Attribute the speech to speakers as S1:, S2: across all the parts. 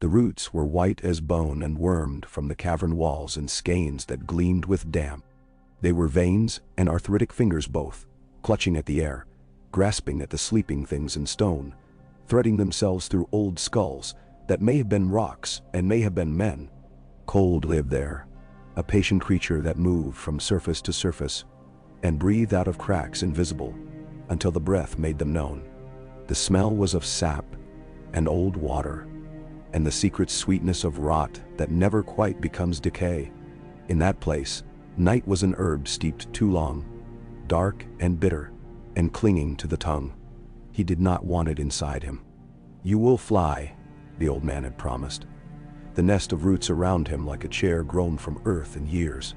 S1: The roots were white as bone and wormed from the cavern walls in skeins that gleamed with damp. They were veins and arthritic fingers both, clutching at the air, grasping at the sleeping things in stone, threading themselves through old skulls that may have been rocks and may have been men. Cold lived there, a patient creature that moved from surface to surface and breathed out of cracks invisible until the breath made them known. The smell was of sap and old water, and the secret sweetness of rot that never quite becomes decay. In that place, night was an herb steeped too long, dark and bitter, and clinging to the tongue. He did not want it inside him. "You will fly," the old man had promised. The nest of roots around him like a chair grown from earth and years.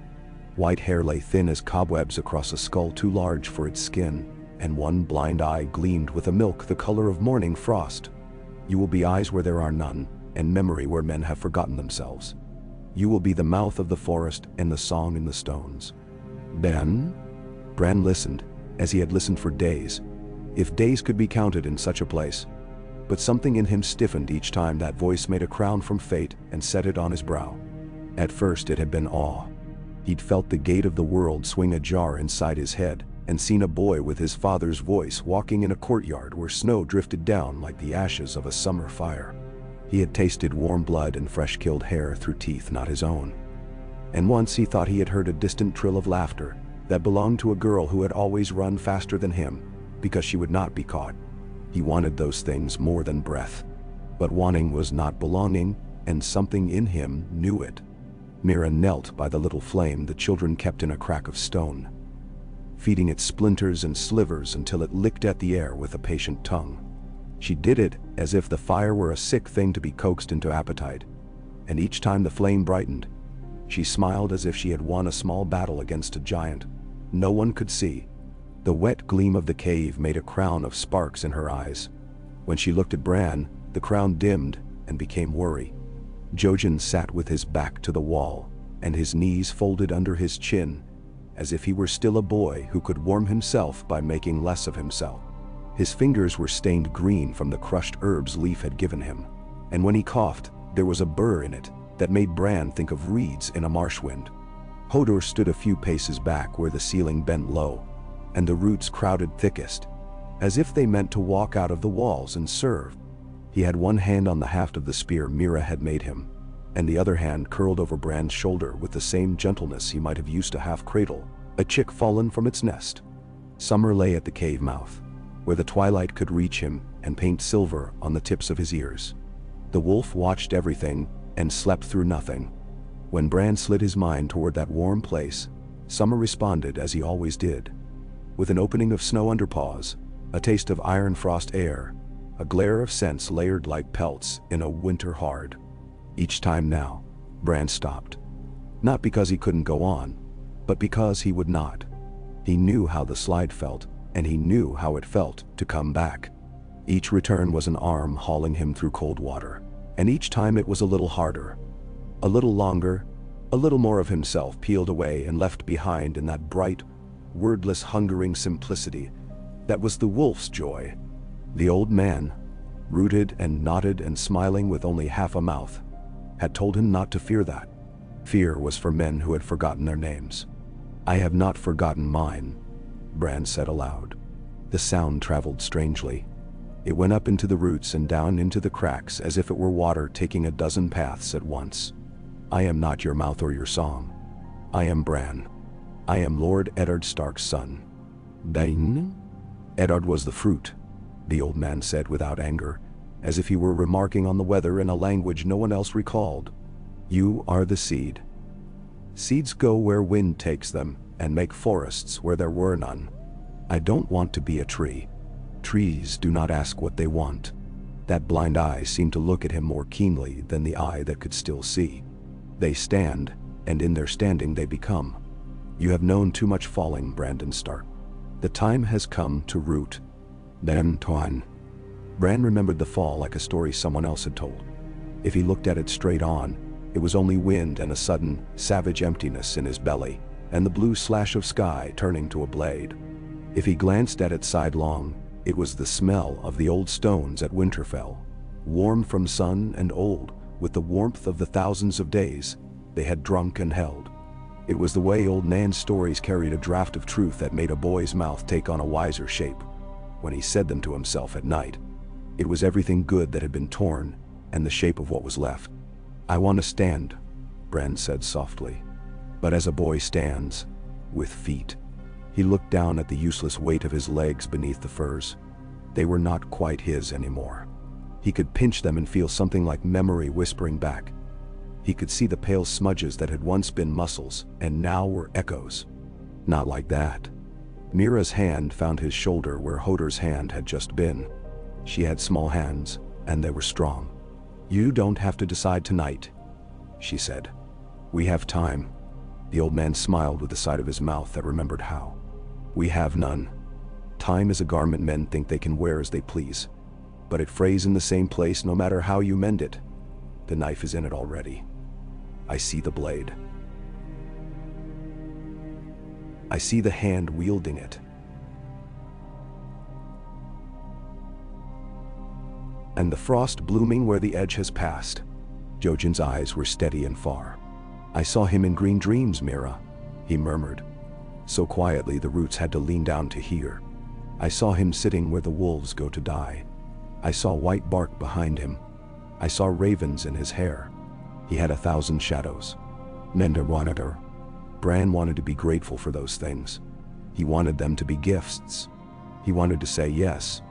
S1: White hair lay thin as cobwebs across a skull too large for its skin, and one blind eye gleamed with a milk the color of morning frost. "You will be eyes where there are none, and memory where men have forgotten themselves. You will be the mouth of the forest and the song in the stones." "Ben?" Bran listened, as he had listened for days, if days could be counted in such a place. But something in him stiffened each time that voice made a crown from fate and set it on his brow. At first it had been awe. He'd felt the gate of the world swing ajar inside his head, and seen a boy with his father's voice walking in a courtyard where snow drifted down like the ashes of a summer fire. He had tasted warm blood and fresh-killed hair through teeth not his own. And once he thought he had heard a distant trill of laughter that belonged to a girl who had always run faster than him because she would not be caught. He wanted those things more than breath. But wanting was not belonging, and something in him knew it. Mira knelt by the little flame the children kept in a crack of stone, feeding it splinters and slivers until it licked at the air with a patient tongue. She did it as if the fire were a sick thing to be coaxed into appetite, and each time the flame brightened, she smiled as if she had won a small battle against a giant no one could see. The wet gleam of the cave made a crown of sparks in her eyes. When she looked at Bran, the crown dimmed and became worry. Jojen sat with his back to the wall, and his knees folded under his chin, as if he were still a boy who could warm himself by making less of himself. His fingers were stained green from the crushed herbs Leaf had given him, and when he coughed, there was a burr in it that made Bran think of reeds in a marsh wind. Hodor stood a few paces back where the ceiling bent low, and the roots crowded thickest, as if they meant to walk out of the walls and serve. He had one hand on the haft of the spear Mira had made him, and the other hand curled over Bran's shoulder with the same gentleness he might have used to half-cradle a chick fallen from its nest. Summer lay at the cave mouth, where the twilight could reach him and paint silver on the tips of his ears. The wolf watched everything and slept through nothing. When Bran slid his mind toward that warm place, Summer responded as he always did, with an opening of snow underpaws, a taste of iron frost air, a glare of scents layered like pelts in a winter hard. Each time now, Bran stopped. Not because he couldn't go on, but because he would not. He knew how the slide felt, and he knew how it felt to come back. Each return was an arm hauling him through cold water, and each time it was a little harder, a little longer, a little more of himself peeled away and left behind in that bright, wordless, hungering simplicity that was the wolf's joy. The old man, rooted and knotted and smiling with only half a mouth, had told him not to fear that. Fear was for men who had forgotten their names. "I have not forgotten mine," Bran said aloud. The sound traveled strangely. It went up into the roots and down into the cracks as if it were water taking a dozen paths at once. "I am not your mouth or your song. I am Bran. I am Lord Eddard Stark's son." "Bane?" "Eddard was the fruit," the old man said without anger, as if he were remarking on the weather in a language no one else recalled. "You are the seed. Seeds go where wind takes them and make forests where there were none. I don't want to be a tree. Trees do not ask what they want." That blind eye seemed to look at him more keenly than the eye that could still see. "They stand, and in their standing they become. You have known too much falling, Brandon Stark. The time has come to root." "Then Tuan." Bran remembered the fall like a story someone else had told. If he looked at it straight on, it was only wind and a sudden, savage emptiness in his belly, and the blue slash of sky turning to a blade. If he glanced at it sidelong, it was the smell of the old stones at Winterfell, warm from sun and old, with the warmth of the thousands of days they had drunk and held. It was the way old Nan's stories carried a draft of truth that made a boy's mouth take on a wiser shape when he said them to himself at night. It was everything good that had been torn and the shape of what was left. "I want to stand," Bran said softly. "But as a boy stands, with feet." He looked down at the useless weight of his legs beneath the furs. They were not quite his anymore. He could pinch them and feel something like memory whispering back. He could see the pale smudges that had once been muscles and now were echoes. Not like that. Mira's hand found his shoulder where Hodor's hand had just been. She had small hands, and they were strong. "You don't have to decide tonight," she said. "We have time." The old man smiled with the side of his mouth that remembered how. "We have none. Time is a garment men think they can wear as they please, but it frays in the same place no matter how you mend it. The knife is in it already. I see the blade. I see the hand wielding it. And the frost blooming where the edge has passed." Jojen's eyes were steady and far. "I saw him in green dreams, Mira," he murmured. So quietly the roots had to lean down to hear. "I saw him sitting where the wolves go to die. I saw white bark behind him. I saw ravens in his hair. He had 1,000 shadows." Nenda wanted her. Bran wanted to be grateful for those things. He wanted them to be gifts. He wanted to say yes.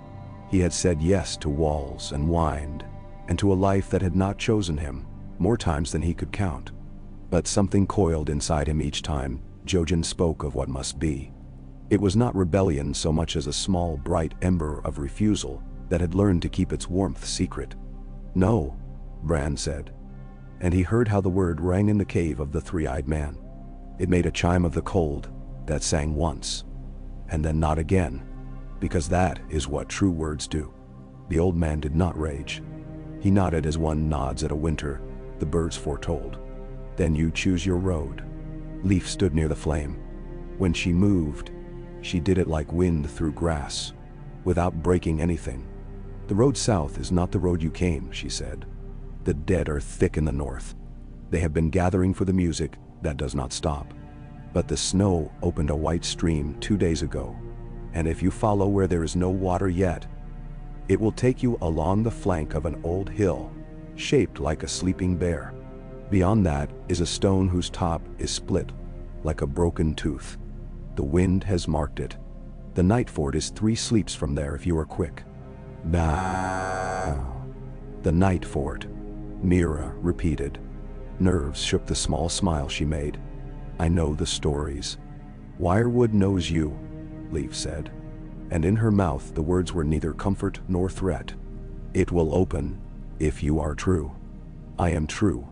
S1: He had said yes to walls and wind, and to a life that had not chosen him, more times than he could count. But something coiled inside him each time Jojen spoke of what must be. It was not rebellion so much as a small, bright ember of refusal that had learned to keep its warmth secret. "No," Bran said. And he heard how the word rang in the cave of the three-eyed man. It made a chime of the cold that sang once, and then not again, because that is what true words do. The old man did not rage. He nodded as one nods at a winter the birds foretold. "Then you choose your road." Leaf stood near the flame. When she moved, she did it like wind through grass, without breaking anything. "The road south is not the road you came," she said. "The dead are thick in the north. They have been gathering for the music that does not stop. But the snow opened a white stream 2 days ago, and if you follow where there is no water yet, it will take you along the flank of an old hill, shaped like a sleeping bear. Beyond that is a stone whose top is split, like a broken tooth. The wind has marked it. The night fort is 3 sleeps from there if you are quick." "Now." "The night fort," Mira repeated. Nerves shook the small smile she made. "I know the stories." "Wirewood knows you," Leaf said. And in her mouth the words were neither comfort nor threat. "It will open, if you are true." "I am true."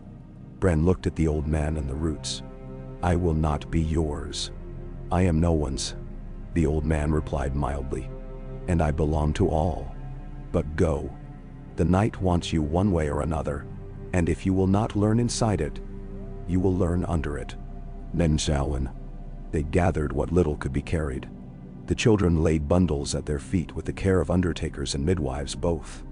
S1: Bran looked at the old man and the roots. "I will not be yours." "I am no one's," the old man replied mildly. "And I belong to all. But go. The night wants you one way or another, and if you will not learn inside it, you will learn under it." Nensawen. They gathered what little could be carried. The children laid bundles at their feet with the care of undertakers and midwives both.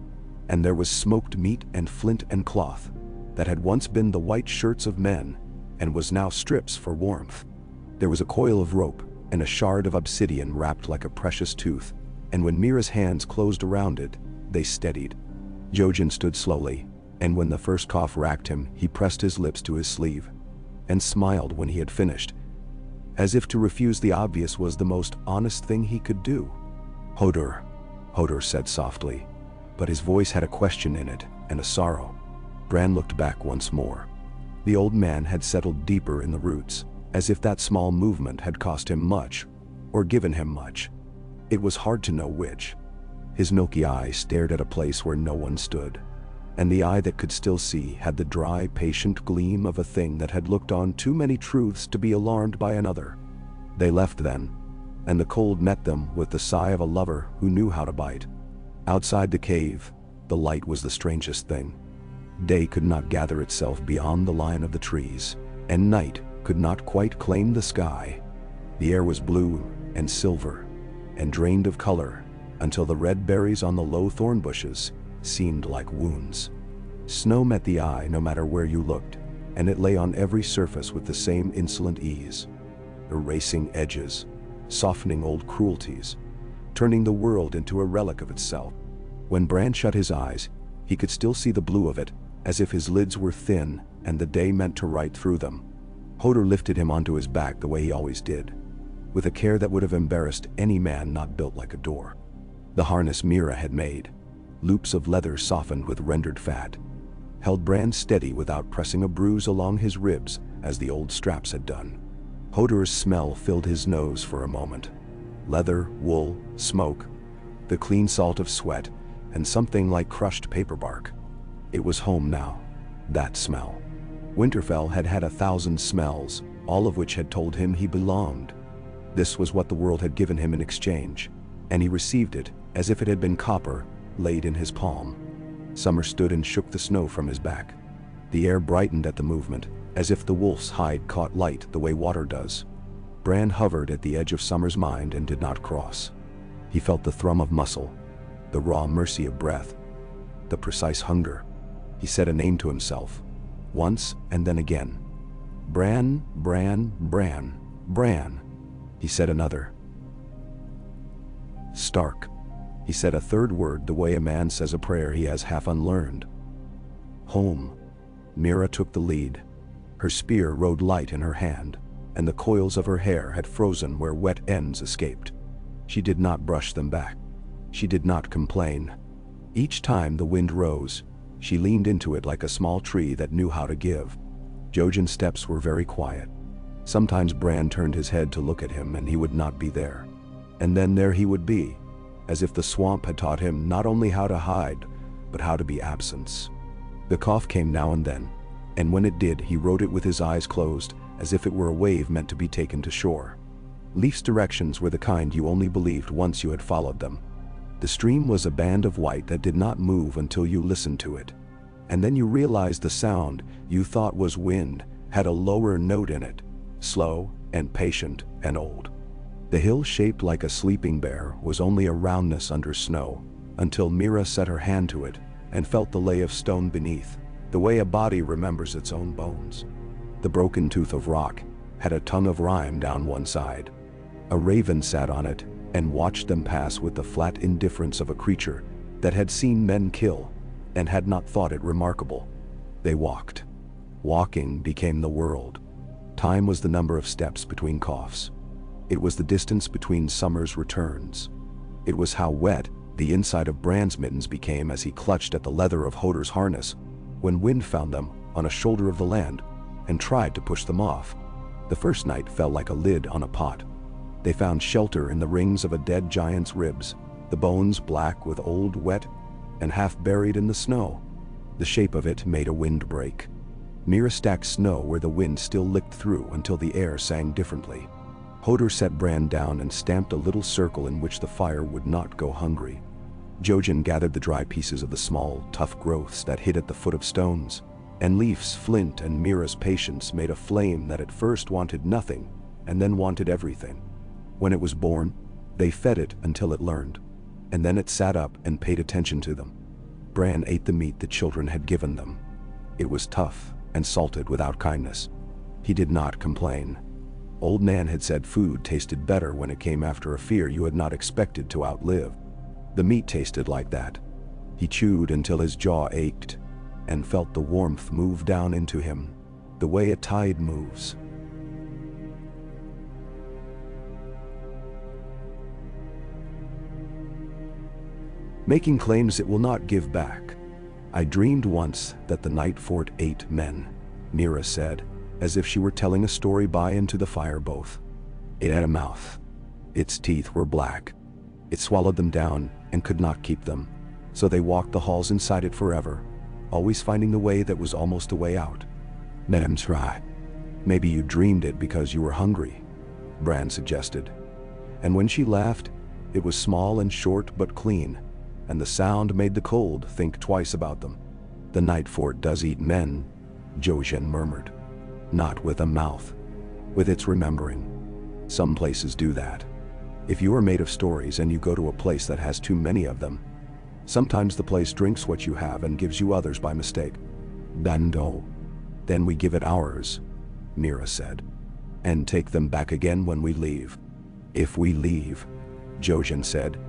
S1: And there was smoked meat and flint and cloth that had once been the white shirts of men and was now strips for warmth. There was a coil of rope and a shard of obsidian wrapped like a precious tooth, and when Mira's hands closed around it, they steadied. Jojen stood slowly, and when the first cough racked him, he pressed his lips to his sleeve and smiled when he had finished, as if to refuse the obvious was the most honest thing he could do. "Hodor," Hodor said softly, but his voice had a question in it and a sorrow. Bran looked back once more. The old man had settled deeper in the roots, as if that small movement had cost him much, or given him much. It was hard to know which. His milky eye stared at a place where no one stood, and the eye that could still see had the dry, patient gleam of a thing that had looked on too many truths to be alarmed by another. They left then, and the cold met them with the sigh of a lover who knew how to bite. Outside the cave, the light was the strangest thing. Day could not gather itself beyond the line of the trees, and night could not quite claim the sky. The air was blue and silver, and drained of color, until the red berries on the low thorn bushes seemed like wounds. Snow met the eye no matter where you looked, and it lay on every surface with the same insolent ease, erasing edges, softening old cruelties, turning the world into a relic of itself. When Bran shut his eyes, he could still see the blue of it, as if his lids were thin and the day meant to ride through them. Hodor lifted him onto his back the way he always did, with a care that would have embarrassed any man not built like a door. The harness Mira had made, loops of leather softened with rendered fat, held Bran steady without pressing a bruise along his ribs as the old straps had done. Hodor's smell filled his nose for a moment. Leather, wool, smoke, the clean salt of sweat, and something like crushed paper bark. It was home now, that smell. Winterfell had had 1,000 smells, all of which had told him he belonged. This was what the world had given him in exchange, and he received it as if it had been copper laid in his palm. Summer stood and shook the snow from his back. The air brightened at the movement, as if the wolf's hide caught light the way water does. Bran hovered at the edge of Summer's mind and did not cross. He felt the thrum of muscle, the raw mercy of breath, the precise hunger. He said a name to himself, once and then again. Bran, Bran, Bran, Bran. He said another. Stark. He said a third word the way a man says a prayer he has half unlearned. Home. Mira took the lead. Her spear rode light in her hand, and the coils of her hair had frozen where wet ends escaped. She did not brush them back. She did not complain. Each time the wind rose, she leaned into it like a small tree that knew how to give. Jojen's steps were very quiet. Sometimes Bran turned his head to look at him and he would not be there. And then there he would be, as if the swamp had taught him not only how to hide, but how to be absence. The cough came now and then, and when it did, he rode it with his eyes closed, as if it were a wave meant to be taken to shore. Leif's directions were the kind you only believed once you had followed them. The stream was a band of white that did not move until you listened to it. And then you realized the sound you thought was wind had a lower note in it, slow and patient and old. The hill shaped like a sleeping bear was only a roundness under snow, until Mira set her hand to it and felt the lay of stone beneath, the way a body remembers its own bones. The broken tooth of rock had a tongue of rime down one side. A raven sat on it and watched them pass with the flat indifference of a creature that had seen men kill and had not thought it remarkable. They walked. Walking became the world. Time was the number of steps between coughs. It was the distance between Summer's returns. It was how wet the inside of Bran's mittens became as he clutched at the leather of Hodor's harness when wind found them on a shoulder of the land and tried to push them off. The first night fell like a lid on a pot. They found shelter in the rings of a dead giant's ribs, the bones black with old wet and half buried in the snow. The shape of it made a wind break. Mira stacked snow where the wind still licked through until the air sang differently. Hodor set Bran down and stamped a little circle in which the fire would not go hungry. Jojen gathered the dry pieces of the small, tough growths that hid at the foot of stones, and Leif's flint and Mira's patience made a flame that at first wanted nothing and then wanted everything. When it was born, they fed it until it learned, and then it sat up and paid attention to them. Bran ate the meat the children had given them. It was tough and salted without kindness. He did not complain. Old Nan had said food tasted better when it came after a fear you had not expected to outlive. The meat tasted like that. He chewed until his jaw ached and felt the warmth move down into him, the way a tide moves. Making claims it will not give back. I dreamed once that the night fort ate men, Mira said, as if she were telling a story by into the fire both. It had a mouth. Its teeth were black. It swallowed them down and could not keep them, so they walked the halls inside it forever, always finding the way that was almost a way out. Nem's right. Maybe you dreamed it because you were hungry, Bran suggested. And when she laughed, it was small and short but clean, and the sound made the cold think twice about them. The night fort does eat men, Jojen murmured. Not with a mouth, with its remembering. Some places do that. If you are made of stories and you go to a place that has too many of them, Sometimes the place drinks what you have and gives you others by mistake. Bando. Then we give it ours, Mira said, and take them back again when we leave. If we leave, Jojen said,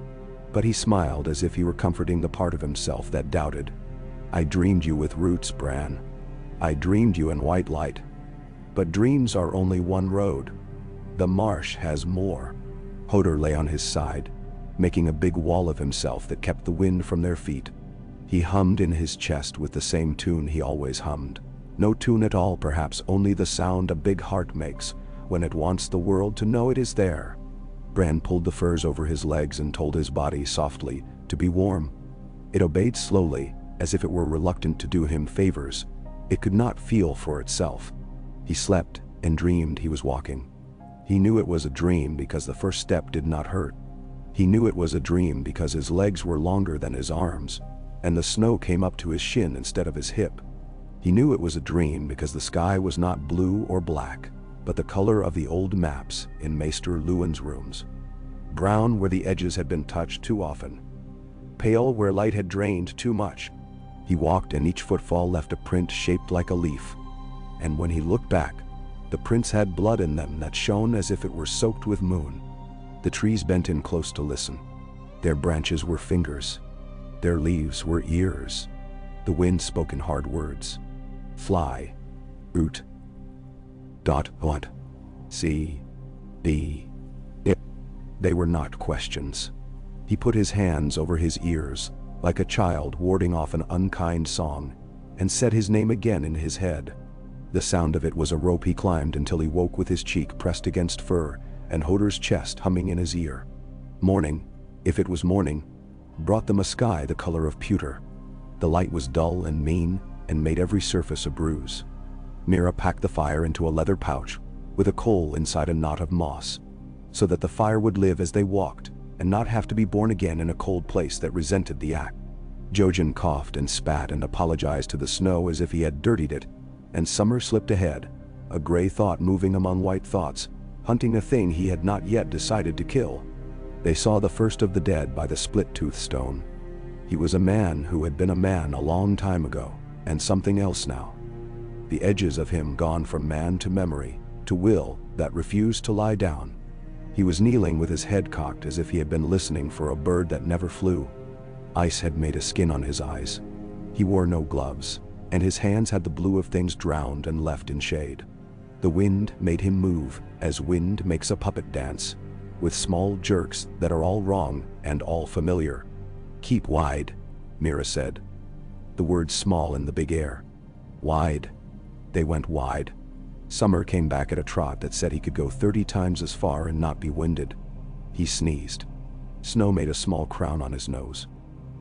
S1: but he smiled as if he were comforting the part of himself that doubted. I dreamed you with roots, Bran. I dreamed you in white light. But dreams are only one road. The marsh has more. Hodor lay on his side, making a big wall of himself that kept the wind from their feet. He hummed in his chest with the same tune he always hummed. No tune at all, perhaps only the sound a big heart makes when it wants the world to know it is there. Bran pulled the furs over his legs and told his body softly to be warm. It obeyed slowly, as if it were reluctant to do him favors. It could not feel for itself. He slept and dreamed he was walking. He knew it was a dream because the first step did not hurt. He knew it was a dream because his legs were longer than his arms, and the snow came up to his shin instead of his hip. He knew it was a dream because the sky was not blue or black, but the color of the old maps in Maester Luwin's rooms. Brown where the edges had been touched too often. Pale where light had drained too much. He walked and each footfall left a print shaped like a leaf. And when he looked back, the prints had blood in them that shone as if it were soaked with moon. The trees bent in close to listen. Their branches were fingers. Their leaves were ears. The wind spoke in hard words. Fly. Oot. Dot. What. See. Be. It. They were not questions. He put his hands over his ears, like a child warding off an unkind song, and said his name again in his head. The sound of it was a rope he climbed until he woke with his cheek pressed against fur and Hodor's chest humming in his ear. Morning, if it was morning, brought them a sky the color of pewter. The light was dull and mean and made every surface a bruise. Mira packed the fire into a leather pouch with a coal inside a knot of moss, so that the fire would live as they walked and not have to be born again in a cold place that resented the act. Jojen coughed and spat and apologized to the snow as if he had dirtied it, and summer slipped ahead, a gray thought moving among white thoughts, hunting a thing he had not yet decided to kill. They saw the first of the dead by the split-tooth stone. He was a man who had been a man a long time ago, and something else now. The edges of him gone from man to memory, to will that refused to lie down. He was kneeling with his head cocked as if he had been listening for a bird that never flew. Ice had made a skin on his eyes. He wore no gloves, and his hands had the blue of things drowned and left in shade. The wind made him move, as wind makes a puppet dance, with small jerks that are all wrong and all familiar. Keep wide, Mira said. The word small in the big air. Wide. They went wide. Summer came back at a trot that said he could go 30 times as far and not be winded. He sneezed. Snow made a small crown on his nose.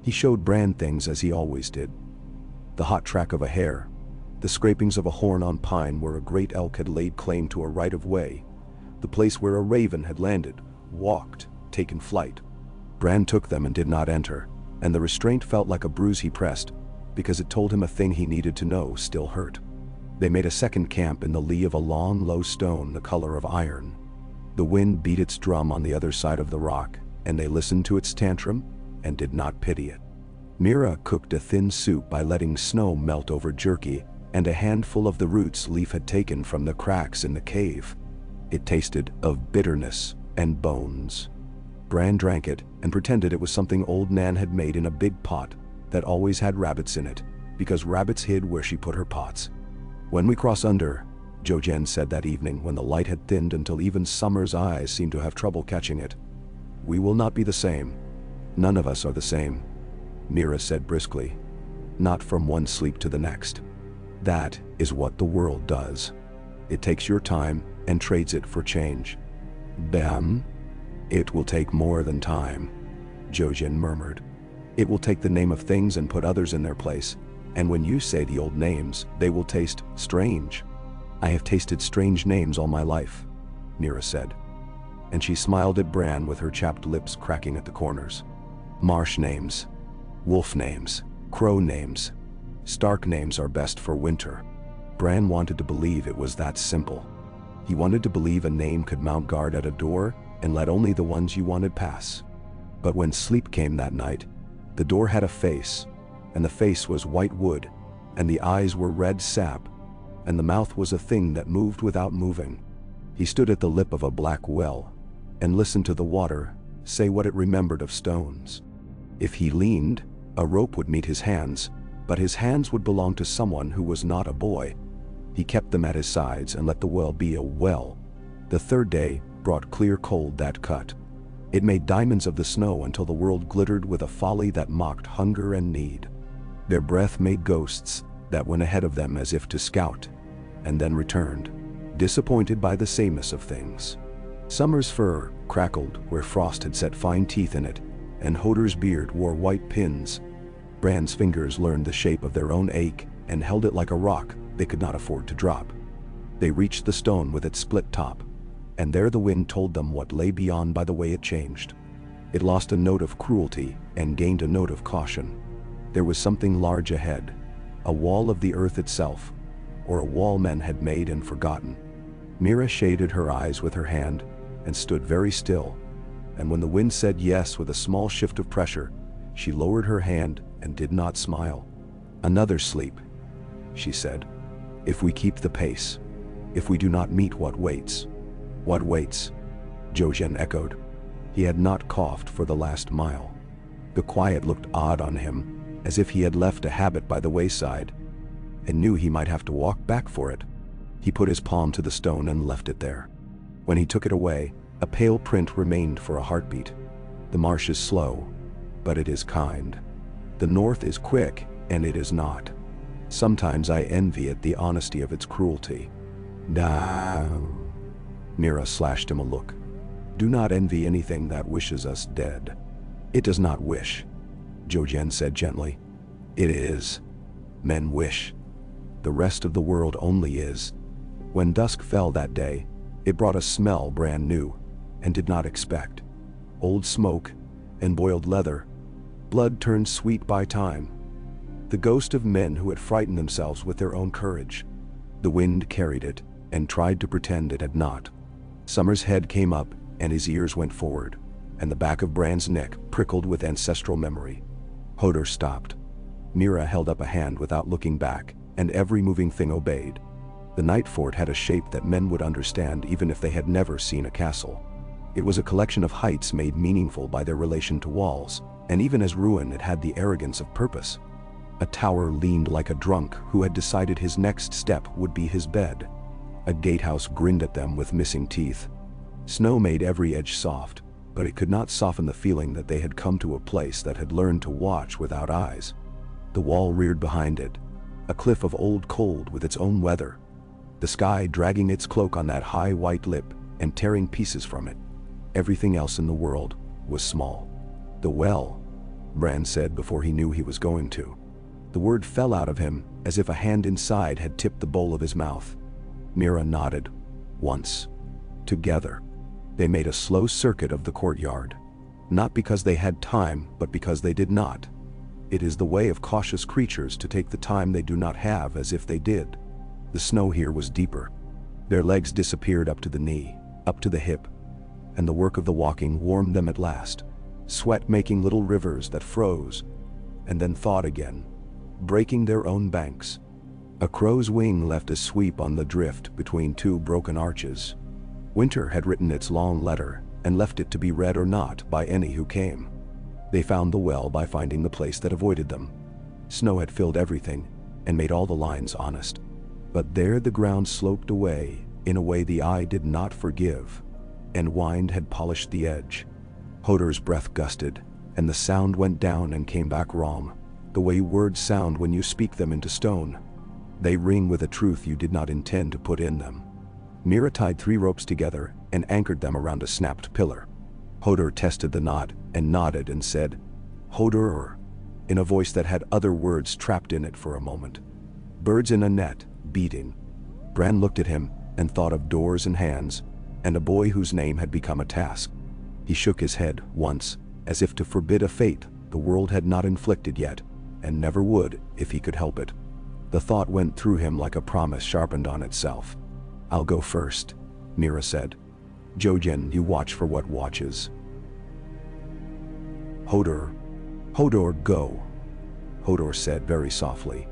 S1: He showed Bran things as he always did. The hot track of a hare, the scrapings of a horn on pine where a great elk had laid claim to a right of way, the place where a raven had landed, walked, taken flight. Bran took them and did not enter, and the restraint felt like a bruise he pressed, because it told him a thing he needed to know still hurt. They made a second camp in the lee of a long, low stone the color of iron. The wind beat its drum on the other side of the rock, and they listened to its tantrum and did not pity it. Mira cooked a thin soup by letting snow melt over jerky and a handful of the roots Leaf had taken from the cracks in the cave. It tasted of bitterness and bones. Bran drank it and pretended it was something old Nan had made in a big pot that always had rabbits in it, because rabbits hid where she put her pots. When we cross under, Jojen said that evening when the light had thinned until even Summer's eyes seemed to have trouble catching it, we will not be the same. None of us are the same, Mira said briskly. Not from one sleep to the next. That is what the world does. It takes your time and trades it for change. Bam? It will take more than time, Jojen murmured. It will take the name of things and put others in their place, and when you say the old names, they will taste strange. I have tasted strange names all my life, Mira said. And she smiled at Bran with her chapped lips cracking at the corners. Marsh names, wolf names, crow names. Stark names are best for winter. Bran wanted to believe it was that simple. He wanted to believe a name could mount guard at a door and let only the ones you wanted pass. But when sleep came that night, The door had a face, and the face was white wood, and the eyes were red sap, and the mouth was a thing that moved without moving. He stood at the lip of a black well, and listened to the water say what it remembered of stones. If he leaned, a rope would meet his hands, but his hands would belong to someone who was not a boy. He kept them at his sides and let the well be a well. The third day brought clear cold that cut. It made diamonds of the snow until the world glittered with a folly that mocked hunger and need. Their breath made ghosts that went ahead of them as if to scout, and then returned, disappointed by the sameness of things. Summer's fur crackled where frost had set fine teeth in it, and Hodor's beard wore white pins. Bran's fingers learned the shape of their own ache and held it like a rock they could not afford to drop. They reached the stone with its split top, and there the wind told them what lay beyond by the way it changed. It lost a note of cruelty and gained a note of caution. There was something large ahead, a wall of the earth itself, or a wall men had made and forgotten. Mira shaded her eyes with her hand and stood very still, and when the wind said yes with a small shift of pressure, she lowered her hand and did not smile. "Another sleep," she said. "If we keep the pace. If we do not meet what waits." "What waits?" Jojen echoed. He had not coughed for the last mile. The quiet looked odd on him, as if he had left a habit by the wayside, and knew he might have to walk back for it. He put his palm to the stone and left it there. When he took it away, a pale print remained for a heartbeat. The marsh is slow, but it is kind. The north is quick, and it is not. Sometimes I envy it the honesty of its cruelty. Down. Mira slashed him a look. "Do not envy anything that wishes us dead." "It does not wish," Jojen said gently. "It is. Men wish. The rest of the world only is." When dusk fell that day, it brought a smell Bran knew and did not expect. Old smoke and boiled leather. Blood turned sweet by time. The ghost of men who had frightened themselves with their own courage. The wind carried it and tried to pretend it had not. Summer's head came up and his ears went forward, and the back of Bran's neck prickled with ancestral memory. Hodor stopped. Mira held up a hand without looking back, and every moving thing obeyed. The night fort had a shape that men would understand even if they had never seen a castle. It was a collection of heights made meaningful by their relation to walls, and even as ruin it had the arrogance of purpose. A tower leaned like a drunk who had decided his next step would be his bed. A gatehouse grinned at them with missing teeth. Snow made every edge soft, but it could not soften the feeling that they had come to a place that had learned to watch without eyes. The wall reared behind it, a cliff of old cold with its own weather. The sky dragging its cloak on that high white lip and tearing pieces from it. Everything else in the world was small. "The well," Bran said before he knew he was going to. The word fell out of him as if a hand inside had tipped the bowl of his mouth. Mira nodded. Once. Together. They made a slow circuit of the courtyard. Not because they had time, but because they did not. It is the way of cautious creatures to take the time they do not have as if they did. The snow here was deeper. Their legs disappeared up to the knee, up to the hip, and the work of the walking warmed them at last, sweat making little rivers that froze, and then thawed again, breaking their own banks. A crow's wing left a sweep on the drift between two broken arches. Winter had written its long letter and left it to be read or not by any who came. They found the well by finding the place that avoided them. Snow had filled everything and made all the lines honest. But there the ground sloped away in a way the eye did not forgive, and wind had polished the edge. Hodor's breath gusted, and the sound went down and came back wrong, the way words sound when you speak them into stone. They ring with a truth you did not intend to put in them. Mira tied 3 ropes together and anchored them around a snapped pillar. Hodor tested the knot and nodded and said, "Hodor," in a voice that had other words trapped in it for a moment. Birds in a net, beating. Bran looked at him and thought of doors and hands, and a boy whose name had become a task. He shook his head once, as if to forbid a fate the world had not inflicted yet, and never would if he could help it. The thought went through him like a promise sharpened on itself. "I'll go first," Mira said. "Jojen, you watch for what watches." Hodor. "Hodor, go," Hodor said very softly.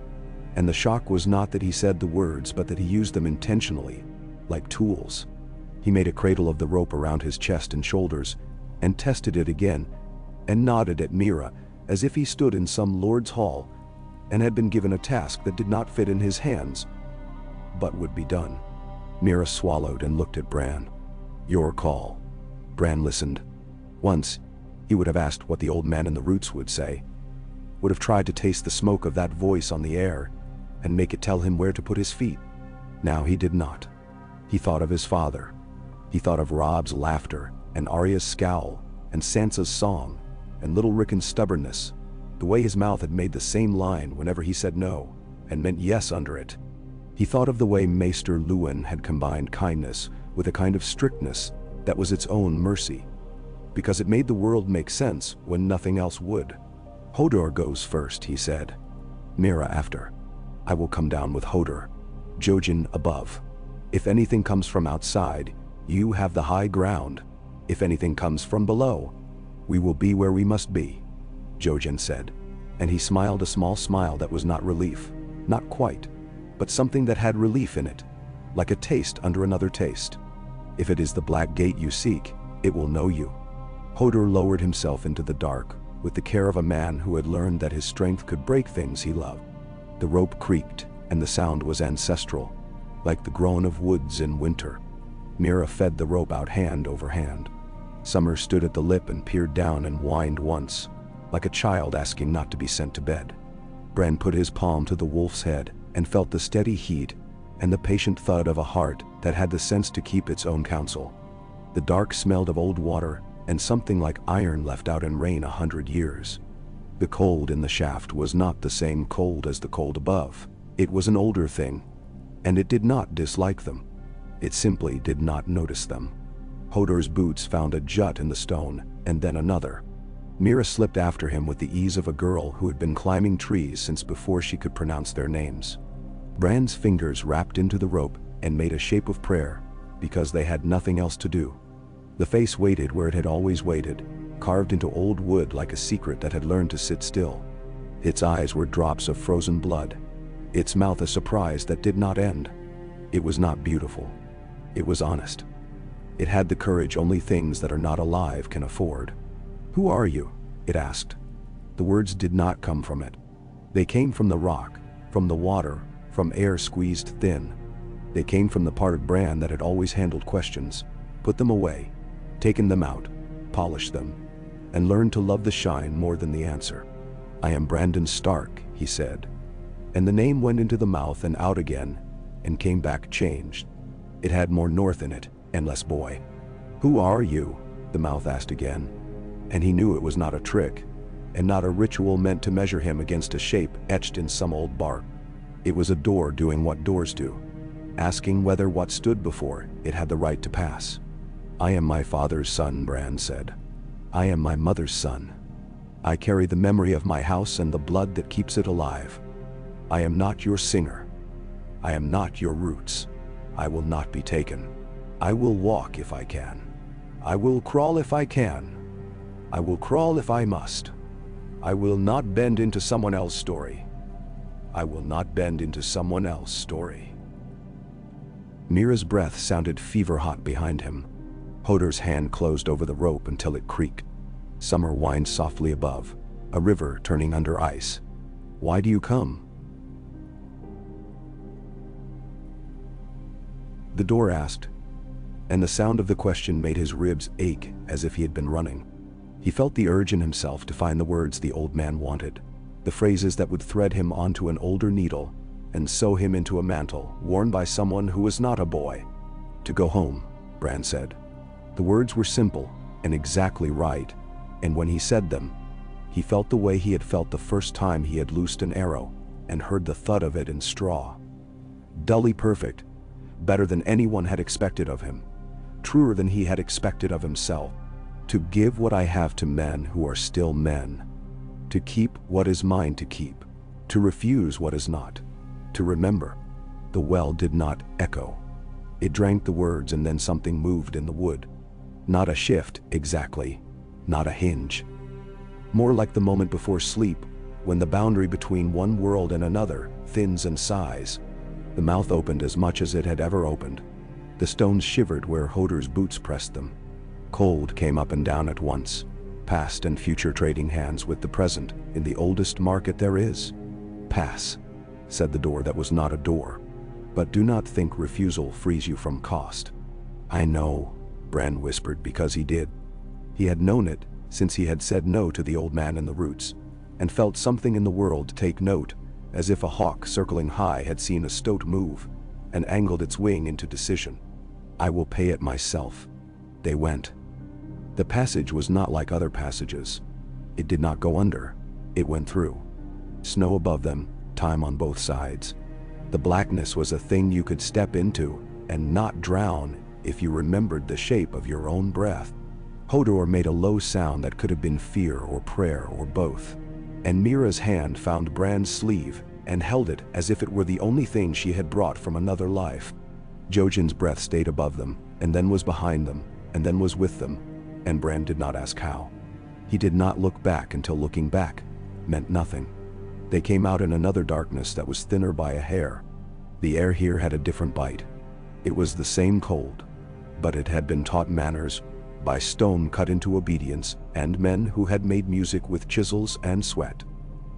S1: And the shock was not that he said the words, but that he used them intentionally, like tools. He made a cradle of the rope around his chest and shoulders, and tested it again, and nodded at Mira as if he stood in some lord's hall and had been given a task that did not fit in his hands, but would be done. Mira swallowed and looked at Bran. "Your call." Bran listened. Once, he would have asked what the old man in the roots would say, would have tried to taste the smoke of that voice on the air and make it tell him where to put his feet. Now he did not. He thought of his father. He thought of Robb's laughter and Arya's scowl and Sansa's song and little Rickon's stubbornness, the way his mouth had made the same line whenever he said no and meant yes under it. He thought of the way Maester Luwin had combined kindness with a kind of strictness that was its own mercy, because it made the world make sense when nothing else would. "Hodor goes first," he said. "Mira after. I will come down with Hodor. Jojen above. If anything comes from outside, you have the high ground. If anything comes from below, we will be where we must be," Jojen said. And he smiled a small smile that was not relief, not quite, but something that had relief in it, like a taste under another taste. "If it is the black gate you seek, it will know you." Hodor lowered himself into the dark, with the care of a man who had learned that his strength could break things he loved. The rope creaked, and the sound was ancestral, like the groan of woods in winter. Mira fed the rope out hand over hand. Summer stood at the lip and peered down and whined once, like a child asking not to be sent to bed. Bran put his palm to the wolf's head and felt the steady heat and the patient thud of a heart that had the sense to keep its own counsel. The dark smelled of old water and something like iron left out in rain 100 years. The cold in the shaft was not the same cold as the cold above. It was an older thing, and it did not dislike them. It simply did not notice them. Hodor's boots found a jut in the stone, and then another. Mira slipped after him with the ease of a girl who had been climbing trees since before she could pronounce their names. Bran's fingers wrapped into the rope and made a shape of prayer, because they had nothing else to do. The face waited where it had always waited, carved into old wood like a secret that had learned to sit still. Its eyes were drops of frozen blood, its mouth a surprise that did not end. It was not beautiful. It was honest. It had the courage only things that are not alive can afford. "Who are you?" it asked. The words did not come from it. They came from the rock, from the water, from air squeezed thin. They came from the part of Bran that had always handled questions, put them away, taken them out, polished them, and learned to love the shine more than the answer. "I am Brandon Stark," he said. And the name went into the mouth and out again, and came back changed. It had more north in it, and less boy. "Who are you?" the mouth asked again. And he knew it was not a trick, and not a ritual meant to measure him against a shape etched in some old bark. It was a door doing what doors do, asking whether what stood before it had the right to pass. "I am my father's son," Bran said. "I am my mother's son. I carry the memory of my house and the blood that keeps it alive. I am not your singer. I am not your roots. I will not be taken. I will walk if I can. I will crawl if I can. I will crawl if I must. I will not bend into someone else's story. I will not bend into someone else's story." Mira's breath sounded fever-hot behind him. Hodor's hand closed over the rope until it creaked. Summer whined softly above, a river turning under ice. "Why do you come?" the door asked, and the sound of the question made his ribs ache as if he had been running. He felt the urge in himself to find the words the old man wanted, the phrases that would thread him onto an older needle and sew him into a mantle worn by someone who was not a boy. "To go home," Bran said. The words were simple and exactly right, and when he said them, he felt the way he had felt the first time he had loosed an arrow and heard the thud of it in straw. Dully perfect, better than anyone had expected of him, truer than he had expected of himself. "To give what I have to men who are still men. To keep what is mine to keep. To refuse what is not. To remember." The well did not echo. It drank the words, and then something moved in the wood. Not a shift, exactly. Not a hinge. more like the moment before sleep, when the boundary between one world and another thins and sighs. The mouth opened as much as it had ever opened. The stones shivered where Hodor's boots pressed them. Cold came up and down at once, past and future trading hands with the present in the oldest market there is. "Pass," said the door that was not a door. "But do not think refusal frees you from cost." "I know," Bran whispered, because he did. He had known it since he had said no to the old man in the roots, and felt something in the world take note, as if a hawk circling high had seen a stoat move and angled its wing into decision. "I will pay it myself." They went. The passage was not like other passages. It did not go under, it went through. Snow above them, time on both sides. The blackness was a thing you could step into and not drown if you remembered the shape of your own breath. Hodor made a low sound that could have been fear or prayer or both. And Mira's hand found Bran's sleeve and held it as if it were the only thing she had brought from another life. Jojen's breath stayed above them, and then was behind them, and then was with them, and Bran did not ask how. He did not look back until looking back meant nothing. They came out in another darkness that was thinner by a hair. The air here had a different bite. It was the same cold, but it had been taught manners by stone cut into obedience and men who had made music with chisels and sweat.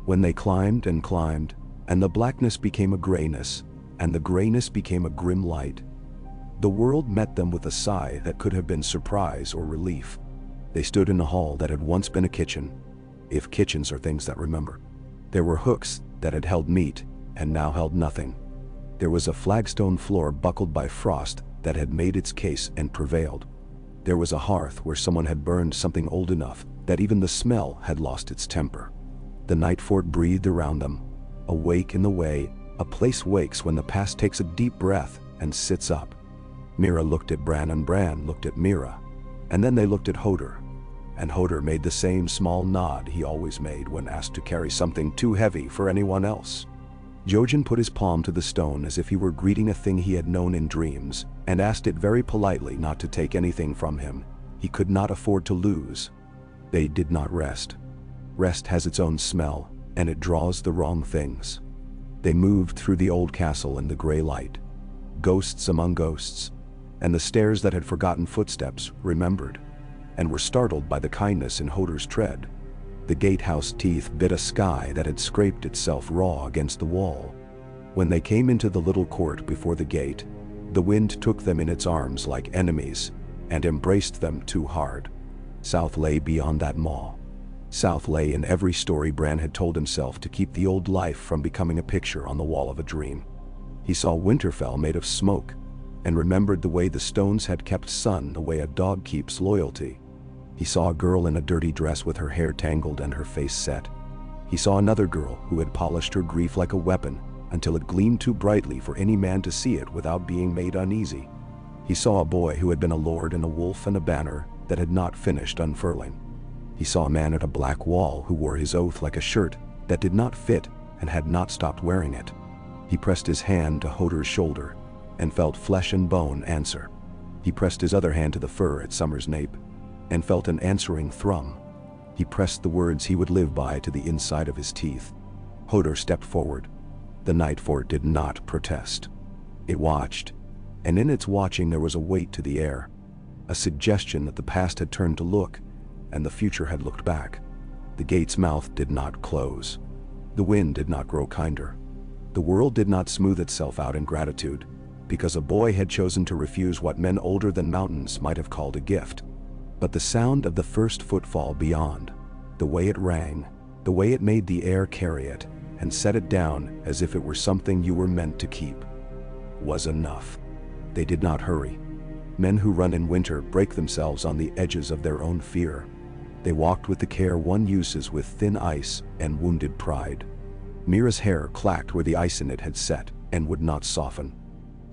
S1: When they climbed and climbed, and the blackness became a grayness, and the grayness became a grim light, the world met them with a sigh that could have been surprise or relief. They stood in a hall that had once been a kitchen, if kitchens are things that remember. There were hooks that had held meat and now held nothing. There was a flagstone floor buckled by frost that had made its case and prevailed. There was a hearth where someone had burned something old enough that even the smell had lost its temper. The night fort breathed around them, awake in the way a place wakes when the past takes a deep breath and sits up. Mira looked at Bran and Bran looked at Mira, and then they looked at Hodor, and Hodor made the same small nod he always made when asked to carry something too heavy for anyone else. Jojen put his palm to the stone as if he were greeting a thing he had known in dreams, and asked it very politely not to take anything from him. He could not afford to lose. They did not rest. Rest has its own smell, and it draws the wrong things. They moved through the old castle in the gray light. Ghosts among ghosts, and the stairs that had forgotten footsteps remembered, and were startled by the kindness in Hodor's tread. The gatehouse teeth bit a sky that had scraped itself raw against the wall. When they came into the little court before the gate, the wind took them in its arms like enemies and embraced them too hard. South lay beyond that maw. South lay in every story Bran had told himself to keep the old life from becoming a picture on the wall of a dream. He saw Winterfell made of smoke, and remembered the way the stones had kept sun the way a dog keeps loyalty. He saw a girl in a dirty dress with her hair tangled and her face set. He saw another girl who had polished her grief like a weapon until it gleamed too brightly for any man to see it without being made uneasy. He saw a boy who had been a lord and a wolf and a banner that had not finished unfurling. He saw a man at a black wall who wore his oath like a shirt that did not fit and had not stopped wearing it. He pressed his hand to Hodor's shoulder and felt flesh and bone answer. He pressed his other hand to the fur at Summer's nape and felt an answering thrum. He pressed the words he would live by to the inside of his teeth. Hodor stepped forward. The night fort did not protest. It watched, and in its watching there was a weight to the air, a suggestion that the past had turned to look, and the future had looked back. The gate's mouth did not close. The wind did not grow kinder. The world did not smooth itself out in gratitude, because a boy had chosen to refuse what men older than mountains might have called a gift. But the sound of the first footfall beyond, the way it rang, the way it made the air carry it and set it down as if it were something you were meant to keep, was enough. They did not hurry. Men who run in winter break themselves on the edges of their own fear. They walked with the care one uses with thin ice and wounded pride. Mira's hair clacked where the ice in it had set and would not soften.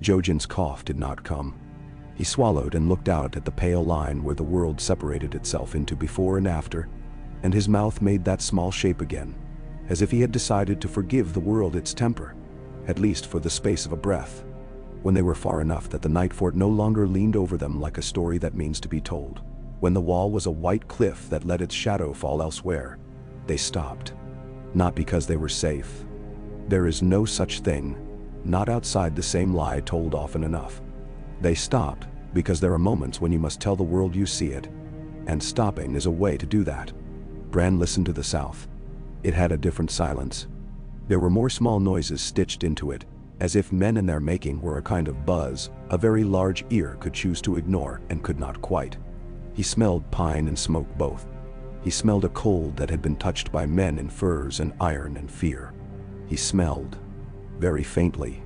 S1: Jojen's cough did not come. He swallowed and looked out at the pale line where the world separated itself into before and after, and his mouth made that small shape again, as if he had decided to forgive the world its temper, at least for the space of a breath. When they were far enough that the night fort no longer leaned over them like a story that means to be told, when the wall was a white cliff that let its shadow fall elsewhere, They stopped. Not because they were safe. There is no such thing, not outside the same lie told often enough. They stopped because there are moments when you must tell the world you see it, and stopping is a way to do that. Bran listened to the south. It had a different silence. There were more small noises stitched into it, as if men in their making were a kind of buzz a very large ear could choose to ignore and could not quite. He smelled pine and smoke both. He smelled a cold that had been touched by men in furs and iron and fear. He smelled, very faintly,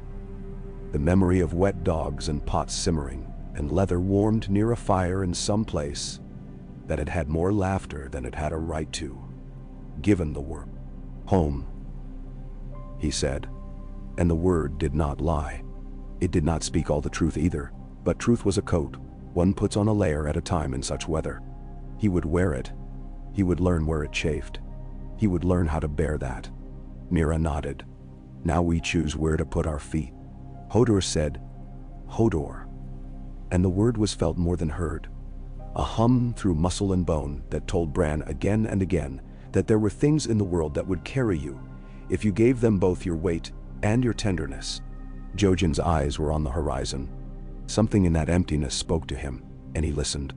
S1: the memory of wet dogs and pots simmering and leather warmed near a fire in some place that had had more laughter than it had a right to, given the word. Home, he said, and the word did not lie. It did not speak all the truth either, but truth was a coat one puts on a layer at a time in such weather. He would wear it. He would learn where it chafed. He would learn how to bear that. Mira nodded. Now we choose where to put our feet. Hodor said, Hodor. And the word was felt more than heard. A hum through muscle and bone that told Bran again and again that there were things in the world that would carry you if you gave them both your weight and your tenderness. Jojen's eyes were on the horizon. Something in that emptiness spoke to him, and he listened.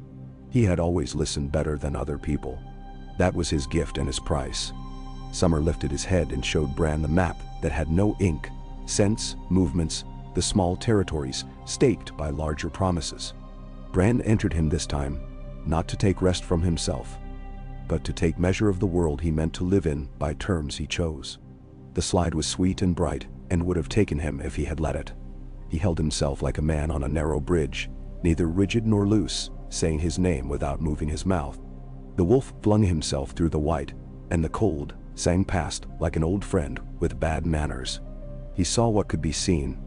S1: He had always listened better than other people. That was his gift and his price. Summer lifted his head and showed Bran the map that had no ink, scents, movements, the small territories staked by larger promises. Bran entered him this time, not to take rest from himself, but to take measure of the world he meant to live in by terms he chose. The slide was sweet and bright, and would have taken him if he had let it. He held himself like a man on a narrow bridge, neither rigid nor loose, saying his name without moving his mouth. The wolf flung himself through the white, and the cold sang past like an old friend with bad manners. He saw what could be seen: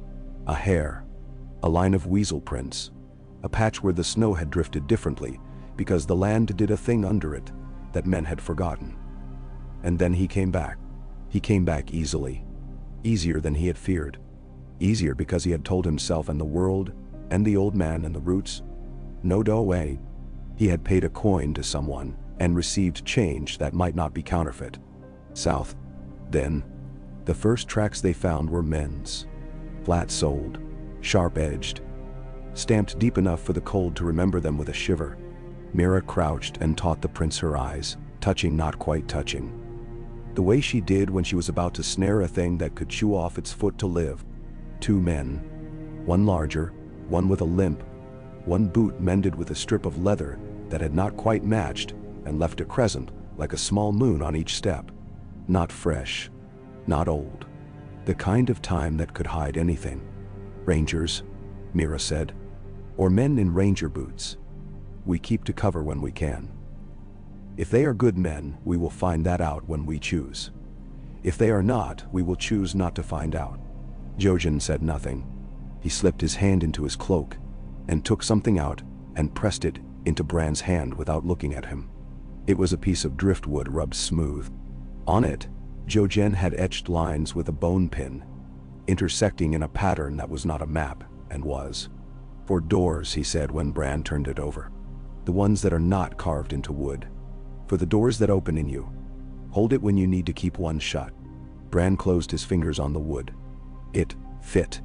S1: a hair, a line of weasel prints, a patch where the snow had drifted differently because the land did a thing under it that men had forgotten. And then he came back. He came back easily, easier than he had feared, easier because he had told himself and the world and the old man and the roots, no way. He had paid a coin to someone and received change that might not be counterfeit. South, then, the first tracks they found were men's, flat-soled, sharp-edged, stamped deep enough for the cold to remember them with a shiver. Mira crouched and taught the prince her eyes, touching not quite touching. The way she did when she was about to snare a thing that could chew off its foot to live. 2 men, one larger, one with a limp, one boot mended with a strip of leather that had not quite matched and left a crescent like a small moon on each step. Not fresh, not old, the kind of time that could hide anything. Rangers, Mira said, or men in ranger boots. We keep to cover when we can. If they are good men, we will find that out when we choose. If they are not, we will choose not to find out. Jojen said nothing. He slipped his hand into his cloak and took something out and pressed it into Bran's hand without looking at him. It was a piece of driftwood rubbed smooth. On it, Jojen had etched lines with a bone pin, intersecting in a pattern that was not a map and was. For doors, he said when Bran turned it over. The ones that are not carved into wood. For the doors that open in you. Hold it when you need to keep one shut. Bran closed his fingers on the wood. It fit.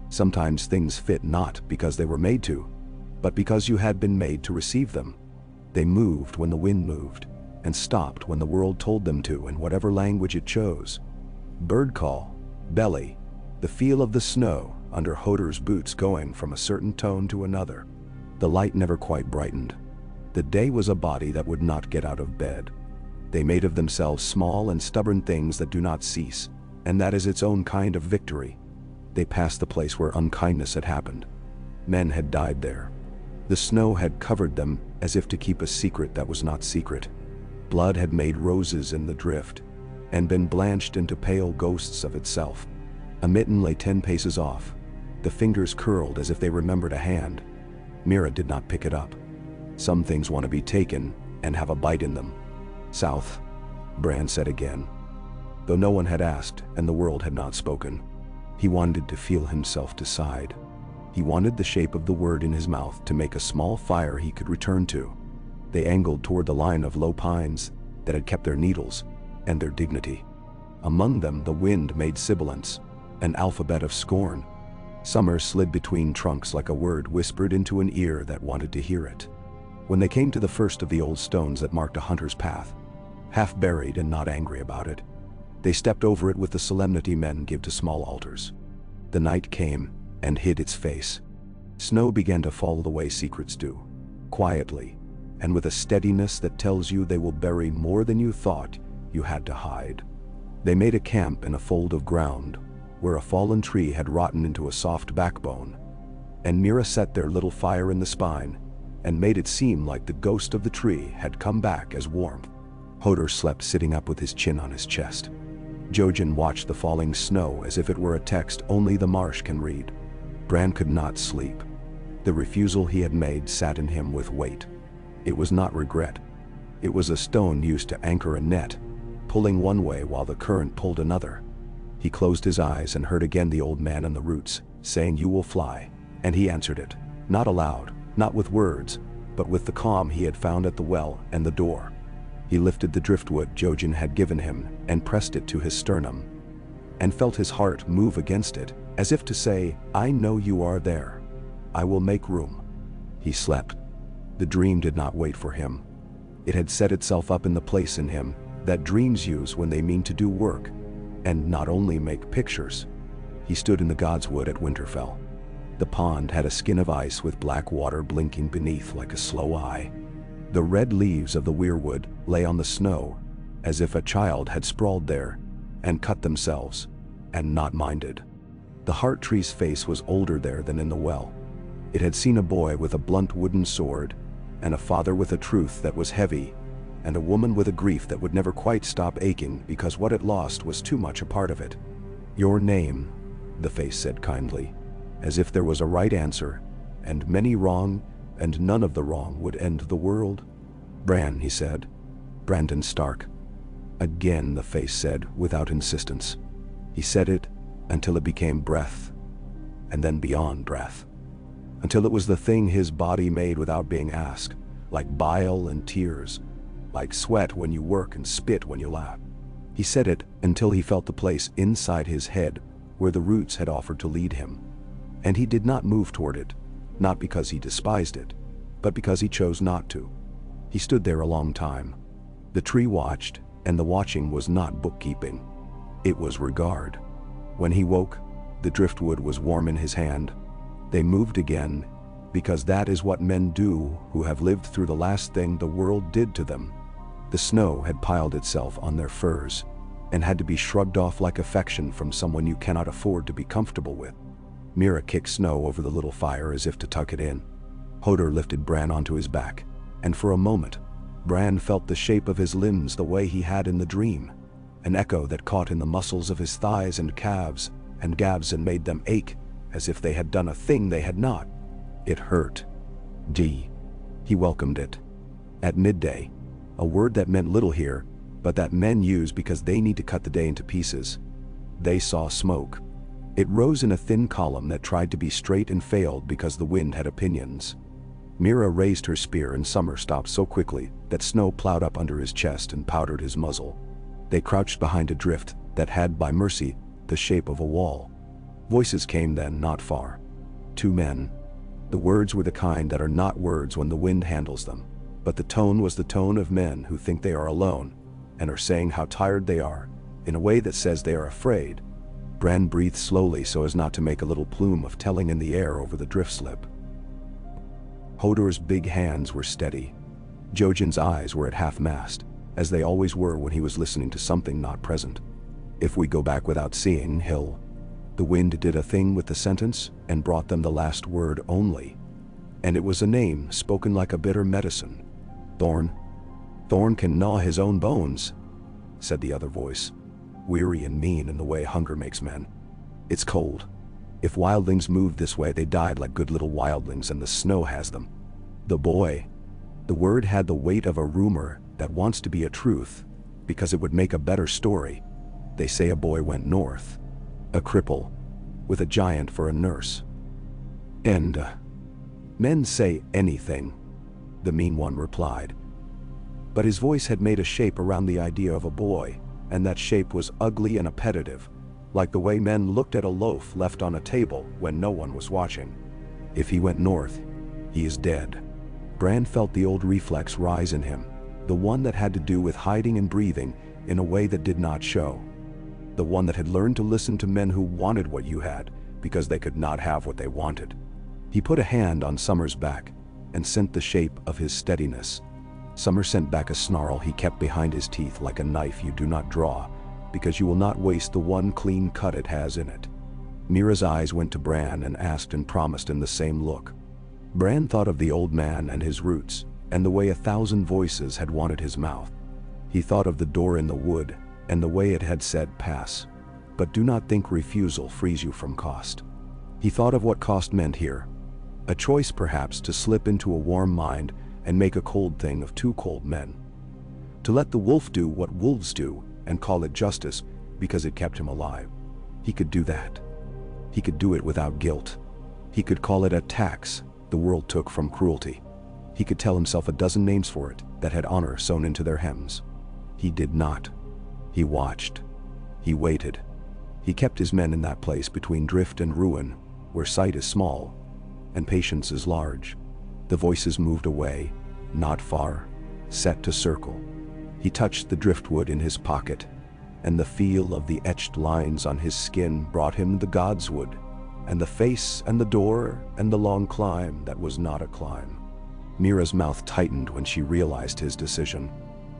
S1: Sometimes things fit not because they were made to, but because you had been made to receive them. They moved when the wind moved, and stopped when the world told them to in whatever language it chose. Bird call, belly, the feel of the snow under Hodor's boots going from a certain tone to another. The light never quite brightened. The day was a body that would not get out of bed. They made of themselves small and stubborn things that do not cease, and that is its own kind of victory. They passed the place where unkindness had happened. Men had died there. The snow had covered them as if to keep a secret that was not secret. Blood had made roses in the drift, and been blanched into pale ghosts of itself. A mitten lay 10 paces off. The fingers curled as if they remembered a hand. Mira did not pick it up. Some things want to be taken and have a bite in them. South, Bran said again, though no one had asked and the world had not spoken. He wanted to feel himself decide. He wanted the shape of the word in his mouth to make a small fire he could return to. They angled toward the line of low pines that had kept their needles, and their dignity. Among them the wind made sibilants, an alphabet of scorn. Summer slid between trunks like a word whispered into an ear that wanted to hear it. When they came to the first of the old stones that marked a hunter's path, half buried and not angry about it, they stepped over it with the solemnity men give to small altars. The night came and hid its face. Snow began to fall the way secrets do, quietly, and with a steadiness that tells you they will bury more than you thought you had to hide. They made a camp in a fold of ground where a fallen tree had rotten into a soft backbone, and Mira set their little fire in the spine and made it seem like the ghost of the tree had come back as warmth. Hodor slept sitting up with his chin on his chest. Jojen watched the falling snow as if it were a text only the marsh can read. Bran could not sleep. The refusal he had made sat in him with weight. It was not regret. It was a stone used to anchor a net, pulling one way while the current pulled another. He closed his eyes and heard again the old man in the roots, saying, "You will fly." And he answered it, not aloud, not with words, but with the calm he had found at the well and the door. He lifted the driftwood Jojen had given him and pressed it to his sternum, and felt his heart move against it, as if to say, "I know you are there. I will make room." He slept. The dream did not wait for him. It had set itself up in the place in him that dreams use when they mean to do work, and not only make pictures. He stood in the Godswood at Winterfell. The pond had a skin of ice with black water blinking beneath like a slow eye. The red leaves of the weirwood lay on the snow, as if a child had sprawled there and cut themselves, and not minded. The heart tree's face was older there than in the well. It had seen a boy with a blunt wooden sword, and a father with a truth that was heavy, and a woman with a grief that would never quite stop aching because what it lost was too much a part of it. "Your name," the face said kindly, as if there was a right answer, and many wrong, and none of the wrong would end the world. "Bran," he said. "Brandon Stark." Again the face said, without insistence. He said it until it became breath, and then beyond breath, until it was the thing his body made without being asked, like bile and tears, like sweat when you work and spit when you laugh. He said it until he felt the place inside his head where the roots had offered to lead him, and he did not move toward it, not because he despised it, but because he chose not to. He stood there a long time. The tree watched, and the watching was not bookkeeping. It was regard. When he woke, the driftwood was warm in his hand. They moved again, because that is what men do who have lived through the last thing the world did to them. The snow had piled itself on their furs, and had to be shrugged off like affection from someone you cannot afford to be comfortable with. Mira kicked snow over the little fire as if to tuck it in. Hodor lifted Bran onto his back, and for a moment, Bran felt the shape of his limbs the way he had in the dream, an echo that caught in the muscles of his thighs and calves and made them ache, as if they had done a thing they had not. It hurt. He welcomed it. At midday, a word that meant little here, but that men use because they need to cut the day into pieces. They saw smoke. It rose in a thin column that tried to be straight and failed because the wind had opinions. Mira raised her spear and Summer stopped so quickly that snow plowed up under his chest and powdered his muzzle. They crouched behind a drift that had, by mercy, the shape of a wall. Voices came then, not far. Two men. The words were the kind that are not words when the wind handles them, but the tone was the tone of men who think they are alone and are saying how tired they are, in a way that says they are afraid. Bran breathed slowly so as not to make a little plume of telling in the air over the drift slip. Hodor's big hands were steady. Jojen's eyes were at half-mast, as they always were when he was listening to something not present. "If we go back without seeing, he'll..." The wind did a thing with the sentence and brought them the last word only. And it was a name spoken like a bitter medicine. "Thorn. Thorn can gnaw his own bones," said the other voice, weary and mean in the way hunger makes men. "It's cold. If wildlings moved this way, they died like good little wildlings, and the snow has them." The boy. The word had the weight of a rumor that wants to be a truth, because it would make a better story. They say a boy went north. A cripple, with a giant for a nurse. And, men say anything, the mean one replied. But his voice had made a shape around the idea of a boy, and that shape was ugly and appetitive, like the way men looked at a loaf left on a table when no one was watching. If he went north, he is dead. Bran felt the old reflex rise in him, the one that had to do with hiding and breathing in a way that did not show. The one that had learned to listen to men who wanted what you had because they could not have what they wanted. He put a hand on Summer's back and sent the shape of his steadiness. Summer sent back a snarl he kept behind his teeth like a knife you do not draw, because you will not waste the one clean cut it has in it. Mira's eyes went to Bran and asked and promised in the same look. Bran thought of the old man and his roots, and the way 1,000 voices had wanted his mouth. He thought of the door in the wood, and the way it had said pass, but do not think refusal frees you from cost. He thought of what cost meant here. A choice perhaps to slip into a warm mind and make a cold thing of 2 cold men. To let the wolf do what wolves do and call it justice because it kept him alive. He could do that. He could do it without guilt. He could call it a tax the world took from cruelty. He could tell himself a dozen names for it that had honor sewn into their hems. He did not. He watched. He waited. He kept his men in that place between drift and ruin, where sight is small and patience is large. The voices moved away, not far, set to circle. He touched the driftwood in his pocket, and the feel of the etched lines on his skin brought him the godswood, and the face and the door and the long climb that was not a climb. Mira's mouth tightened when she realized his decision.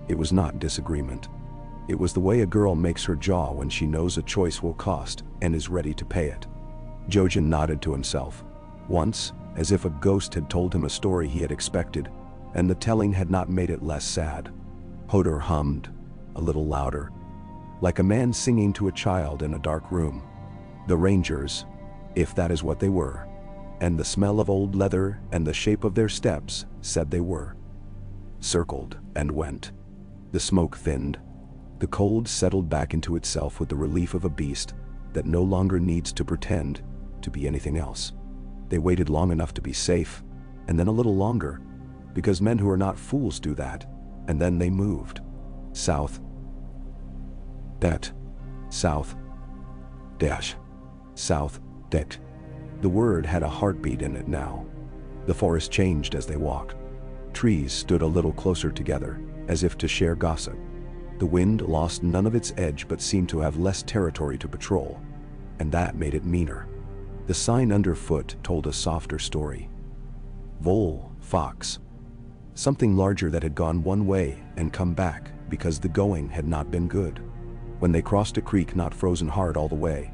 S1: It was not disagreement. It was the way a girl makes her jaw when she knows a choice will cost and is ready to pay it. Jojen nodded to himself, once, as if a ghost had told him a story he had expected, and the telling had not made it less sad. Hodor hummed, a little louder, like a man singing to a child in a dark room. The Rangers, if that is what they were, and the smell of old leather and the shape of their steps said they were, circled and went. The smoke thinned. The cold settled back into itself with the relief of a beast that no longer needs to pretend to be anything else. They waited long enough to be safe, and then a little longer, because men who are not fools do that, and then they moved. South. Det. South. Dash. South. Det. The word had a heartbeat in it now. The forest changed as they walked. Trees stood a little closer together, as if to share gossip. The wind lost none of its edge but seemed to have less territory to patrol, and that made it meaner. The sign underfoot told a softer story. Vole, fox. Something larger that had gone one way and come back because the going had not been good. When they crossed a creek not frozen hard all the way.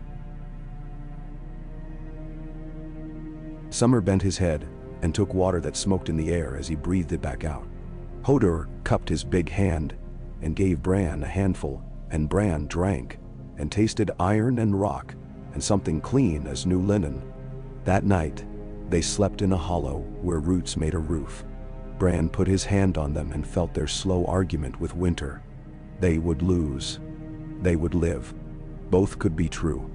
S1: Summer bent his head and took water that smoked in the air as he breathed it back out. Hodor cupped his big hand and gave Bran a handful, and Bran drank and tasted iron and rock and something clean as new linen. That night, they slept in a hollow where roots made a roof. Bran put his hand on them and felt their slow argument with winter. They would lose. They would live. Both could be true.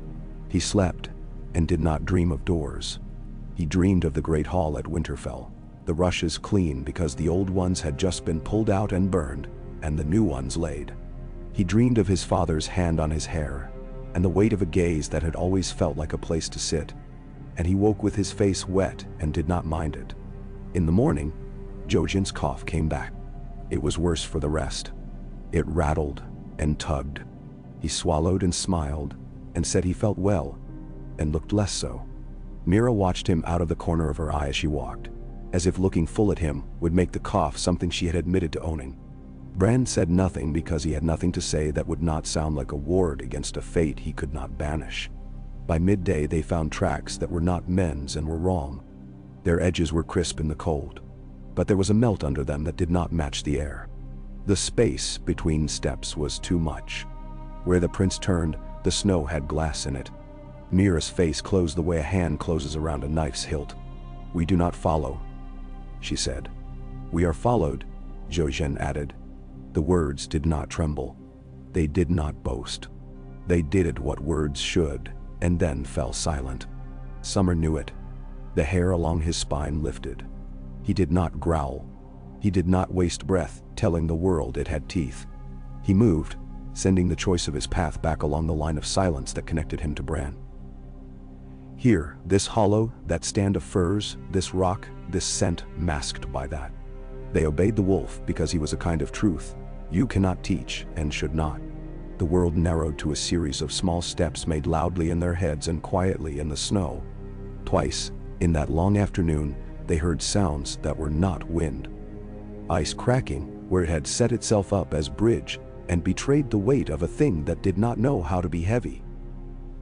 S1: He slept and did not dream of doors. He dreamed of the great hall at Winterfell, the rushes clean because the old ones had just been pulled out and burned, and the new ones laid. He dreamed of his father's hand on his hair, and the weight of a gaze that had always felt like a place to sit, and he woke with his face wet and did not mind it. In the morning, Jojen's cough came back. It was worse for the rest. It rattled and tugged. He swallowed and smiled and said he felt well, and looked less so. Mira watched him out of the corner of her eye as she walked, as if looking full at him would make the cough something she had admitted to owning. Bran said nothing because he had nothing to say that would not sound like a ward against a fate he could not banish. By midday they found tracks that were not men's and were wrong. Their edges were crisp in the cold, but there was a melt under them that did not match the air. The space between steps was too much. Where the prince turned, the snow had glass in it. Mira's face closed the way a hand closes around a knife's hilt. "We do not follow," she said. "We are followed," Jojen added. The words did not tremble. They did not boast. They did what words should, and then fell silent. Summer knew it. The hair along his spine lifted. He did not growl. He did not waste breath telling the world it had teeth. He moved, sending the choice of his path back along the line of silence that connected him to Bran. Here, this hollow, that stand of firs, this rock, this scent masked by that. They obeyed the wolf because he was a kind of truth you cannot teach and should not. The world narrowed to a series of small steps made loudly in their heads and quietly in the snow. Twice, in that long afternoon, they heard sounds that were not wind. Ice cracking where it had set itself up as bridge and betrayed the weight of a thing that did not know how to be heavy.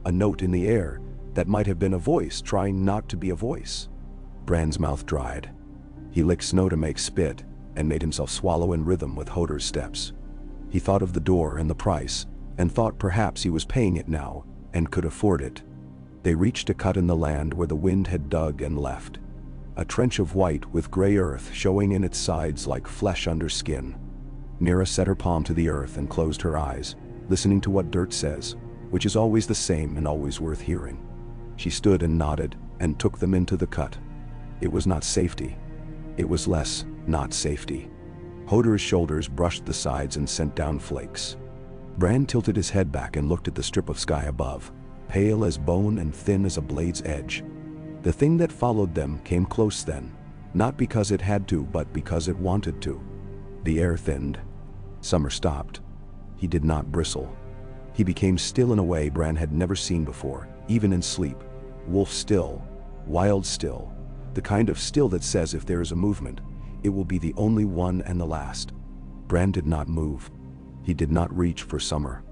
S1: A note in the air that might have been a voice trying not to be a voice. Bran's mouth dried. He licked snow to make spit and made himself swallow in rhythm with Hodor's steps. He thought of the door and the price, and thought perhaps he was paying it now and could afford it. They reached a cut in the land where the wind had dug and left. A trench of white with gray earth showing in its sides like flesh under skin. Mira set her palm to the earth and closed her eyes, listening to what dirt says, which is always the same and always worth hearing. She stood and nodded and took them into the cut. It was not safety. It was less not safety. Hodor's shoulders brushed the sides and sent down flakes. Bran tilted his head back and looked at the strip of sky above, pale as bone and thin as a blade's edge. The thing that followed them came close then, not because it had to, but because it wanted to. The air thinned. Summer stopped. He did not bristle. He became still in a way Bran had never seen before, even in sleep. Wolf still, wild still, the kind of still that says if there is a movement, it will be the only one and the last. Bran did not move. He did not reach for summer.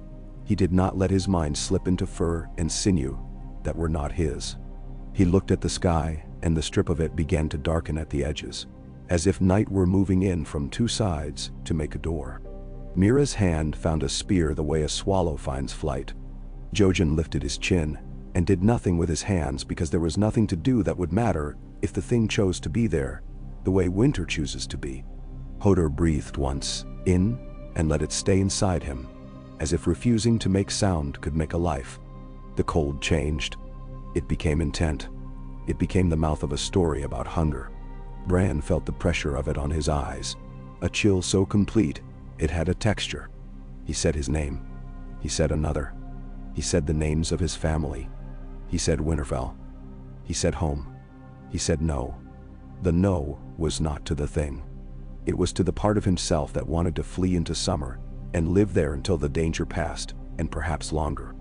S1: He did not let his mind slip into fur and sinew that were not his. He looked at the sky, and the strip of it began to darken at the edges, as if night were moving in from two sides to make a door. Mira's hand found a spear the way a swallow finds flight. Jojen lifted his chin and did nothing with his hands because there was nothing to do that would matter if the thing chose to be there, the way winter chooses to be. Hodor breathed once, in, and let it stay inside him, as if refusing to make sound could make a life. The cold changed. It became intent. It became the mouth of a story about hunger. Bran felt the pressure of it on his eyes, a chill so complete it had a texture. He said his name. He said another. He said the names of his family. He said Winterfell. He said home. He said no. The no was not to the thing. It was to the part of himself that wanted to flee into summer and live there until the danger passed, and perhaps longer.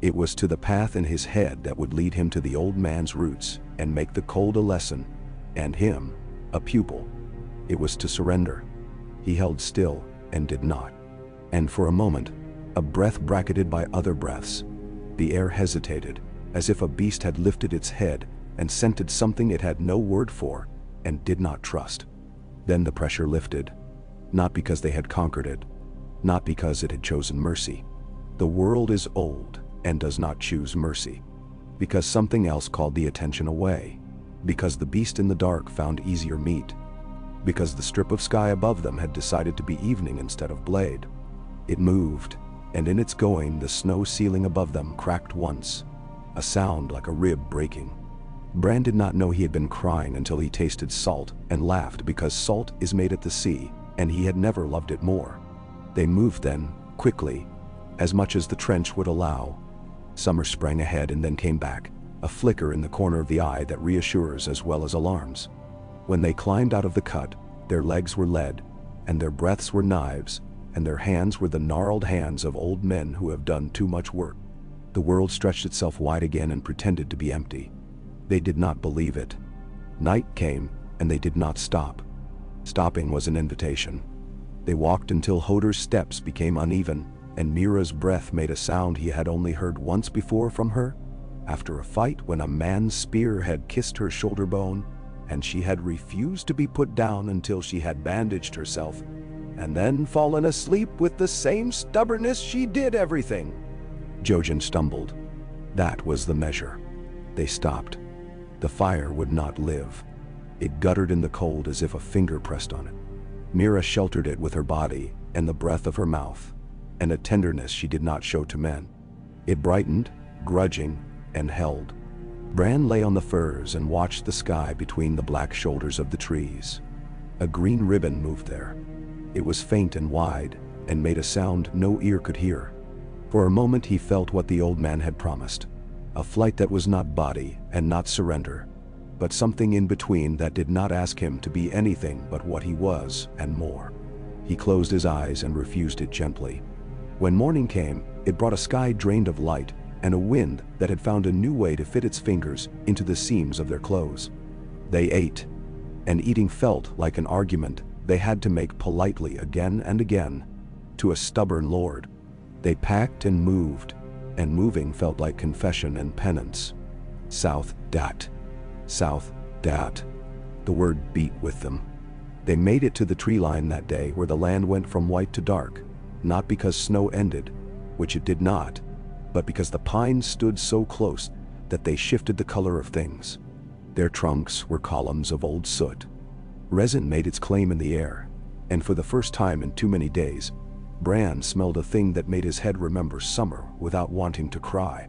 S1: It was to the path in his head that would lead him to the old man's roots and make the cold a lesson, and him a pupil. It was to surrender. He held still and did not. And for a moment, a breath bracketed by other breaths, the air hesitated, as if a beast had lifted its head and scented something it had no word for and did not trust. Then the pressure lifted, not because they had conquered it, not because it had chosen mercy. The world is old and does not choose mercy, because something else called the attention away, because the beast in the dark found easier meat, because the strip of sky above them had decided to be evening instead of blade. It moved, and in its going the snow ceiling above them cracked once, a sound like a rib breaking. Bran did not know he had been crying until he tasted salt and laughed because salt is made at the sea, and he had never loved it more. They moved then, quickly, as much as the trench would allow. Summer sprang ahead and then came back, a flicker in the corner of the eye that reassures as well as alarms. When they climbed out of the cut, their legs were lead, and their breaths were knives, and their hands were the gnarled hands of old men who have done too much work. The world stretched itself wide again and pretended to be empty. They did not believe it. Night came, and they did not stop. Stopping was an invitation. They walked until Hodor's steps became uneven, and Mira's breath made a sound he had only heard once before from her, after a fight when a man's spear had kissed her shoulder bone, and she had refused to be put down until she had bandaged herself, and then fallen asleep with the same stubbornness she did everything. Jojen stumbled. That was the measure. They stopped. The fire would not live. It guttered in the cold as if a finger pressed on it. Mira sheltered it with her body and the breath of her mouth, and a tenderness she did not show to men. It brightened, grudging, and held. Bran lay on the firs and watched the sky between the black shoulders of the trees. A green ribbon moved there. It was faint and wide, and made a sound no ear could hear. For a moment he felt what the old man had promised. A flight that was not body and not surrender, but something in between that did not ask him to be anything but what he was and more. He closed his eyes and refused it gently. When morning came, it brought a sky drained of light and a wind that had found a new way to fit its fingers into the seams of their clothes. They ate, and eating felt like an argument they had to make politely again and again to a stubborn lord. They packed and moving felt like confession and penance. South dat. South dat. The word beat with them. They made it to the tree line that day where the land went from white to dark, not because snow ended, which it did not, but because the pines stood so close that they shifted the color of things. Their trunks were columns of old soot. Resin made its claim in the air, and for the first time in too many days, Bran smelled a thing that made his head remember summer without wanting to cry.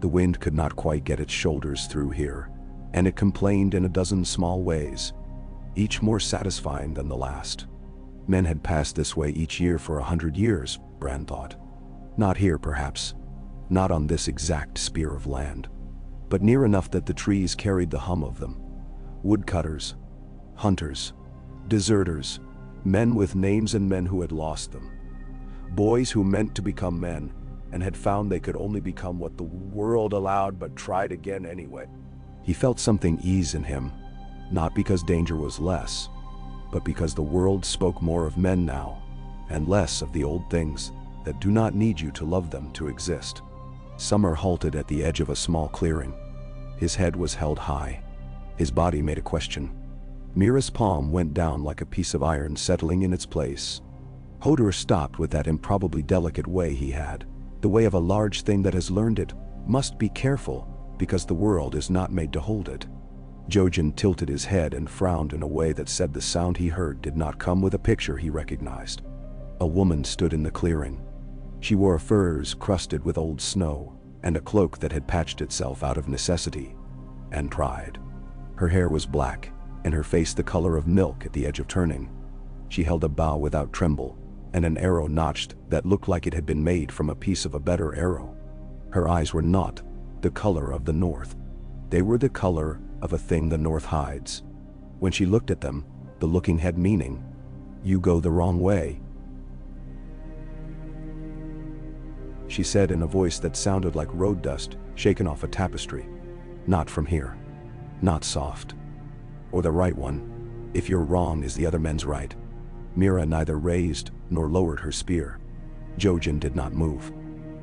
S1: The wind could not quite get its shoulders through here, and it complained in a dozen small ways, each more satisfying than the last. Men had passed this way each year for 100 years, Bran thought. Not here, perhaps. Not on this exact spear of land. But near enough that the trees carried the hum of them. Woodcutters, hunters, deserters, men with names and men who had lost them. Boys who meant to become men and had found they could only become what the world allowed but tried again anyway. He felt something ease in him, not because danger was less, but because the world spoke more of men now, and less of the old things that do not need you to love them to exist. Summer halted at the edge of a small clearing. His head was held high. His body made a question. Mira's palm went down like a piece of iron settling in its place. Hodor stopped with that improbably delicate way he had, the way of a large thing that has learned it must be careful because the world is not made to hold it. Jojen tilted his head and frowned in a way that said the sound he heard did not come with a picture he recognized. A woman stood in the clearing. She wore furs crusted with old snow and a cloak that had patched itself out of necessity and pride. Her hair was black and her face the color of milk at the edge of turning. She held a bow without tremble and an arrow notched that looked like it had been made from a piece of a better arrow. Her eyes were not the color of the North. They were the color of a thing the North hides. When she looked at them, the looking had meaning. "You go the wrong way," she said in a voice that sounded like road dust shaken off a tapestry. "Not from here. Not soft. Or the right one. If you're wrong is the other men's right." Mira neither raised nor lowered her spear. Jojen did not move.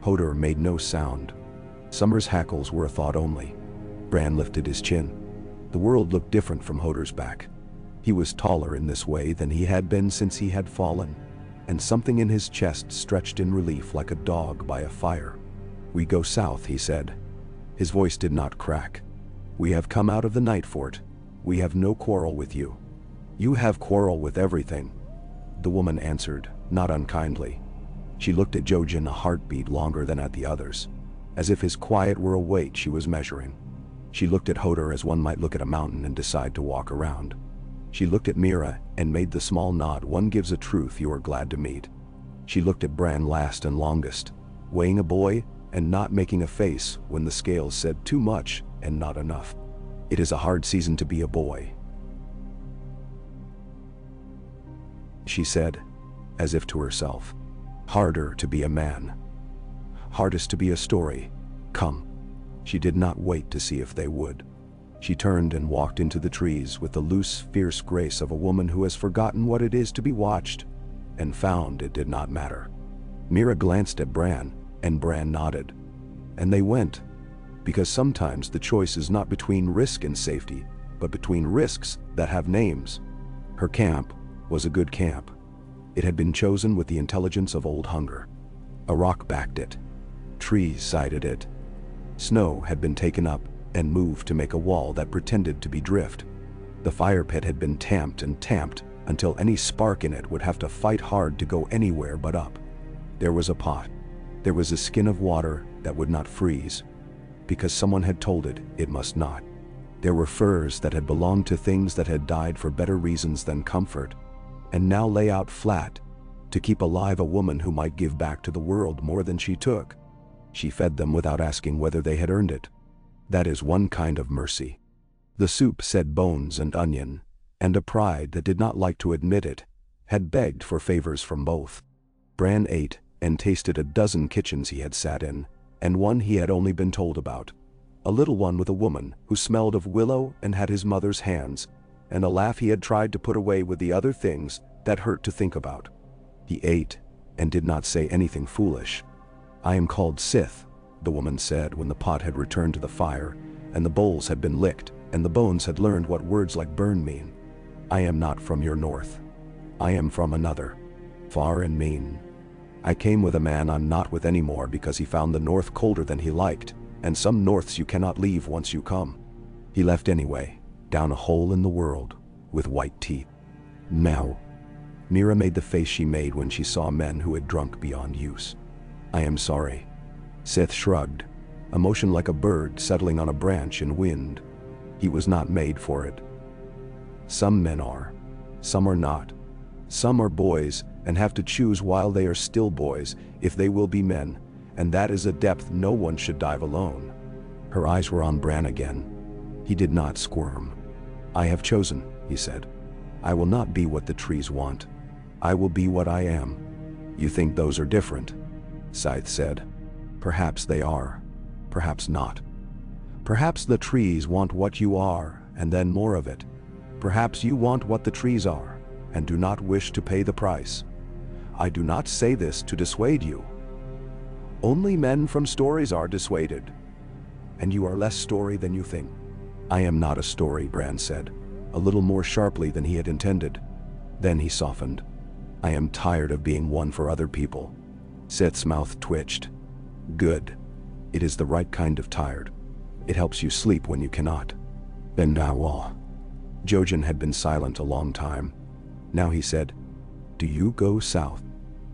S1: Hodor made no sound. Summer's hackles were a thought only. Bran lifted his chin. The world looked different from Hodor's back. He was taller in this way than he had been since he had fallen, and something in his chest stretched in relief like a dog by a fire. "We go south," he said. His voice did not crack. "We have come out of the Night Fort. We have no quarrel with you. You have quarrel with everything." The woman answered, not unkindly. She looked at Jojen a heartbeat longer than at the others, as if his quiet were a weight she was measuring. She looked at Hodor as one might look at a mountain and decide to walk around. She looked at Mira and made the small nod one gives a truth you are glad to meet. She looked at Bran last and longest, weighing a boy and not making a face when the scales said too much and not enough. "It is a hard season to be a boy," she said, as if to herself. "Harder to be a man. Hardest to be a story. Come." She did not wait to see if they would. She turned and walked into the trees with the loose, fierce grace of a woman who has forgotten what it is to be watched, and found it did not matter. Mira glanced at Bran, and Bran nodded. And they went, because sometimes the choice is not between risk and safety, but between risks that have names. Her camp was a good camp. It had been chosen with the intelligence of old hunger. A rock backed it. Trees sided it. Snow had been taken up and moved to make a wall that pretended to be drift. The fire pit had been tamped and tamped until any spark in it would have to fight hard to go anywhere but up. There was a pot. There was a skin of water that would not freeze, because someone had told it it must not. There were furs that had belonged to things that had died for better reasons than comfort, and now lay out flat, to keep alive a woman who might give back to the world more than she took. She fed them without asking whether they had earned it. That is one kind of mercy. The soup said bones and onion, and a pride that did not like to admit it had begged for favors from both. Bran ate and tasted a dozen kitchens he had sat in, and one he had only been told about. A little one with a woman who smelled of willow and had his mother's hands, and a laugh he had tried to put away with the other things that hurt to think about. He ate and did not say anything foolish. "I am called Sith," the woman said when the pot had returned to the fire, and the bowls had been licked, and the bones had learned what words like burn mean. "I am not from your north. I am from another, far and mean. I came with a man I'm not with anymore because he found the north colder than he liked, and some norths you cannot leave once you come. He left anyway, down a hole in the world, with white teeth." Now, Mira made the face she made when she saw men who had drunk beyond use. "I am sorry." Sith shrugged, a motion like a bird settling on a branch in wind. He was not made for it. Some men are, some are not. Some are boys and have to choose while they are still boys if they will be men, and that is a depth no one should dive alone. Her eyes were on Bran again. He did not squirm. "I have chosen," he said. "I will not be what the trees want. I will be what I am." "You think those are different?" Scythe said. "Perhaps they are. Perhaps not. Perhaps the trees want what you are, and then more of it. Perhaps you want what the trees are, and do not wish to pay the price. I do not say this to dissuade you. Only men from stories are dissuaded. And you are less story than you think." "I am not a story," Bran said, a little more sharply than he had intended. Then he softened. "I am tired of being one for other people." Sith's mouth twitched. "Good. It is the right kind of tired. It helps you sleep when you cannot." "Then now." Jojen had been silent a long time. Now he said, "Do you go south?"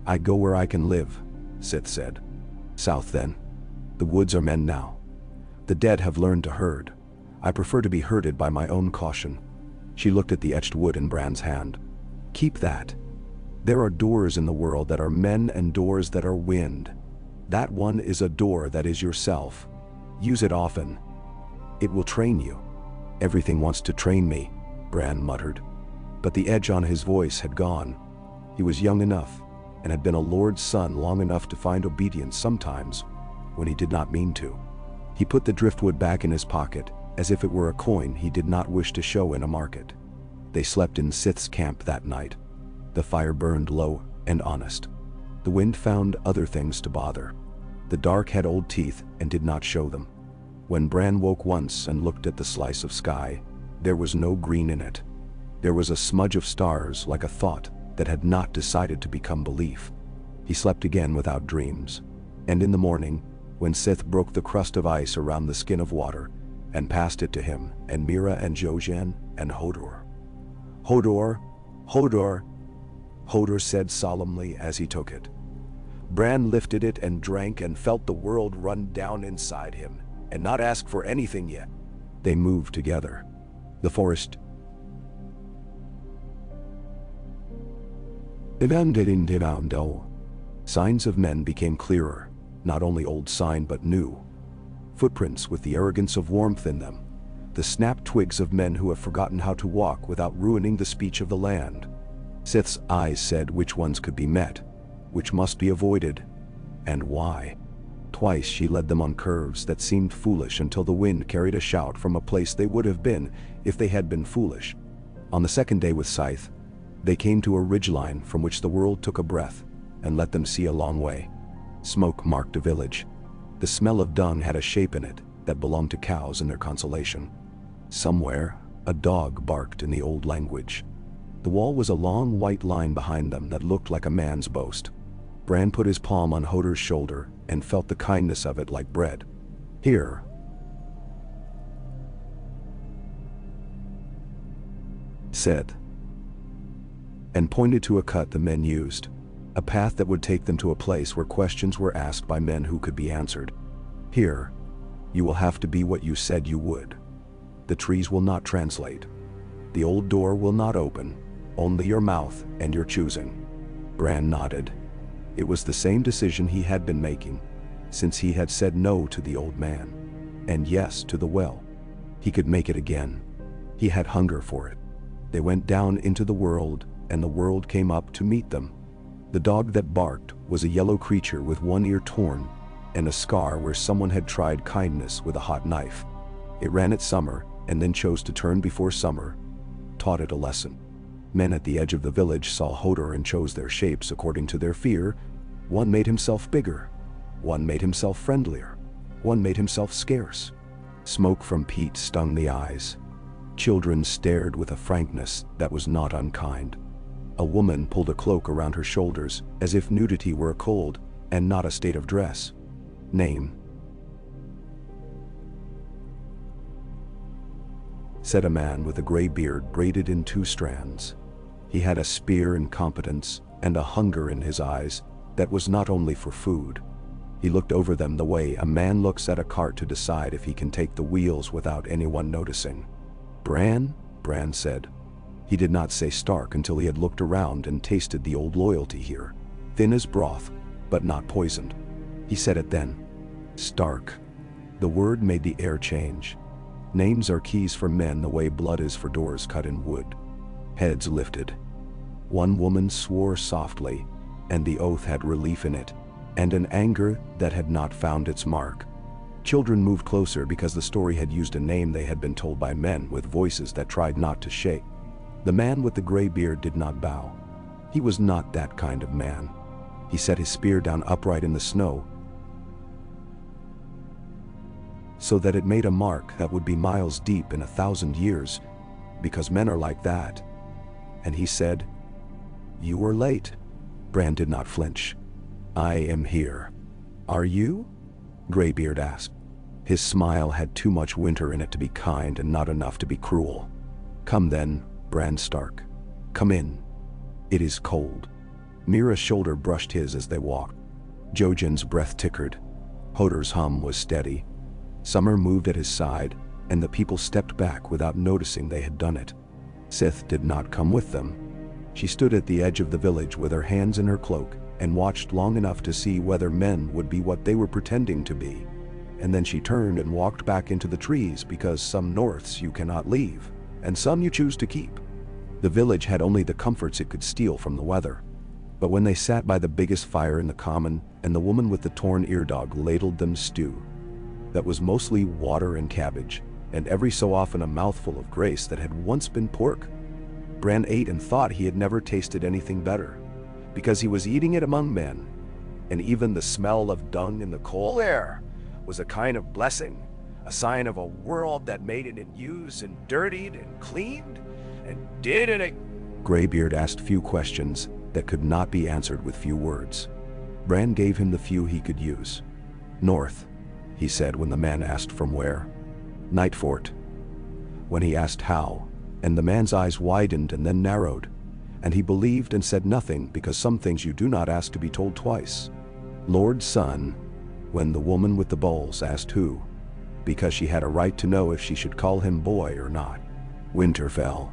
S1: "I go where I can live," Sith said. "South then. The woods are men now. The dead have learned to herd. I prefer to be herded by my own caution." She looked at the etched wood in Bran's hand. "Keep that. There are doors in the world that are men and doors that are wind. That one is a door that is yourself. Use it often. It will train you." "Everything wants to train me," Bran muttered. But the edge on his voice had gone. He was young enough, and had been a lord's son long enough to find obedience sometimes, when he did not mean to. He put the driftwood back in his pocket, as if it were a coin he did not wish to show in a market. They slept in Sith's camp that night. The fire burned low and honest. The wind found other things to bother. The dark had old teeth and did not show them. When Bran woke once and looked at the slice of sky, there was no green in it. There was a smudge of stars like a thought that had not decided to become belief. He slept again without dreams. And in the morning, when Sith broke the crust of ice around the skin of water and passed it to him and Mira and Jojen and Hodor. "Hodor, Hodor," Hodor said solemnly as he took it. Bran lifted it and drank and felt the world run down inside him, and not ask for anything yet. They moved together. The forest. Signs of men became clearer, not only old sign but new. Footprints with the arrogance of warmth in them. The snapped twigs of men who have forgotten how to walk without ruining the speech of the land. Sith's eyes said which ones could be met, which must be avoided, and why. Twice she led them on curves that seemed foolish until the wind carried a shout from a place they would have been if they had been foolish. On the second day with Scythe, they came to a ridgeline from which the world took a breath and let them see a long way. Smoke marked a village. The smell of dung had a shape in it that belonged to cows and their consolation. Somewhere, a dog barked in the old language. The wall was a long white line behind them that looked like a man's boast. Bran put his palm on Hodor's shoulder and felt the kindness of it like bread. "Here," said, and pointed to a cut the men used, a path that would take them to a place where questions were asked by men who could be answered. "Here, you will have to be what you said you would. The trees will not translate. The old door will not open, only your mouth and your choosing. Bran nodded. It was the same decision he had been making, since he had said no to the old man, and yes to the well. He could make it again. He had hunger for it. They went down into the world, and the world came up to meet them. The dog that barked was a yellow creature with one ear torn, and a scar where someone had tried kindness with a hot knife. It ran at Summer, and then chose to turn before Summer taught it a lesson. Men at the edge of the village saw Hodor and chose their shapes according to their fear. One made himself bigger. One made himself friendlier. One made himself scarce. Smoke from peat stung the eyes. Children stared with a frankness that was not unkind. A woman pulled a cloak around her shoulders as if nudity were a cold and not a state of dress. Name, said a man with a gray beard braided in 2 strands. He had a spear in competence and a hunger in his eyes that was not only for food. He looked over them the way a man looks at a cart to decide if he can take the wheels without anyone noticing. Bran? Bran said. He did not say Stark until he had looked around and tasted the old loyalty here. Thin as broth, but not poisoned. He said it then. Stark. The word made the air change. Names are keys for men the way blood is for doors cut in wood. Heads lifted. One woman swore softly, and the oath had relief in it, and an anger that had not found its mark. Children moved closer because the story had used a name they had been told by men with voices that tried not to shake. The man with the gray beard did not bow. He was not that kind of man. He set his spear down upright in the snow, so that it made a mark that would be miles deep in 1,000 years, because men are like that. And he said, "You were late." Bran did not flinch. "I am here." "Are you?" Greybeard asked. His smile had too much winter in it to be kind and not enough to be cruel. "Come then, Bran Stark. Come in. It is cold." Mira's shoulder brushed his as they walked. Jojen's breath tickered. Hodor's hum was steady. Summer moved at his side, and the people stepped back without noticing they had done it. Sith did not come with them. She stood at the edge of the village with her hands in her cloak and watched long enough to see whether men would be what they were pretending to be. And then she turned and walked back into the trees, because some Norths you cannot leave, and some you choose to keep. The village had only the comforts it could steal from the weather. But when they sat by the biggest fire in the common, and the woman with the torn ear-dog ladled them stew, that was mostly water and cabbage, and every so often a mouthful of grace that had once been pork, Bran ate and thought he had never tasted anything better, because he was eating it among men, and even the smell of dung in the cold air was a kind of blessing, a sign of a world that made it and used and dirtied and cleaned and did it. Greybeard asked few questions that could not be answered with few words. Bran gave him the few he could use. "North," he said when the man asked from where. "Nightfort." When he asked how, and the man's eyes widened and then narrowed, and he believed and said nothing, because some things you do not ask to be told twice. "Lord's son," when the woman with the bowls asked who, because she had a right to know if she should call him boy or not. "Winterfell,"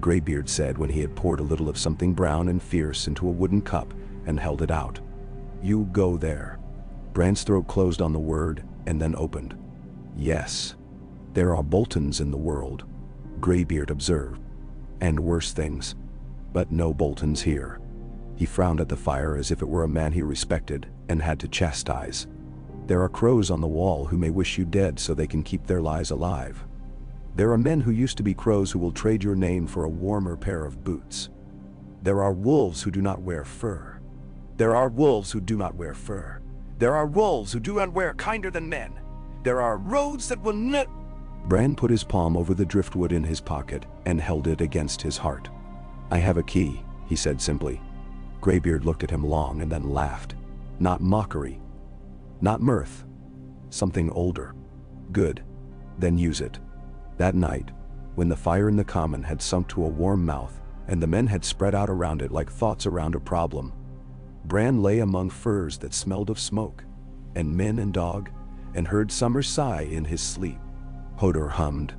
S1: Greybeard said when he had poured a little of something brown and fierce into a wooden cup and held it out. "You go there." Bran's throat closed on the word and then opened. "Yes, there are Boltons in the world," Greybeard observed, "and worse things, but no Boltons here." He frowned at the fire as if it were a man he respected and had to chastise. "There are crows on the wall who may wish you dead so they can keep their lies alive. There are men who used to be crows who will trade your name for a warmer pair of boots. There are wolves who do not wear fur. There are wolves who do not wear fur. There are wolves who do not wear kinder than men. There are roads that will not—" Bran put his palm over the driftwood in his pocket and held it against his heart. "I have a key," he said simply. Greybeard looked at him long and then laughed. Not mockery, not mirth, something older. "Good, then use it." That night, when the fire in the common had sunk to a warm mouth and the men had spread out around it like thoughts around a problem, Bran lay among furs that smelled of smoke, and men and dog, and heard Summer sigh in his sleep. Hodor hummed.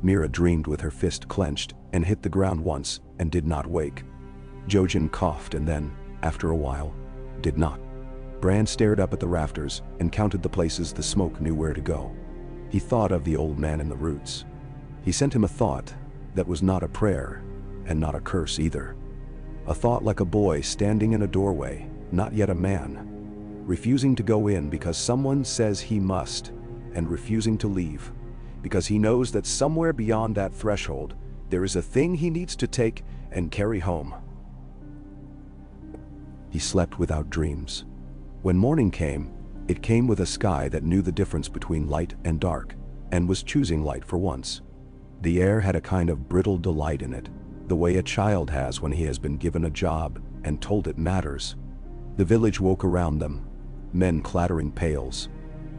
S1: Mira dreamed with her fist clenched and hit the ground once and did not wake. Jojen coughed and then, after a while, did not. Bran stared up at the rafters and counted the places the smoke knew where to go. He thought of the old man in the roots. He sent him a thought that was not a prayer and not a curse either. A thought like a boy standing in a doorway, not yet a man, refusing to go in because someone says he must, and refusing to leave because he knows that somewhere beyond that threshold there is a thing he needs to take and carry home. He slept without dreams. When morning came, it came with a sky that knew the difference between light and dark, and was choosing light for once. The air had a kind of brittle delight in it, the way a child has when he has been given a job and told it matters. The village woke around them, men clattering pails,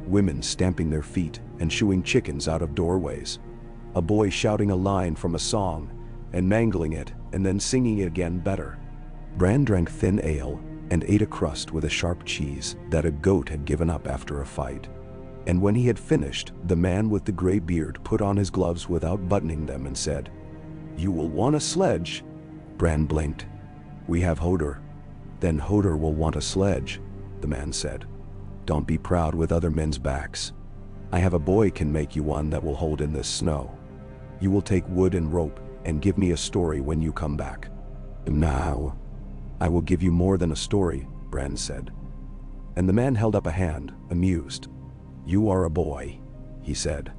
S1: women stamping their feet and shooing chickens out of doorways, a boy shouting a line from a song and mangling it and then singing it again better. Bran drank thin ale and ate a crust with a sharp cheese that a goat had given up after a fight. And when he had finished, the man with the gray beard put on his gloves without buttoning them and said, "You will want a sledge." Bran blinked. "We have Hodor." "Then Hodor will want a sledge," the man said. "Don't be proud with other men's backs. I have a boy can make you one that will hold in this snow. You will take wood and rope and give me a story when you come back." "Now, I will give you more than a story," Bran said. And the man held up a hand, amused. "You are a boy," he said.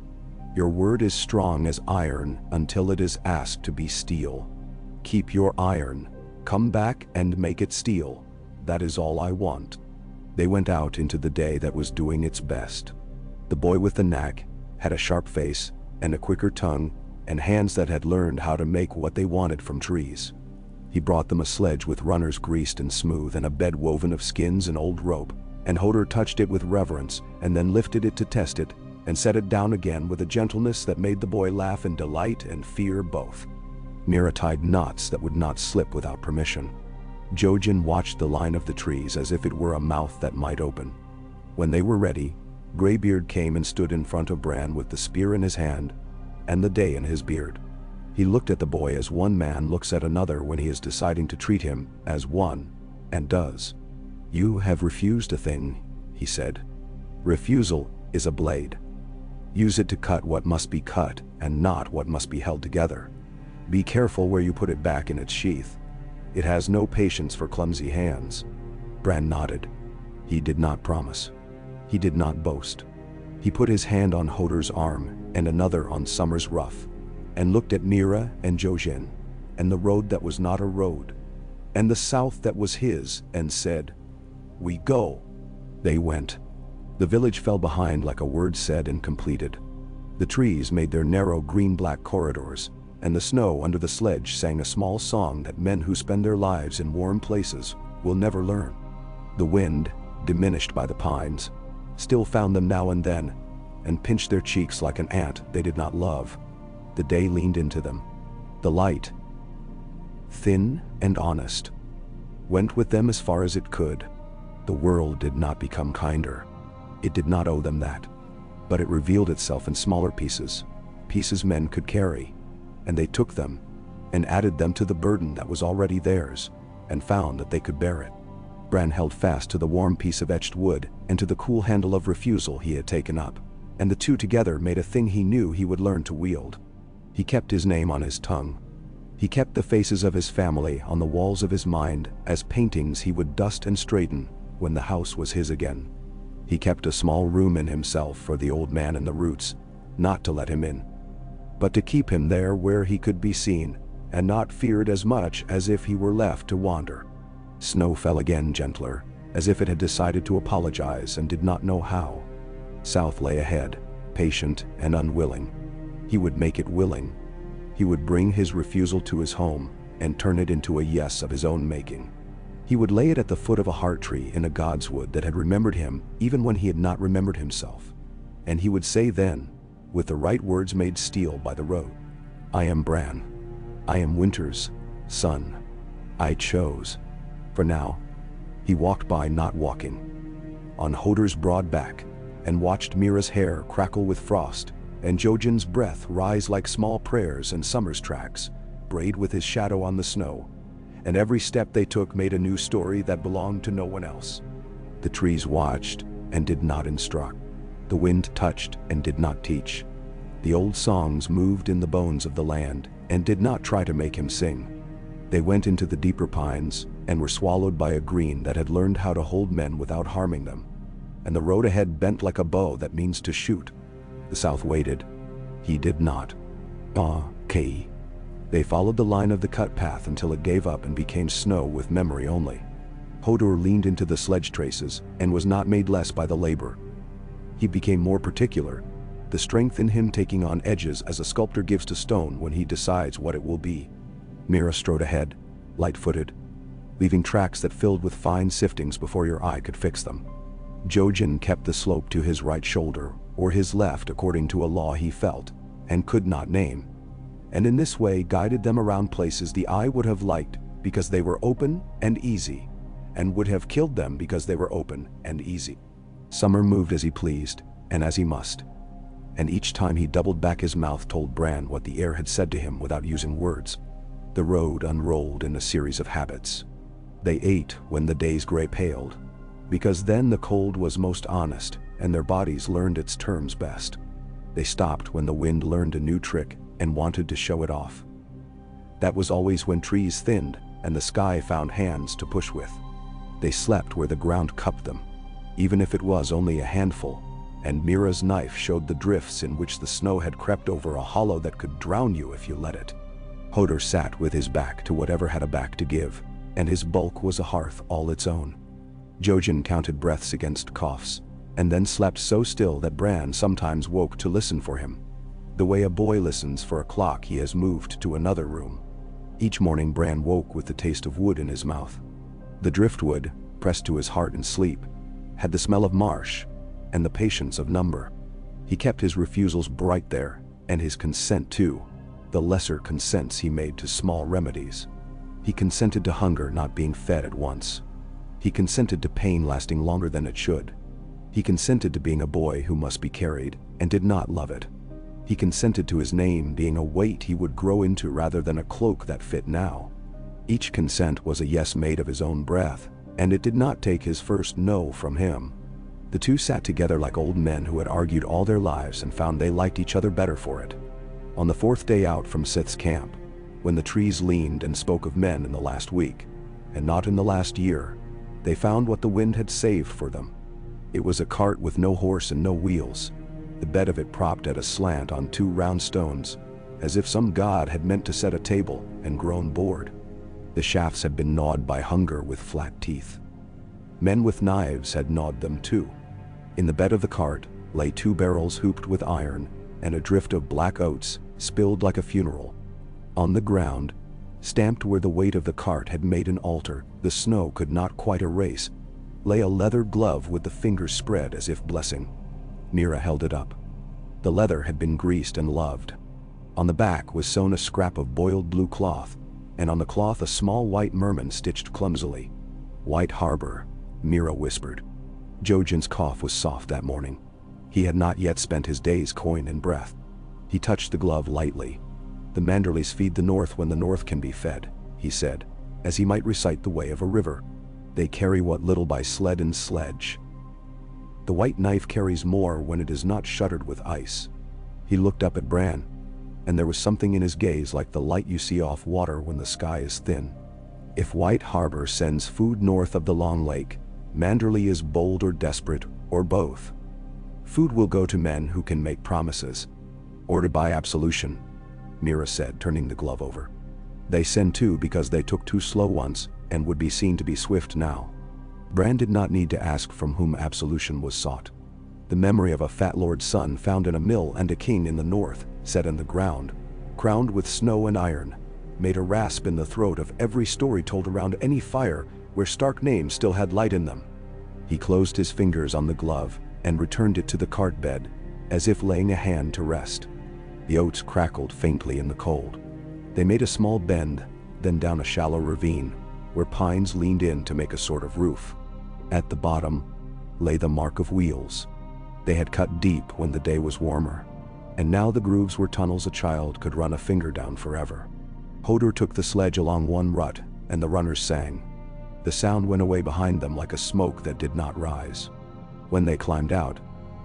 S1: "Your word is strong as iron until it is asked to be steel. Keep your iron. Come back and make it steel. That is all I want." They went out into the day that was doing its best. The boy with the knack had a sharp face and a quicker tongue and hands that had learned how to make what they wanted from trees. He brought them a sledge with runners greased and smooth and a bed woven of skins and old rope, and Hodor touched it with reverence and then lifted it to test it and set it down again with a gentleness that made the boy laugh in delight and fear both. Mira tied knots that would not slip without permission. Jojen watched the line of the trees as if it were a mouth that might open. When they were ready, Greybeard came and stood in front of Bran with the spear in his hand and the day in his beard. He looked at the boy as one man looks at another when he is deciding to treat him as one, and does. "You have refused a thing," he said. "Refusal is a blade. Use it to cut what must be cut and not what must be held together. Be careful where you put it back in its sheath. It has no patience for clumsy hands." Bran nodded. He did not promise. He did not boast. He put his hand on Hodor's arm and another on Summer's ruff, and looked at Mira and Jojen, and the road that was not a road, and the south that was his, and said, "We go." They went. The village fell behind like a word said and completed. The trees made their narrow green-black corridors, and the snow under the sledge sang a small song that men who spend their lives in warm places will never learn. The wind, diminished by the pines, still found them now and then, and pinched their cheeks like an ant they did not love. The day leaned into them. The light, thin and honest, went with them as far as it could. The world did not become kinder. It did not owe them that. But it revealed itself in smaller pieces, pieces men could carry, and they took them and added them to the burden that was already theirs, and found that they could bear it. Bran held fast to the warm piece of etched wood and to the cool handle of refusal he had taken up, and the two together made a thing he knew he would learn to wield. He kept his name on his tongue. He kept the faces of his family on the walls of his mind as paintings he would dust and straighten when the house was his again. He kept a small room in himself for the old man in the roots, not to let him in, but to keep him there where he could be seen and not feared as much as if he were left to wander. Snow fell again gentler, as if it had decided to apologize and did not know how. South lay ahead, patient and unwilling. He would make it willing. He would bring his refusal to his home and turn it into a yes of his own making. He would lay it at the foot of a heart tree in a godswood that had remembered him even when he had not remembered himself. And he would say then, with the right words made steel by the road, "I am Bran. I am Winter's son. I chose." For now, he walked by not walking, on Hodor's broad back, and watched Mira's hair crackle with frost, and Jojen's breath rise like small prayers and Summer's tracks, braid with his shadow on the snow, and every step they took made a new story that belonged to no one else. The trees watched and did not instruct. The wind touched and did not teach. The old songs moved in the bones of the land and did not try to make him sing. They went into the deeper pines and were swallowed by a green that had learned how to hold men without harming them. And the road ahead bent like a bow that means to shoot. The south waited. He did not. K. They followed the line of the cut path until it gave up and became snow with memory only. Hodor leaned into the sledge traces and was not made less by the labor. He became more particular, the strength in him taking on edges as a sculptor gives to stone when he decides what it will be. Mira strode ahead, light-footed, leaving tracks that filled with fine siftings before your eye could fix them. Jojen kept the slope to his right shoulder, or his left according to a law he felt, and could not name, and in this way guided them around places the eye would have liked because they were open and easy, and would have killed them because they were open and easy. Summer moved as he pleased, and as he must, and each time he doubled back his mouth told Bran what the air had said to him without using words. The road unrolled in a series of habits. They ate when the day's gray paled, because then the cold was most honest, and their bodies learned its terms best. They stopped when the wind learned a new trick and wanted to show it off. That was always when trees thinned and the sky found hands to push with. They slept where the ground cupped them, even if it was only a handful, and Mira's knife showed the drifts in which the snow had crept over a hollow that could drown you if you let it. Hodor sat with his back to whatever had a back to give, and his bulk was a hearth all its own. Jojen counted breaths against coughs, and then slept so still that Bran sometimes woke to listen for him, the way a boy listens for a clock he has moved to another room. Each morning Bran woke with the taste of wood in his mouth. The driftwood, pressed to his heart in sleep, had the smell of marsh and the patience of number. He kept his refusals bright there, and his consent too, the lesser consents he made to small remedies. He consented to hunger not being fed at once. He consented to pain lasting longer than it should. He consented to being a boy who must be carried, and did not love it. He consented to his name being a weight he would grow into rather than a cloak that fit now. Each consent was a yes made of his own breath, and it did not take his first no from him. The two sat together like old men who had argued all their lives and found they liked each other better for it. On the fourth day out from Sith's camp, when the trees leaned and spoke of men in the last week, and not in the last year, they found what the wind had saved for them. It was a cart with no horse and no wheels, the bed of it propped at a slant on two round stones, as if some god had meant to set a table and grown bored. The shafts had been gnawed by hunger with flat teeth. Men with knives had gnawed them too. In the bed of the cart lay two barrels hooped with iron, and a drift of black oats, spilled like a funeral. On the ground, stamped where the weight of the cart had made an altar the snow could not quite erase, lay a leather glove with the fingers spread as if blessing. Mira held it up. The leather had been greased and loved. On the back was sewn a scrap of boiled blue cloth, and on the cloth a small white merman stitched clumsily. "White Harbor," Mira whispered. Jojen's cough was soft that morning. He had not yet spent his day's coin in breath. He touched the glove lightly. "The Manderleys feed the north when the north can be fed," he said, as he might recite the way of a river. "They carry what little by sled and sledge. The white knife carries more when it is not shuttered with ice." He looked up at Bran, and there was something in his gaze like the light you see off water when the sky is thin. "If White Harbor sends food north of the Long Lake, Manderley is bold or desperate, or both. Food will go to men who can make promises, or to buy absolution," Mira said, turning the glove over. "They send too because they took too slow once, and would be seen to be swift now." Bran did not need to ask from whom absolution was sought. The memory of a fat lord's son found in a mill and a king in the north, set in the ground, crowned with snow and iron, made a rasp in the throat of every story told around any fire where stark names still had light in them. He closed his fingers on the glove and returned it to the cart bed, as if laying a hand to rest. The oats crackled faintly in the cold. They made a small bend, then down a shallow ravine, where pines leaned in to make a sort of roof. At the bottom lay the mark of wheels. They had cut deep when the day was warmer, and now the grooves were tunnels a child could run a finger down forever. Hodor took the sledge along one rut and the runners sang. The sound went away behind them like a smoke that did not rise. When they climbed out,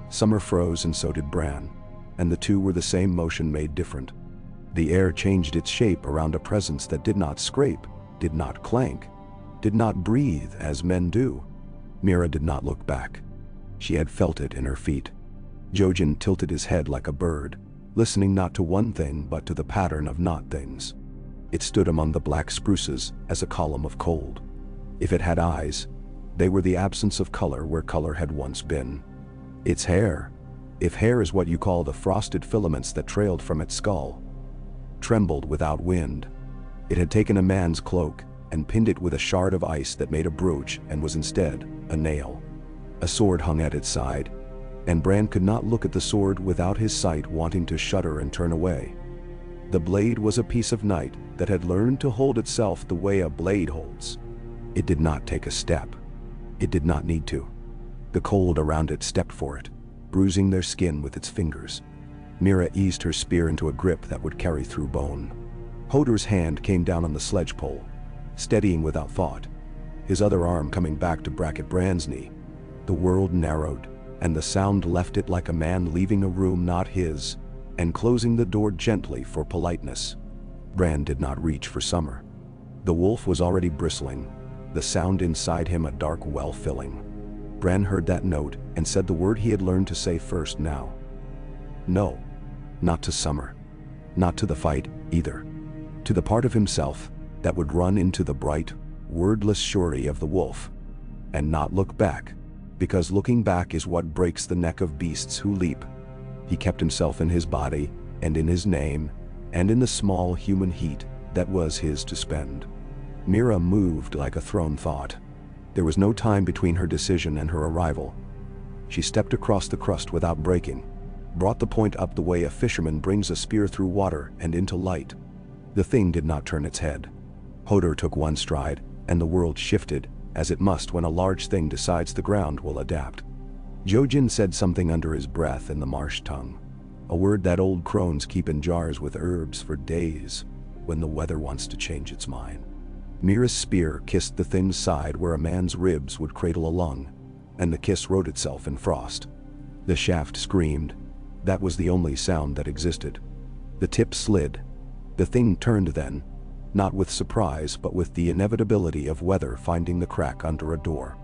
S1: Summer froze and so did Bran, and the two were the same motion made different. The air changed its shape around a presence that did not scrape, did not clank, did not breathe as men do. Mira did not look back. She had felt it in her feet. Jojen tilted his head like a bird, listening not to one thing but to the pattern of not things. It stood among the black spruces as a column of cold. If it had eyes, they were the absence of color where color had once been. Its hair, if hair is what you call the frosted filaments that trailed from its skull, trembled without wind. It had taken a man's cloak and pinned it with a shard of ice that made a brooch and was instead a nail. A sword hung at its side, and Bran could not look at the sword without his sight wanting to shudder and turn away. The blade was a piece of night that had learned to hold itself the way a blade holds. It did not take a step. It did not need to. The cold around it stepped for it, bruising their skin with its fingers. Mira eased her spear into a grip that would carry through bone. Hodor's hand came down on the sledge pole, steadying without thought, his other arm coming back to bracket Bran's knee. The world narrowed, and the sound left it like a man leaving a room not his, and closing the door gently for politeness. Bran did not reach for Summer. The wolf was already bristling, the sound inside him a dark well filling. Bran heard that note and said the word he had learned to say first now. No, not to Summer. Not to the fight, either. To the part of himself that would run into the bright, wordless surety of the wolf, and not look back, because looking back is what breaks the neck of beasts who leap. He kept himself in his body, and in his name, and in the small human heat that was his to spend. Mira moved like a thrown thought. There was no time between her decision and her arrival. She stepped across the crust without breaking, brought the point up the way a fisherman brings a spear through water and into light. The thing did not turn its head. Hodor took one stride, and the world shifted, as it must when a large thing decides the ground will adapt. Jojen said something under his breath in the marsh tongue, a word that old crones keep in jars with herbs for days, when the weather wants to change its mind. Mira's spear kissed the thin side where a man's ribs would cradle a lung, and the kiss wrote itself in frost. The shaft screamed. That was the only sound that existed. The tip slid. The thing turned then, not with surprise but with the inevitability of weather finding the crack under a door.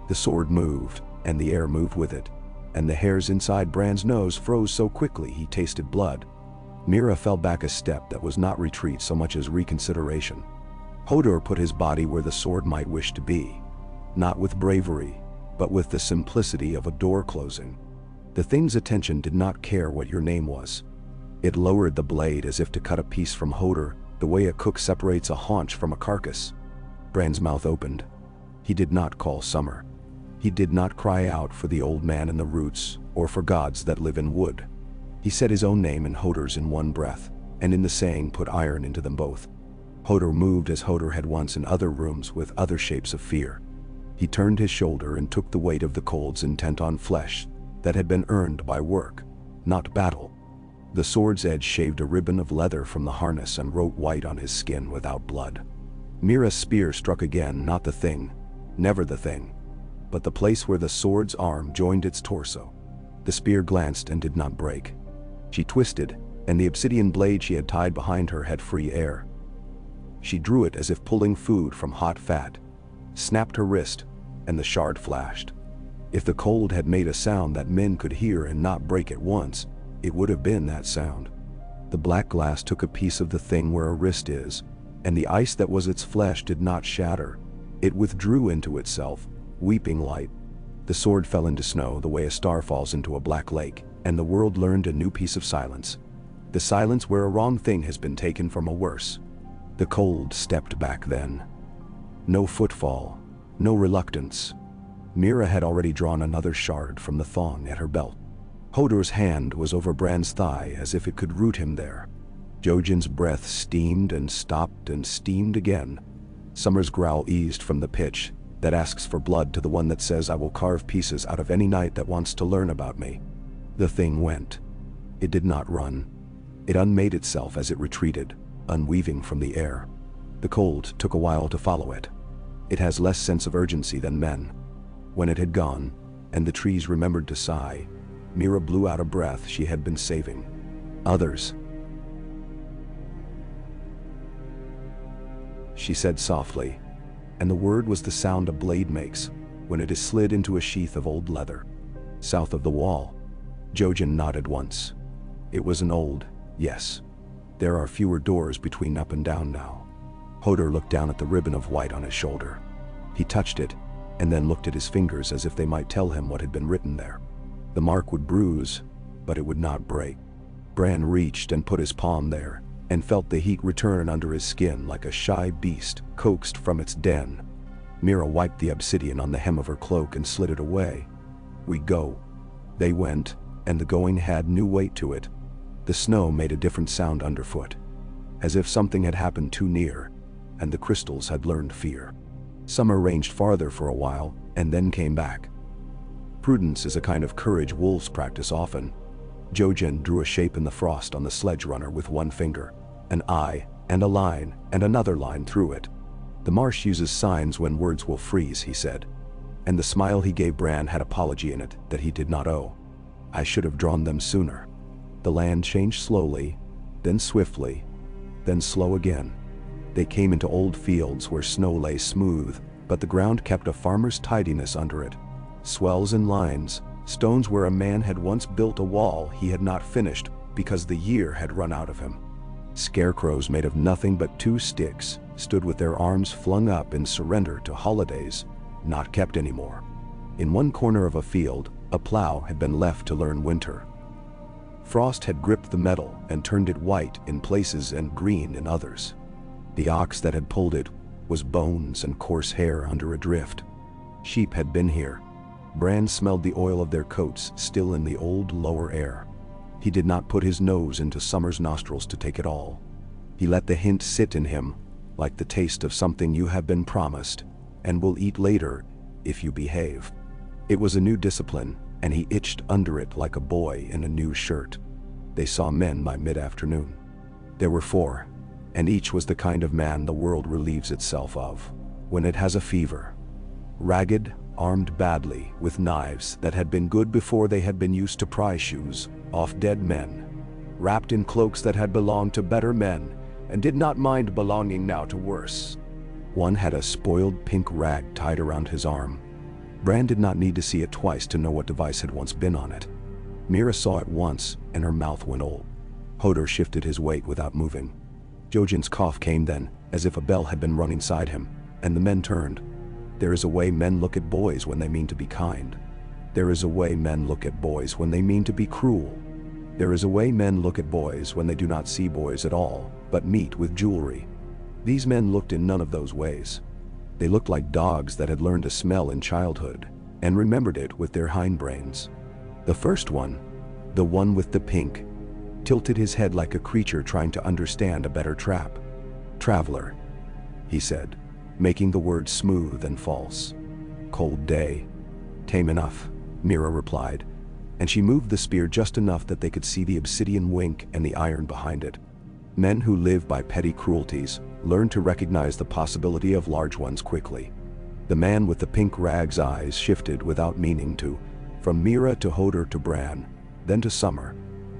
S1: The sword moved, and the air moved with it, and the hairs inside Bran's nose froze so quickly he tasted blood. Mira fell back a step that was not retreat so much as reconsideration. Hodor put his body where the sword might wish to be, not with bravery, but with the simplicity of a door closing. The thing's attention did not care what your name was. It lowered the blade as if to cut a piece from Hodor, the way a cook separates a haunch from a carcass. Bran's mouth opened. He did not call Summer. He did not cry out for the old man in the roots, or for gods that live in wood. He said his own name and Hodor's in one breath, and in the saying put iron into them both. Hodor moved as Hodor had once in other rooms with other shapes of fear. He turned his shoulder and took the weight of the cold's intent on flesh that had been earned by work, not battle. The sword's edge shaved a ribbon of leather from the harness and wrote white on his skin without blood. Mira's spear struck again, not the thing, never the thing, but the place where the sword's arm joined its torso. The spear glanced and did not break. She twisted, and the obsidian blade she had tied behind her had free air. She drew it as if pulling food from hot fat, snapped her wrist, and the shard flashed. If the cold had made a sound that men could hear and not break at once, it would have been that sound. The black glass took a piece of the thing where a wrist is, and the ice that was its flesh did not shatter. It withdrew into itself, weeping light. The sword fell into snow the way a star falls into a black lake, and the world learned a new piece of silence. The silence where a wrong thing has been taken from a worse. The cold stepped back then. No footfall, no reluctance. Mira had already drawn another shard from the thong at her belt. Hodor's hand was over Bran's thigh as if it could root him there. Jojen's breath steamed and stopped and steamed again. Summer's growl eased from the pitch that asks for blood to the one that says I will carve pieces out of any night that wants to learn about me. The thing went. It did not run. It unmade itself as it retreated, unweaving from the air. The cold took a while to follow it. It has less sense of urgency than men. When it had gone, and the trees remembered to sigh, Mira blew out a breath she had been saving. Others, she said softly, and the word was the sound a blade makes when it is slid into a sheath of old leather. South of the wall. Jojen nodded once. It was an old, yes. There are fewer doors between up and down now. Hodor looked down at the ribbon of white on his shoulder. He touched it, and then looked at his fingers as if they might tell him what had been written there. The mark would bruise, but it would not break. Bran reached and put his palm there, and felt the heat return under his skin like a shy beast coaxed from its den. Mira wiped the obsidian on the hem of her cloak and slid it away. We go. They went, and the going had new weight to it. The snow made a different sound underfoot, as if something had happened too near, and the crystals had learned fear. Summer ranged farther for a while, and then came back. Prudence is a kind of courage wolves practice often. Jojen drew a shape in the frost on the sledge runner with one finger, an eye, and a line, and another line through it. The marsh uses signs when words will freeze, he said. And the smile he gave Bran had apology in it that he did not owe. I should have drawn them sooner. The land changed slowly, then swiftly, then slow again. They came into old fields where snow lay smooth, but the ground kept a farmer's tidiness under it. Swells and lines, stones where a man had once built a wall he had not finished because the year had run out of him. Scarecrows made of nothing but 2 sticks stood with their arms flung up in surrender to holidays, not kept anymore. In one corner of a field, a plow had been left to learn winter. Frost had gripped the metal and turned it white in places and green in others. The ox that had pulled it was bones and coarse hair under a drift. Sheep had been here. Bran smelled the oil of their coats still in the old lower air. He did not put his nose into summer's nostrils to take it all. He let the hint sit in him, like the taste of something you have been promised, and will eat later if you behave. It was a new discipline, and he itched under it like a boy in a new shirt. They saw men by mid-afternoon. There were 4, and each was the kind of man the world relieves itself of when it has a fever. Ragged, armed badly with knives that had been good before they had been used to pry shoes off dead men, wrapped in cloaks that had belonged to better men and did not mind belonging now to worse. One had a spoiled pink rag tied around his arm. Bran did not need to see it twice to know what device had once been on it. Mira saw it once, and her mouth went old. Hodor shifted his weight without moving. Jojen's cough came then, as if a bell had been rung inside him, and the men turned. There is a way men look at boys when they mean to be kind. There is a way men look at boys when they mean to be cruel. There is a way men look at boys when they do not see boys at all, but meet with jewelry. These men looked in none of those ways. They looked like dogs that had learned a smell in childhood, and remembered it with their hindbrains. The first one, the one with the pink, tilted his head like a creature trying to understand a better trap. "Traveler," he said, making the word smooth and false. "Cold day." "Tame enough," Mira replied, and she moved the spear just enough that they could see the obsidian wink and the iron behind it. Men who live by petty cruelties learn to recognize the possibility of large ones quickly. The man with the pink rag's eyes shifted without meaning to, from Mira to Hodor to Bran, then to Summer,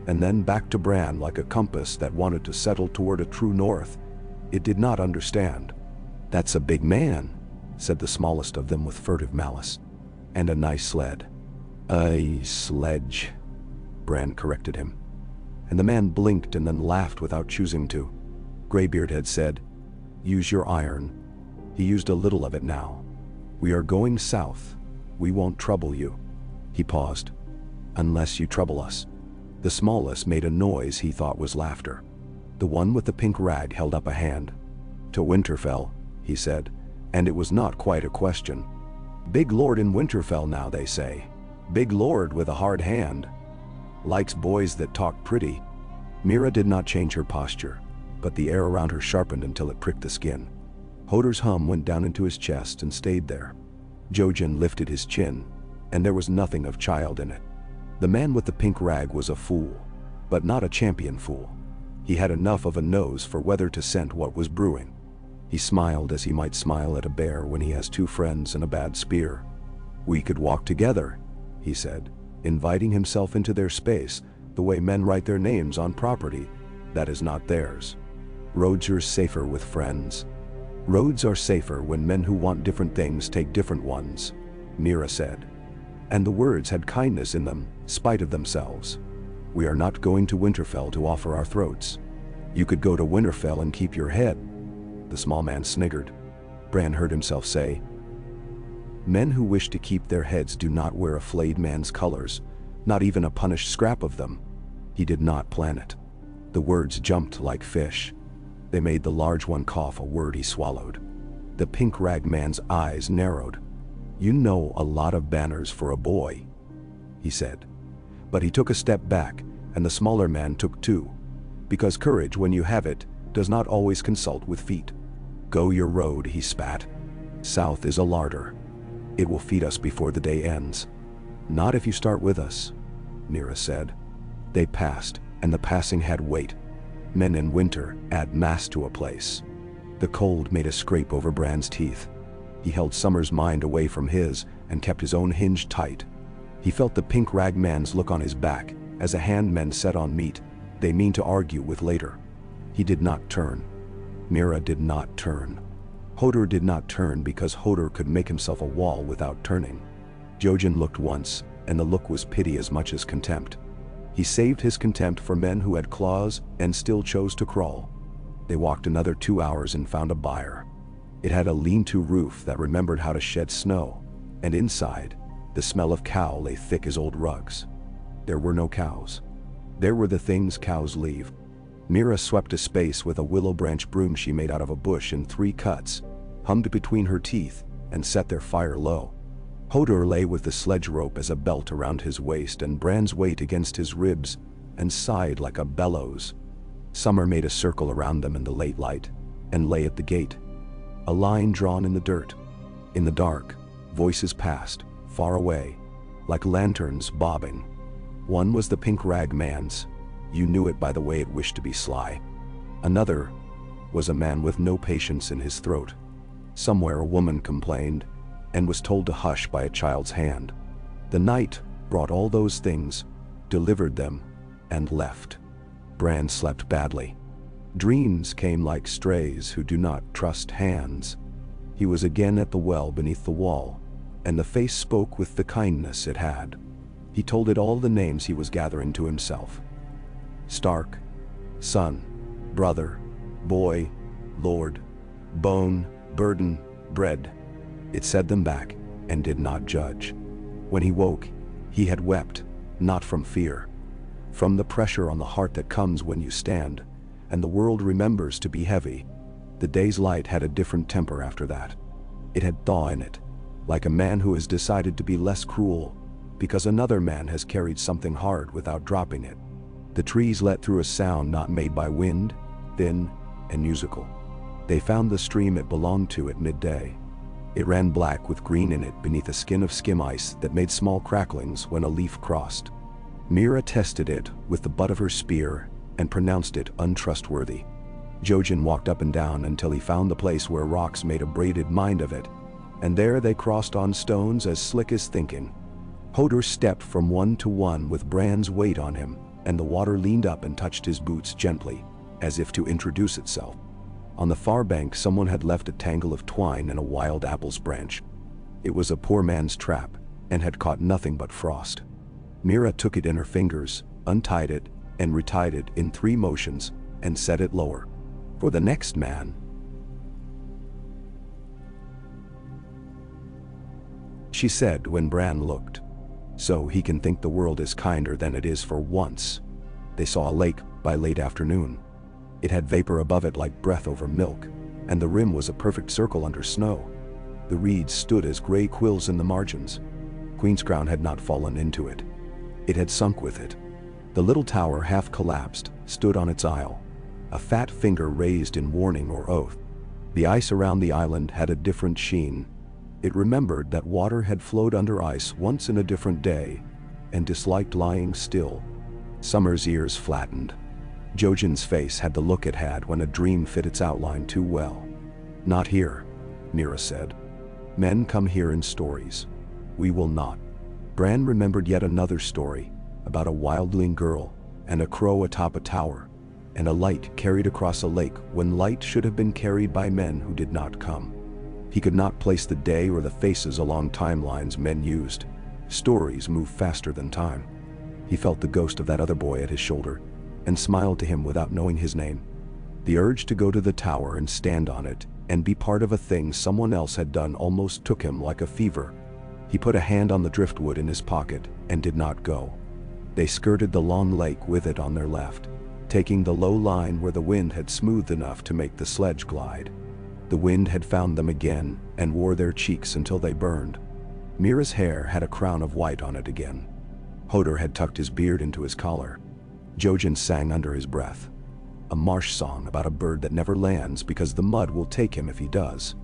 S1: and then back to Bran like a compass that wanted to settle toward a true north. It did not understand. "That's a big man," said the smallest of them with furtive malice. "And a nice sled." "A sledge," Bran corrected him. And the man blinked and then laughed without choosing to. Greybeard had said, "Use your iron." He used a little of it now. "We are going south. We won't trouble you." He paused. "Unless you trouble us." The smallest made a noise he thought was laughter. The one with the pink rag held up a hand. "To Winterfell," he said, and it was not quite a question. "Big lord in Winterfell now, they say. Big lord with a hard hand. Likes boys that talk pretty." Mira did not change her posture, but the air around her sharpened until it pricked the skin. Hodor's hum went down into his chest and stayed there. Jojen lifted his chin, and there was nothing of child in it. The man with the pink rag was a fool, but not a champion fool. He had enough of a nose for whether to scent what was brewing. He smiled as he might smile at a bear when he has two friends and a bad spear. "We could walk together," he said, inviting himself into their space, the way men write their names on property that is not theirs. "Roads are safer with friends." "Roads are safer when men who want different things take different ones," Mira said. And the words had kindness in them, spite of themselves. "We are not going to Winterfell to offer our throats. You could go to Winterfell and keep your head." The small man sniggered. Bran heard himself say, "Men who wish to keep their heads do not wear a flayed man's colors, not even a punished scrap of them." He did not plan it. The words jumped like fish. They made the large one cough a word he swallowed. The pink rag man's eyes narrowed. "You know a lot of banners for a boy," he said. But he took a step back, and the smaller man took two. Because courage, when you have it, does not always consult with feet. "Go your road," he spat. "South is a larder. It will feed us before the day ends." "Not if you start with us," Mira said. They passed, and the passing had weight. Men in winter add mass to a place. The cold made a scrape over Bran's teeth. He held Summer's mind away from his and kept his own hinged tight. He felt the pink rag man's look on his back, as a hand men set on meat they mean to argue with later. He did not turn. Mira did not turn. Hodor did not turn because Hodor could make himself a wall without turning. Jojen looked once, and the look was pity as much as contempt. He saved his contempt for men who had claws and still chose to crawl. They walked another 2 hours and found a byre. It had a lean-to roof that remembered how to shed snow, and inside, the smell of cow lay thick as old rugs. There were no cows. There were the things cows leave. Mira swept a space with a willow branch broom she made out of a bush in 3 cuts, hummed between her teeth, and set their fire low. Hodor lay with the sledge rope as a belt around his waist and Bran's weight against his ribs, and sighed like a bellows. Summer made a circle around them in the late light, and lay at the gate. A line drawn in the dirt. In the dark, voices passed, far away, like lanterns bobbing. One was the pink rag man's. You knew it by the way it wished to be sly. Another was a man with no patience in his throat. Somewhere a woman complained, and was told to hush by a child's hand. The night brought all those things, delivered them, and left. Bran slept badly. Dreams came like strays who do not trust hands. He was again at the well beneath the wall, and the face spoke with the kindness it had. He told it all the names he was gathering to himself. Stark, son, brother, boy, lord, bone, burden, bread. It said them back and did not judge. When he woke, he had wept, not from fear, from the pressure on the heart that comes when you stand, and the world remembers to be heavy. The day's light had a different temper after that. It had thaw in it, like a man who has decided to be less cruel, because another man has carried something hard without dropping it. The trees let through a sound not made by wind, thin and musical. They found the stream it belonged to at midday. It ran black with green in it beneath a skin of skim ice that made small cracklings when a leaf crossed. Mira tested it with the butt of her spear and pronounced it untrustworthy. Jojen walked up and down until he found the place where rocks made a braided mind of it, and there they crossed on stones as slick as thinking. Hodor stepped from one to one with Bran's weight on him, and the water leaned up and touched his boots gently, as if to introduce itself. On the far bank someone had left a tangle of twine and a wild apple's branch. It was a poor man's trap, and had caught nothing but frost. Mira took it in her fingers, untied it, and retied it in 3 motions, and set it lower. For the next man, she said when Bran looked. So he can think the world is kinder than it is for once. They saw a lake by late afternoon. It had vapor above it like breath over milk, and the rim was a perfect circle under snow. The reeds stood as gray quills in the margins. Queen's Crown had not fallen into it. It had sunk with it. The little tower, half collapsed, stood on its isle, a fat finger raised in warning or oath. The ice around the island had a different sheen. It remembered that water had flowed under ice once in a different day, and disliked lying still. Summer's ears flattened. Jojen's face had the look it had when a dream fit its outline too well. Not here, Mira said. Men come here in stories. We will not. Bran remembered yet another story, about a wildling girl, and a crow atop a tower, and a light carried across a lake when light should have been carried by men who did not come. He could not place the day or the faces along timelines men used. Stories move faster than time. He felt the ghost of that other boy at his shoulder, and smiled to him without knowing his name. The urge to go to the tower and stand on it, and be part of a thing someone else had done almost took him like a fever. He put a hand on the driftwood in his pocket, and did not go. They skirted the long lake with it on their left, taking the low line where the wind had smoothed enough to make the sledge glide. The wind had found them again, and wore their cheeks until they burned. Mira's hair had a crown of white on it again. Hodor had tucked his beard into his collar. Jojen sang under his breath, a marsh song about a bird that never lands because the mud will take him if he does.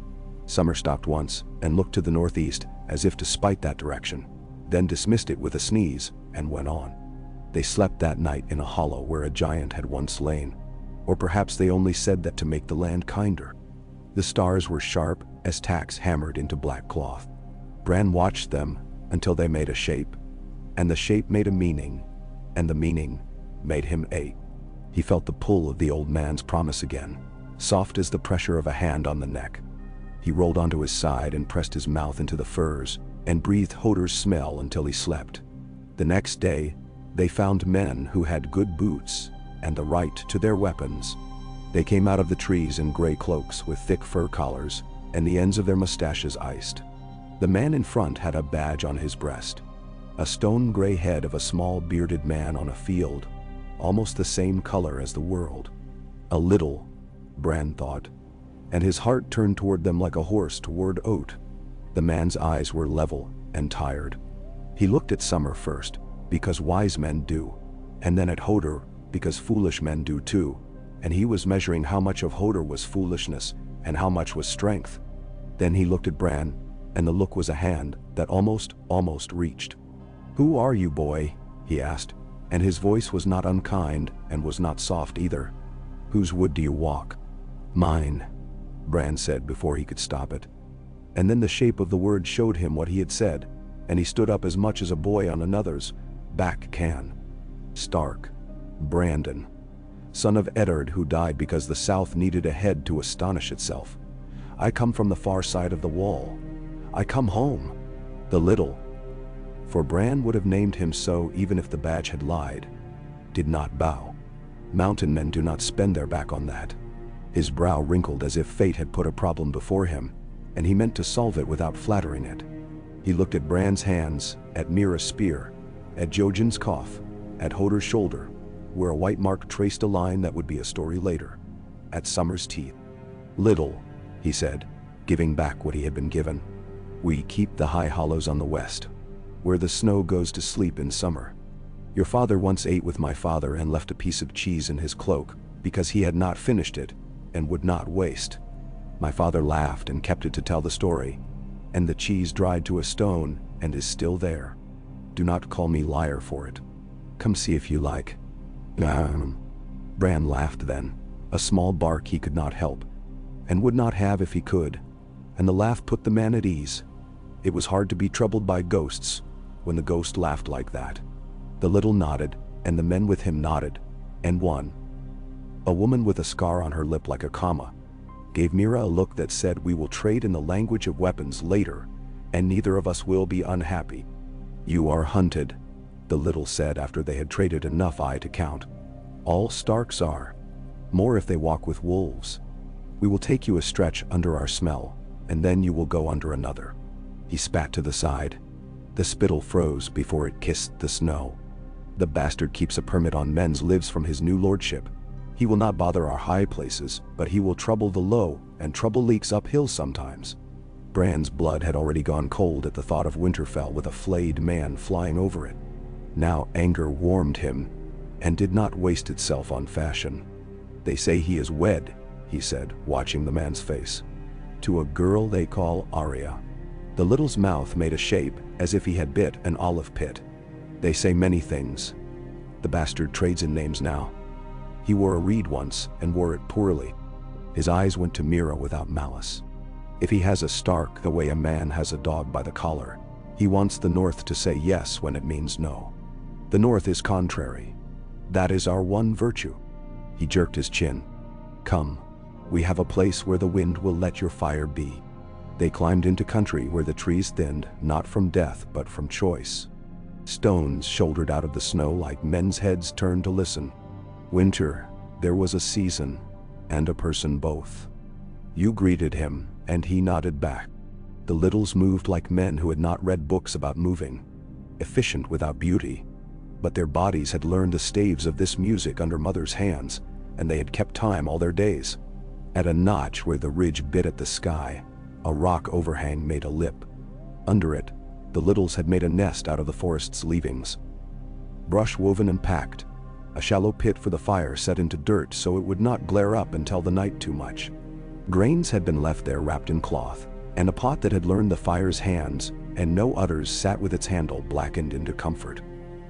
S1: Summer stopped once and looked to the northeast as if to spite that direction, then dismissed it with a sneeze and went on. They slept that night in a hollow where a giant had once lain, or perhaps they only said that to make the land kinder. The stars were sharp as tacks hammered into black cloth. Bran watched them until they made a shape, and the shape made a meaning, and the meaning made him ache. He felt the pull of the old man's promise again, soft as the pressure of a hand on the neck. He rolled onto his side and pressed his mouth into the furs, and breathed Hodor's smell until he slept. The next day, they found men who had good boots and the right to their weapons. They came out of the trees in gray cloaks with thick fur collars, and the ends of their mustaches iced. The man in front had a badge on his breast, a stone gray head of a small bearded man on a field, almost the same color as the world. A little, Bran thought, and his heart turned toward them like a horse toward oat. The man's eyes were level and tired. He looked at Summer first, because wise men do, and then at Hodor, because foolish men do too, and he was measuring how much of Hodor was foolishness and how much was strength. Then he looked at Bran, and the look was a hand that almost reached. "Who are you, boy?" he asked, and his voice was not unkind and was not soft either. "Whose wood do you walk?" "Mine," Bran said before he could stop it. And then the shape of the word showed him what he had said, and he stood up as much as a boy on another's back can. Stark. Brandon. Son of Eddard, who died because the South needed a head to astonish itself. I come from the far side of the wall. I come home. The little. For Bran would have named him so even if the badge had lied. Did not bow. Mountain men do not spend their back on that. His brow wrinkled as if fate had put a problem before him, and he meant to solve it without flattering it. He looked at Bran's hands, at Mira's spear, at Jojen's cough, at Hodor's shoulder, where a white mark traced a line that would be a story later, at Summer's teeth. "Little," he said, giving back what he had been given. "We keep the high hollows on the west, where the snow goes to sleep in summer. Your father once ate with my father and left a piece of cheese in his cloak, because he had not finished it, and would not waste. My father laughed and kept it to tell the story, and the cheese dried to a stone and is still there. Do not call me liar for it. Come see if you like." Bran laughed then, a small bark he could not help, and would not have if he could, and the laugh put the man at ease. It was hard to be troubled by ghosts when the ghost laughed like that. The little nodded, and the men with him nodded, and one, a woman with a scar on her lip like a comma, gave Mira a look that said, "We will trade in the language of weapons later, and neither of us will be unhappy." "You are hunted," the little said after they had traded enough eye to count. "All Starks are. More if they walk with wolves. We will take you a stretch under our smell, and then you will go under another." He spat to the side. The spittle froze before it kissed the snow. "The bastard keeps a permit on men's lives from his new lordship. He will not bother our high places, but he will trouble the low, and trouble leaks uphill sometimes." Bran's blood had already gone cold at the thought of Winterfell with a flayed man flying over it. Now anger warmed him, and did not waste itself on fashion. "They say he is wed," he said, watching the man's face, "to a girl they call Arya." The little's mouth made a shape as if he had bit an olive pit. "They say many things. The bastard trades in names now. He wore a reed once and wore it poorly. His eyes went to Mira without malice. If he has a Stark the way a man has a dog by the collar, he wants the North to say yes when it means no. The North is contrary. That is our one virtue. He jerked his chin. Come, we have a place where the wind will let your fire be. They climbed into country where the trees thinned, not from death but from choice. Stones shouldered out of the snow like men's heads turned to listen. Winter, there was a season, and a person both. You greeted him, and he nodded back. The littles moved like men who had not read books about moving, efficient without beauty, but their bodies had learned the staves of this music under mother's hands, and they had kept time all their days. At a notch where the ridge bit at the sky, a rock overhang made a lip. Under it, the littles had made a nest out of the forest's leavings. Brush woven and packed, a shallow pit for the fire set into dirt so it would not glare up and tell the night too much. Grains had been left there wrapped in cloth, and a pot that had learned the fire's hands, and no others sat with its handle blackened into comfort.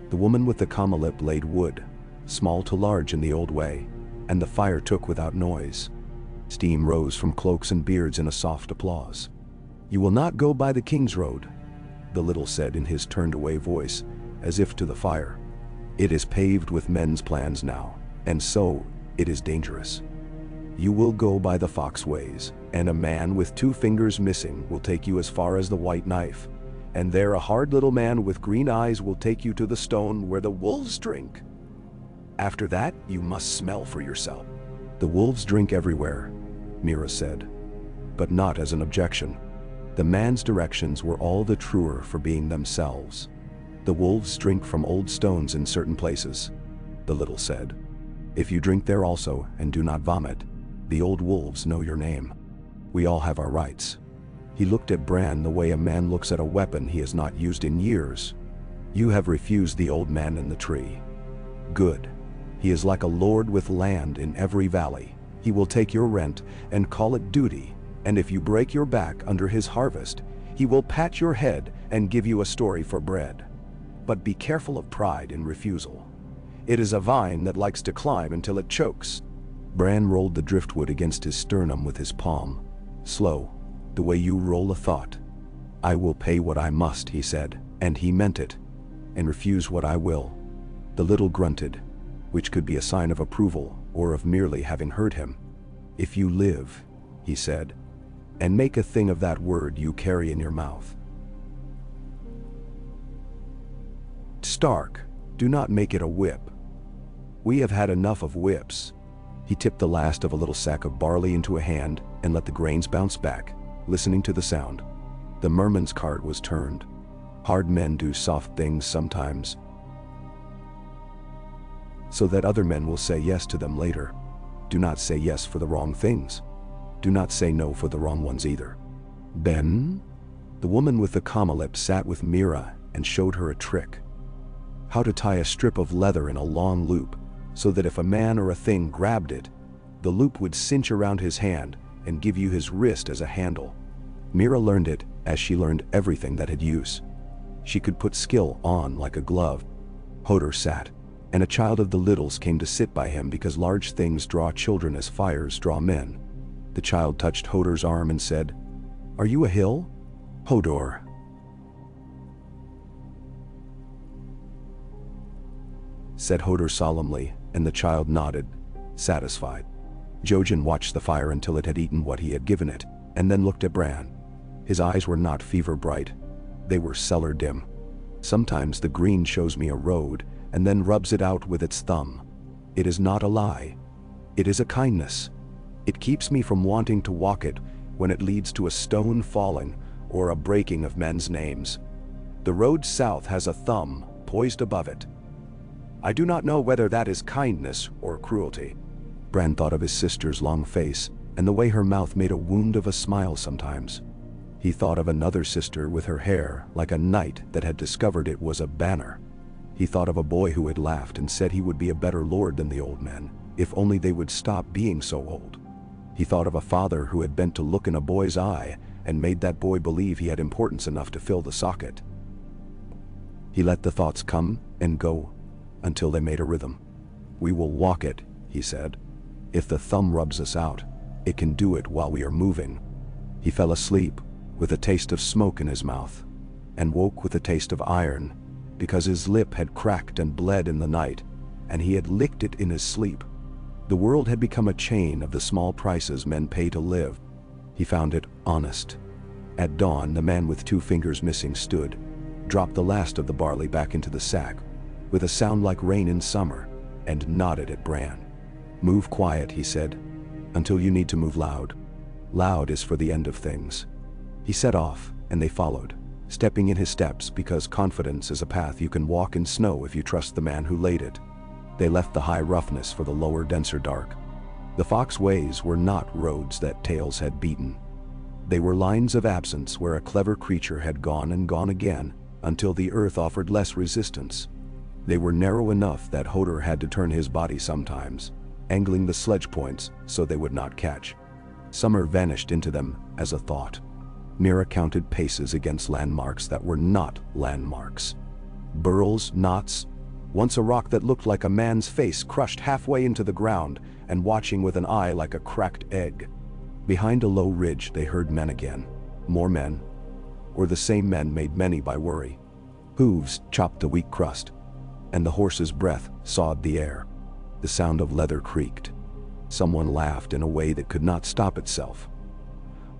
S1: The woman with the camelip laid wood, small to large in the old way, and the fire took without noise. Steam rose from cloaks and beards in a soft applause. You will not go by the King's Road, the little said in his turned-away voice, as if to the fire. It is paved with men's plans now, and so it is dangerous. You will go by the fox ways, and a man with 2 fingers missing will take you as far as the White Knife, and there a hard little man with green eyes will take you to the stone where the wolves drink. After that, you must smell for yourself. The wolves drink everywhere, Mira said, but not as an objection. The man's directions were all the truer for being themselves. The wolves drink from old stones in certain places, the little said. If you drink there also and do not vomit, the old wolves know your name. We all have our rights. He looked at Bran the way a man looks at a weapon he has not used in years. You have refused the old man in the tree. Good. He is like a lord with land in every valley. He will take your rent and call it duty, and if you break your back under his harvest, he will pat your head and give you a story for bread. But be careful of pride in refusal. It is a vine that likes to climb until it chokes. Bran rolled the driftwood against his sternum with his palm. Slow, the way you roll a thought. I will pay what I must, he said, and he meant it, and refuse what I will. The little grunted, which could be a sign of approval or of merely having heard him. If you live, he said, and make a thing of that word you carry in your mouth. Stark, do not make it a whip. We have had enough of whips. He tipped the last of a little sack of barley into a hand and let the grains bounce back, listening to the sound. The merman's cart was turned. Hard men do soft things sometimes, so that other men will say yes to them later. Do not say yes for the wrong things. Do not say no for the wrong ones either. Ben? The woman with the camelip sat with Mira and showed her a trick. How to tie a strip of leather in a long loop, so that if a man or a thing grabbed it, the loop would cinch around his hand and give you his wrist as a handle. Mira learned it as she learned everything that had use. She could put skill on like a glove. Hodor sat, and a child of the littles came to sit by him because large things draw children as fires draw men. The child touched Hodor's arm and said, "Are you a hill, Hodor?" said Hodor solemnly, and the child nodded, satisfied. Jojen watched the fire until it had eaten what he had given it, and then looked at Bran. His eyes were not fever bright. They were cellar dim. Sometimes the green shows me a road, and then rubs it out with its thumb. It is not a lie. It is a kindness. It keeps me from wanting to walk it when it leads to a stone falling or a breaking of men's names. The road south has a thumb poised above it. I do not know whether that is kindness or cruelty. Bran thought of his sister's long face and the way her mouth made a wound of a smile sometimes. He thought of another sister with her hair like a knight that had discovered it was a banner. He thought of a boy who had laughed and said he would be a better lord than the old men, if only they would stop being so old. He thought of a father who had bent to look in a boy's eye and made that boy believe he had importance enough to fill the socket. He let the thoughts come and go until they made a rhythm. We will walk it, he said. If the thumb rubs us out, It can do it while we are moving. He fell asleep, with a taste of smoke in his mouth, and woke with a taste of iron, because his lip had cracked and bled in the night, and he had licked it in his sleep. The world had become a chain of the small prices men pay to live. He found it honest. At dawn, the man with 2 fingers missing stood, dropped the last of the barley back into the sack, with a sound like rain in summer, and nodded at Bran. "Move quiet," he said, "until you need to move loud. Loud is for the end of things." He set off, and they followed, stepping in his steps because confidence is a path you can walk in snow if you trust the man who laid it. They left the high roughness for the lower, denser dark. The fox ways were not roads that tails had beaten. They were lines of absence where a clever creature had gone and gone again until the earth offered less resistance. They were narrow enough that Hodor had to turn his body sometimes, angling the sledge points so they would not catch. Summer vanished into them as a thought. Mira counted paces against landmarks that were not landmarks. Burls, knots, once a rock that looked like a man's face crushed halfway into the ground and watching with an eye like a cracked egg. Behind a low ridge they heard men again. More men, or the same men made many by worry. Hooves chopped the weak crust, and the horse's breath sawed the air. The sound of leather creaked. Someone laughed in a way that could not stop itself.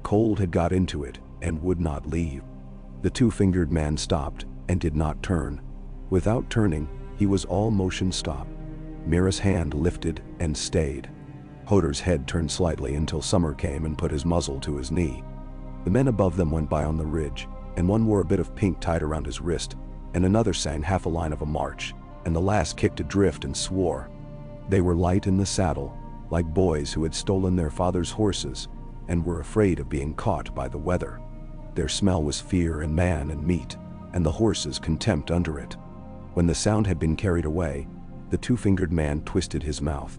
S1: Cold had got into it and would not leave. The 2-fingered man stopped and did not turn. Without turning, he was all motion stopped. Mira's hand lifted and stayed. Hodor's head turned slightly until Summer came and put his muzzle to his knee. The men above them went by on the ridge, and one wore a bit of pink tied around his wrist, and another sang half a line of a march, and the last kicked adrift and swore. They were light in the saddle, like boys who had stolen their father's horses and were afraid of being caught by the weather. Their smell was fear and man and meat, and the horses' contempt under it. When the sound had been carried away, the 2-fingered man twisted his mouth.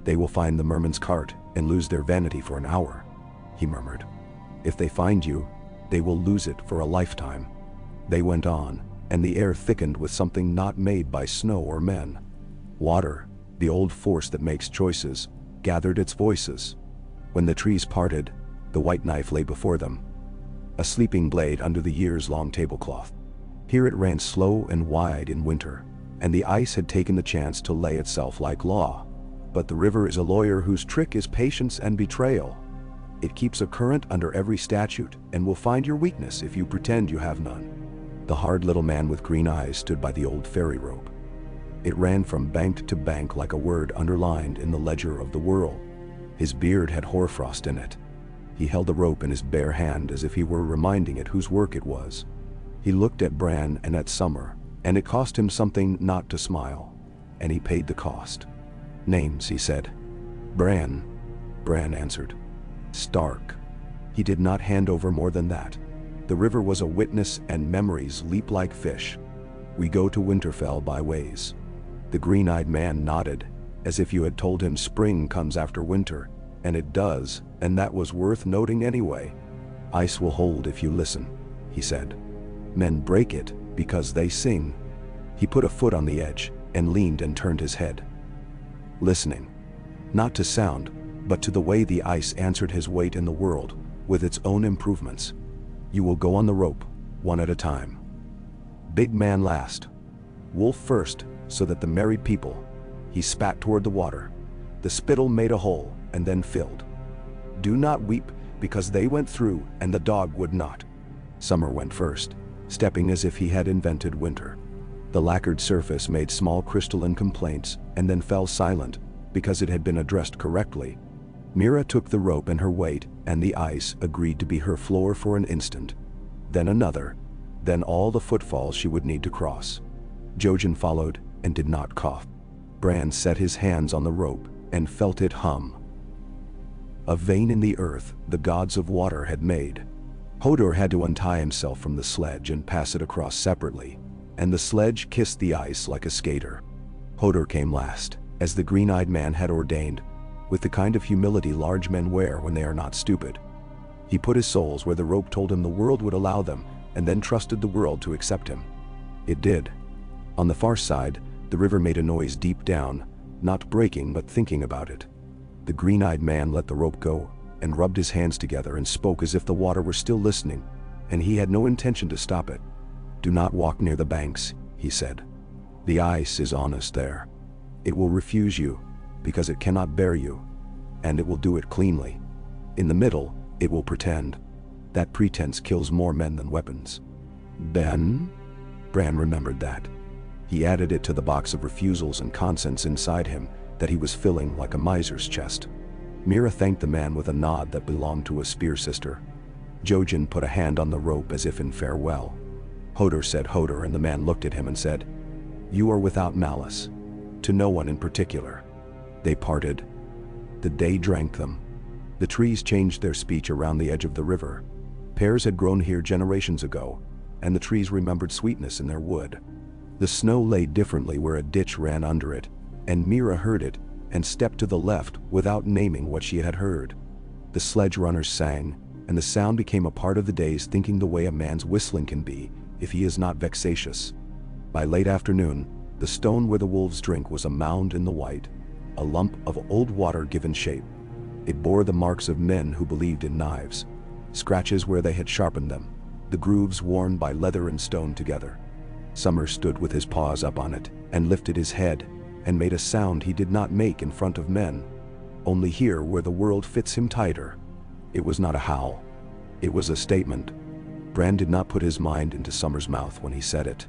S1: "They will find the merman's cart and lose their vanity for an hour," he murmured. "If they find you, they will lose it for a lifetime." They went on, and the air thickened with something not made by snow or men. Water, the old force that makes choices, gathered its voices. When the trees parted, the white knife lay before them, a sleeping blade under the years-long tablecloth. Here it ran slow and wide in winter, and the ice had taken the chance to lay itself like law. But the river is a lawyer whose trick is patience and betrayal. It keeps a current under every statute and will find your weakness if you pretend you have none. The hard little man with green eyes stood by the old ferry rope. It ran from bank to bank like a word underlined in the ledger of the world. His beard had hoarfrost in it. He held the rope in his bare hand as if he were reminding it whose work it was. He looked at Bran and at Summer, and it cost him something not to smile, and he paid the cost. "Names," he said. "Bran," Bran answered. "Stark." He did not hand over more than that. The river was a witness and memories leap like fish. "We go to Winterfell by ways." The green-eyed man nodded, as if you had told him spring comes after winter, and it does, and that was worth noting anyway. "Ice will hold if you listen," he said. "Men break it because they sing." He put a foot on the edge and leaned and turned his head, listening, not to sound, but to the way the ice answered his weight in the world, with its own improvements. "You will go on the rope, one at a time. Big man last. Wolf first, so that the merry people—" He spat toward the water. The spittle made a hole and then filled. "Do not weep, because they went through and the dog would not." Summer went first, stepping as if he had invented winter. The lacquered surface made small crystalline complaints and then fell silent because it had been addressed correctly. Mira took the rope and her weight, and the ice agreed to be her floor for an instant. Then another, then all the footfalls she would need to cross. Jojen followed and did not cough. Bran set his hands on the rope and felt it hum. A vein in the earth the gods of water had made. Hodor had to untie himself from the sledge and pass it across separately, and the sledge kissed the ice like a skater. Hodor came last, as the green-eyed man had ordained, with the kind of humility large men wear when they are not stupid. He put his soles where the rope told him the world would allow them, and then trusted the world to accept him. It did. On the far side, the river made a noise deep down, not breaking but thinking about it. The green-eyed man let the rope go, and rubbed his hands together and spoke as if the water were still listening, and he had no intention to stop it. "Do not walk near the banks," he said. "The ice is honest there. It will refuse you, because it cannot bear you, and it will do it cleanly. In the middle, it will pretend. That pretense kills more men than weapons." "Ben?" Bran remembered that. He added it to the box of refusals and consents inside him that he was filling like a miser's chest. Mira thanked the man with a nod that belonged to a spear sister. Jojen put a hand on the rope as if in farewell. Hodor said Hodor, and the man looked at him and said, "You are without malice. To no one in particular." They parted. The day drank them. The trees changed their speech around the edge of the river. Pears had grown here generations ago, and the trees remembered sweetness in their wood. The snow lay differently where a ditch ran under it, and Mira heard it and stepped to the left without naming what she had heard. The sledge runners sang, and the sound became a part of the days, thinking the way a man's whistling can be if he is not vexatious. By late afternoon, the stone where the wolves drink was a mound in the white, a lump of old water given shape. It bore the marks of men who believed in knives, scratches where they had sharpened them, the grooves worn by leather and stone together. Summer stood with his paws up on it and lifted his head and made a sound he did not make in front of men, only here where the world fits him tighter. It was not a howl. It was a statement. Bran did not put his mind into Summer's mouth when he said it.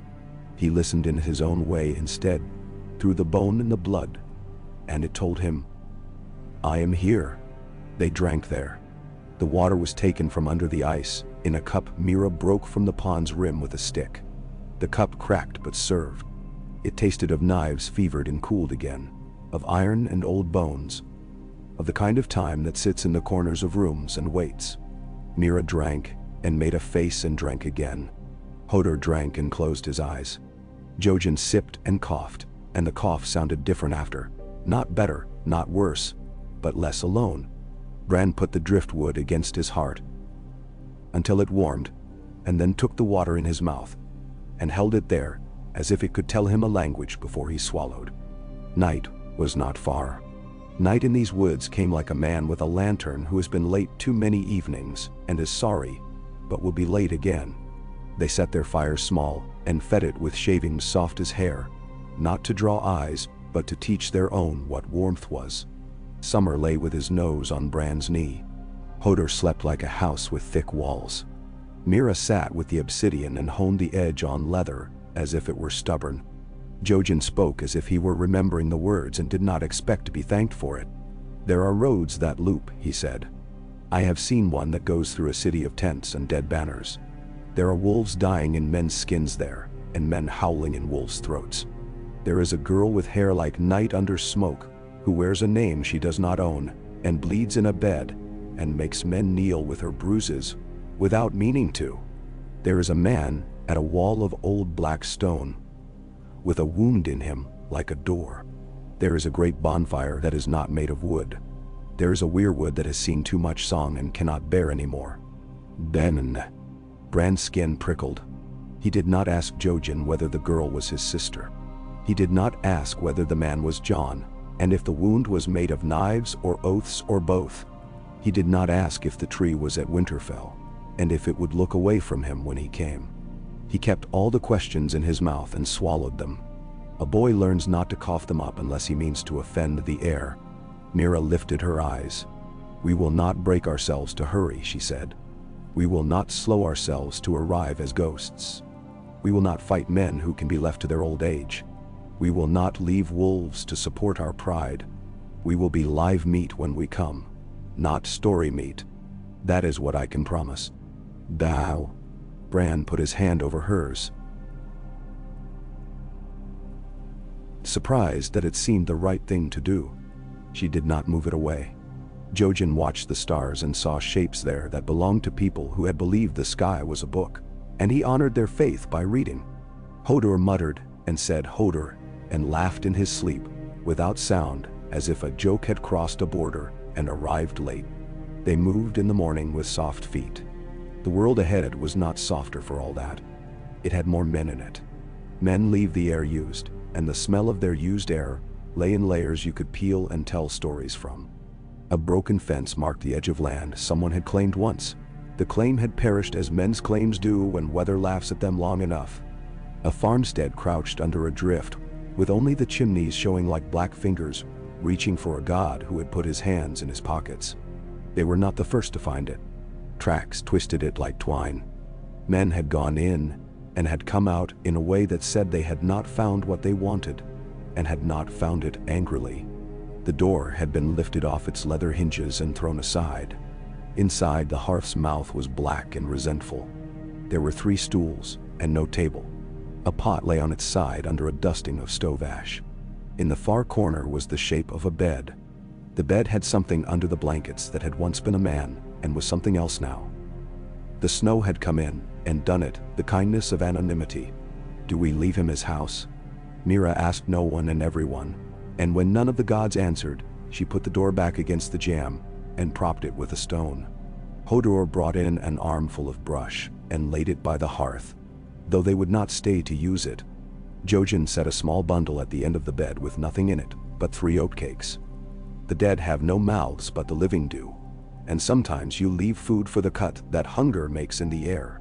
S1: He listened in his own way instead, through the bone and the blood, and it told him, "I am here." They drank there. The water was taken from under the ice, in a cup Mira broke from the pond's rim with a stick. The cup cracked but served. It tasted of knives fevered and cooled again, of iron and old bones, of the kind of time that sits in the corners of rooms and waits. Mira drank and made a face and drank again. Hodor drank and closed his eyes. Jojen sipped and coughed, and the cough sounded different after. Not better, not worse, but less alone. Bran put the driftwood against his heart until it warmed, and then took the water in his mouth and held it there as if it could tell him a language before he swallowed. Night was not far. Night in these woods came like a man with a lantern who has been late too many evenings and is sorry, but will be late again. They set their fire small and fed it with shavings soft as hair, not to draw eyes, but to teach their own what warmth was. Summer lay with his nose on Bran's knee. Hodor slept like a house with thick walls. Mira sat with the obsidian and honed the edge on leather as if it were stubborn. Jojen spoke as if he were remembering the words and did not expect to be thanked for it. "There are roads that loop," he said. "I have seen one that goes through a city of tents and dead banners. There are wolves dying in men's skins there, and men howling in wolves' throats. There is a girl with hair like night under smoke, who wears a name she does not own, and bleeds in a bed, and makes men kneel with her bruises, without meaning to. There is a man at a wall of old black stone, with a wound in him like a door. There is a great bonfire that is not made of wood. There is a weirwood that has seen too much song and cannot bear any more." "Ben." Bran's skin prickled. He did not ask Jojen whether the girl was his sister. He did not ask whether the man was Jon, and if the wound was made of knives or oaths or both. He did not ask if the tree was at Winterfell, and if it would look away from him when he came. He kept all the questions in his mouth and swallowed them. A boy learns not to cough them up unless he means to offend the air. Mira lifted her eyes. "We will not break ourselves to hurry," she said. "We will not slow ourselves to arrive as ghosts. We will not fight men who can be left to their old age. We will not leave wolves to support our pride. We will be live meat when we come, not story meat. That is what I can promise." "Thou." Bran put his hand over hers, surprised that it seemed the right thing to do. She did not move it away. Jojen watched the stars and saw shapes there that belonged to people who had believed the sky was a book, and he honored their faith by reading. Hodor muttered and said Hodor and laughed in his sleep, without sound, as if a joke had crossed a border and arrived late. They moved in the morning with soft feet. The world ahead was not softer for all that. It had more men in it. Men leave the air used, and the smell of their used air lay in layers you could peel and tell stories from. A broken fence marked the edge of land someone had claimed once. The claim had perished as men's claims do when weather laughs at them long enough. A farmstead crouched under a drift, with only the chimneys showing like black fingers, reaching for a god who had put his hands in his pockets. They were not the first to find it. Tracks twisted it like twine. Men had gone in and had come out in a way that said they had not found what they wanted, and had not found it angrily. The door had been lifted off its leather hinges and thrown aside. Inside, the hearth's mouth was black and resentful. There were 3 stools and no table. A pot lay on its side under a dusting of stove ash. In the far corner was the shape of a bed. The bed had something under the blankets that had once been a man and was something else now. The snow had come in and done it, the kindness of anonymity. Do we leave him his house? Mira asked no one and everyone, and when none of the gods answered, she put the door back against the jamb and propped it with a stone. Hodor brought in an armful of brush and laid it by the hearth, though they would not stay to use it. Jojen set a small bundle at the end of the bed with nothing in it but 3 oatcakes. The dead have no mouths but the living do, and sometimes you leave food for the cut that hunger makes in the air.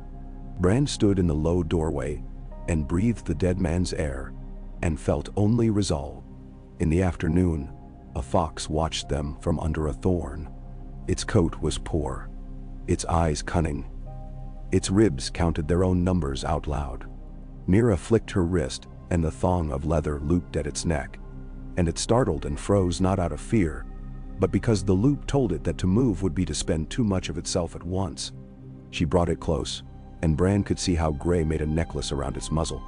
S1: Bran stood in the low doorway and breathed the dead man's air and felt only resolve. In the afternoon, a fox watched them from under a thorn. Its coat was poor, its eyes cunning. Its ribs counted their own numbers out loud. Mira flicked her wrist, and the thong of leather looped at its neck, and it startled and froze not out of fear, but because the loop told it that to move would be to spend too much of itself at once. She brought it close, and Bran could see how Grey made a necklace around its muzzle.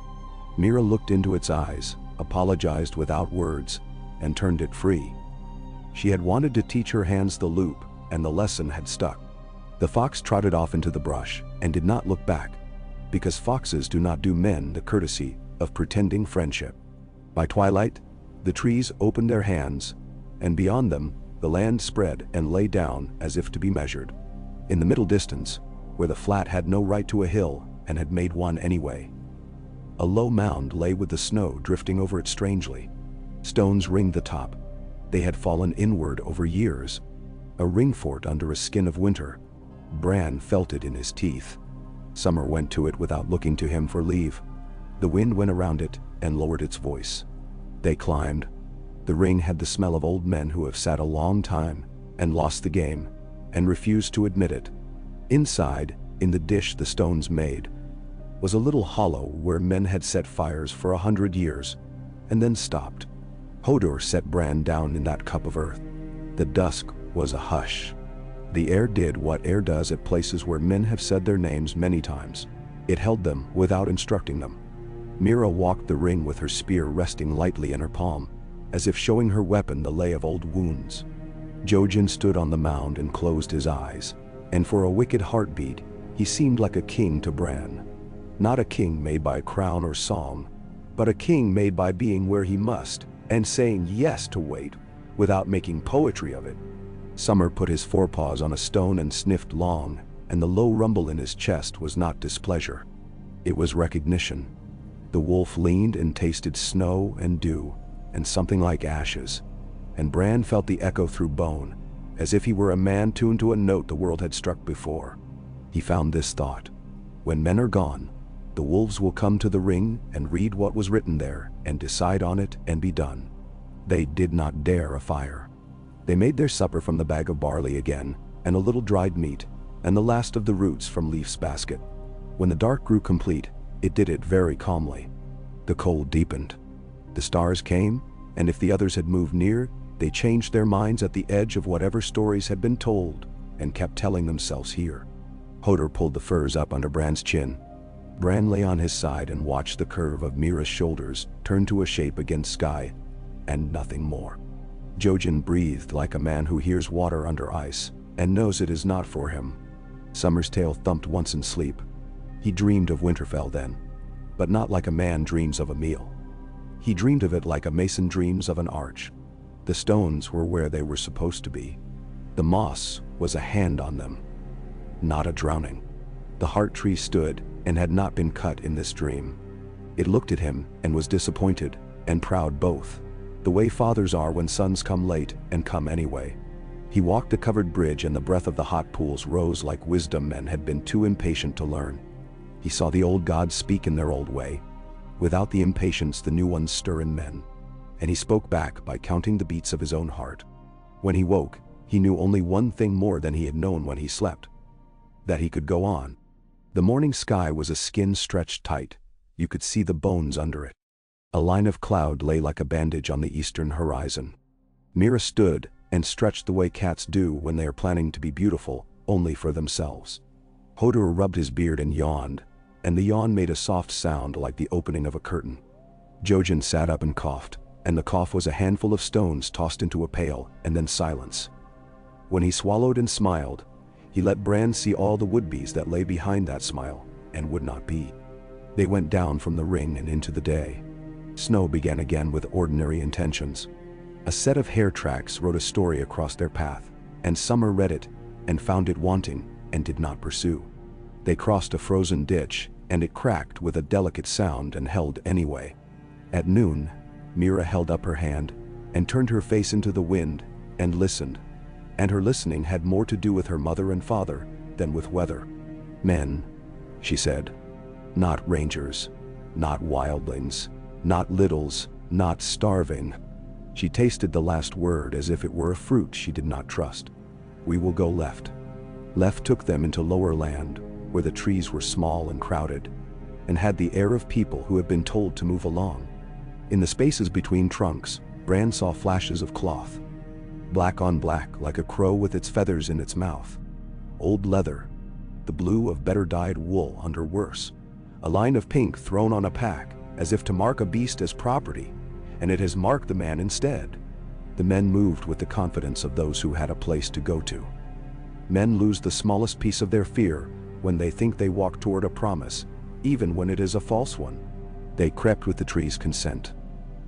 S1: Mira looked into its eyes, apologized without words, and turned it free. She had wanted to teach her hands the loop, and the lesson had stuck. The fox trotted off into the brush and did not look back, because foxes do not do men the courtesy of pretending friendship. By twilight, the trees opened their hands, and beyond them, the land spread and lay down as if to be measured. In the middle distance, where the flat had no right to a hill and had made one anyway, a low mound lay with the snow drifting over it strangely. Stones ringed the top. They had fallen inward over years, a ring fort under a skin of winter. Bran felt it in his teeth. Summer went to it without looking to him for leave. The wind went around it and lowered its voice. They climbed. The ring had the smell of old men who have sat a long time and lost the game and refused to admit it. Inside, in the dish the stones made, was a little hollow where men had set fires for 100 years and then stopped. Hodor set Bran down in that cup of earth. The dusk was a hush. The air did what air does at places where men have said their names many times. It held them without instructing them. Mira walked the ring with her spear resting lightly in her palm, as if showing her weapon the lay of old wounds. Jojen stood on the mound and closed his eyes, and for a wicked heartbeat, he seemed like a king to Bran. Not a king made by crown or song, but a king made by being where he must, and saying yes to wait, without making poetry of it. Summer put his forepaws on a stone and sniffed long, and the low rumble in his chest was not displeasure. It was recognition. The wolf leaned and tasted snow and dew, and something like ashes, and Bran felt the echo through bone, as if he were a man tuned to a note the world had struck before. He found this thought: when men are gone, the wolves will come to the ring and read what was written there and decide on it and be done. They did not dare a fire. They made their supper from the bag of barley again, and a little dried meat, and the last of the roots from Leif's basket. When the dark grew complete, it did it very calmly. The cold deepened. The stars came, and if the others had moved near, they changed their minds at the edge of whatever stories had been told, and kept telling themselves here. Hodor pulled the furs up under Bran's chin. Bran lay on his side and watched the curve of Mira's shoulders turn to a shape against sky, and nothing more. Jojen breathed like a man who hears water under ice, and knows it is not for him. Summer's tail thumped once in sleep. He dreamed of Winterfell then, but not like a man dreams of a meal. He dreamed of it like a mason dreams of an arch. The stones were where they were supposed to be. The moss was a hand on them, not a drowning. The heart tree stood and had not been cut in this dream. It looked at him and was disappointed and proud both, the way fathers are when sons come late and come anyway. He walked the covered bridge, and the breath of the hot pools rose like wisdom men had been too impatient to learn. He saw the old gods speak in their old way. Without the impatience the new ones stir in men. And he spoke back by counting the beats of his own heart. When he woke, he knew only one thing more than he had known when he slept: that he could go on. The morning sky was a skin stretched tight. You could see the bones under it. A line of cloud lay like a bandage on the eastern horizon. Mira stood and stretched the way cats do when they are planning to be beautiful, only for themselves. Hodor rubbed his beard and yawned, and the yawn made a soft sound like the opening of a curtain. Jojen sat up and coughed, and the cough was a handful of stones tossed into a pail, and then silence. When he swallowed and smiled, he let Bran see all the would-be's that lay behind that smile, and would not be. They went down from the ring and into the day. Snow began again with ordinary intentions. A set of hair tracks wrote a story across their path, and Summer read it, and found it wanting, and did not pursue. They crossed a frozen ditch, and it cracked with a delicate sound and held anyway. At noon, Mira held up her hand, and turned her face into the wind, and listened. And her listening had more to do with her mother and father than with weather. Men, she said. Not rangers, not wildlings, not littles, not starving. She tasted the last word as if it were a fruit she did not trust. We will go left. Left took them into lower land, where the trees were small and crowded, and had the air of people who have been told to move along. In the spaces between trunks, Bran saw flashes of cloth. Black on black, like a crow with its feathers in its mouth. Old leather, the blue of better dyed wool under worse. A line of pink thrown on a pack, as if to mark a beast as property, and it has marked the man instead. The men moved with the confidence of those who had a place to go to. Men lose the smallest piece of their fear when they think they walk toward a promise, even when it is a false one. They crept with the tree's consent.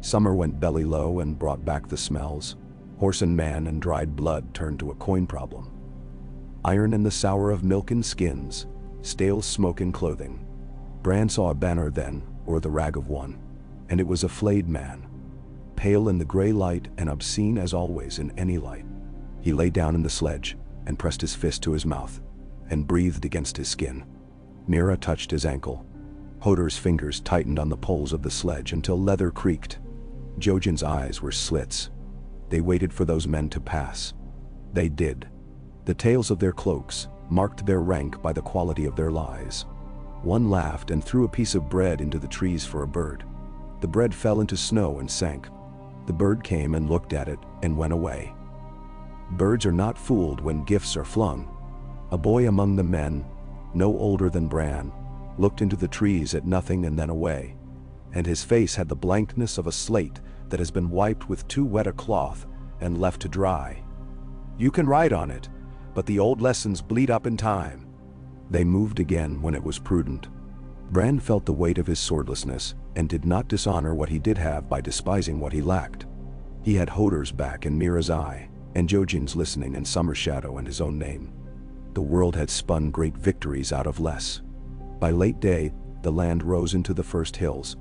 S1: Summer went belly low and brought back the smells. Horse and man and dried blood turned to a coin problem. Iron and the sour of milk in skins, stale smoke in clothing. Bran saw a banner then, or the rag of one, and it was a flayed man. Pale in the gray light and obscene as always in any light. He lay down in the sledge and pressed his fist to his mouth and breathed against his skin. Mira touched his ankle. Hodor's fingers tightened on the poles of the sledge until leather creaked. Jojen's eyes were slits. They waited for those men to pass. They did. The tails of their cloaks marked their rank by the quality of their lies. One laughed and threw a piece of bread into the trees for a bird. The bread fell into snow and sank. The bird came and looked at it and went away. Birds are not fooled when gifts are flung. A boy among the men, no older than Bran, looked into the trees at nothing and then away, and his face had the blankness of a slate that has been wiped with too wet a cloth and left to dry. You can write on it, but the old lessons bleed up in time. They moved again when it was prudent. Bran felt the weight of his swordlessness and did not dishonor what he did have by despising what he lacked. He had Hodor's back and Mira's eye, and Jojen's listening and Summer's shadow and his own name. The world had spun great victories out of less. By late day, the land rose into the first hills.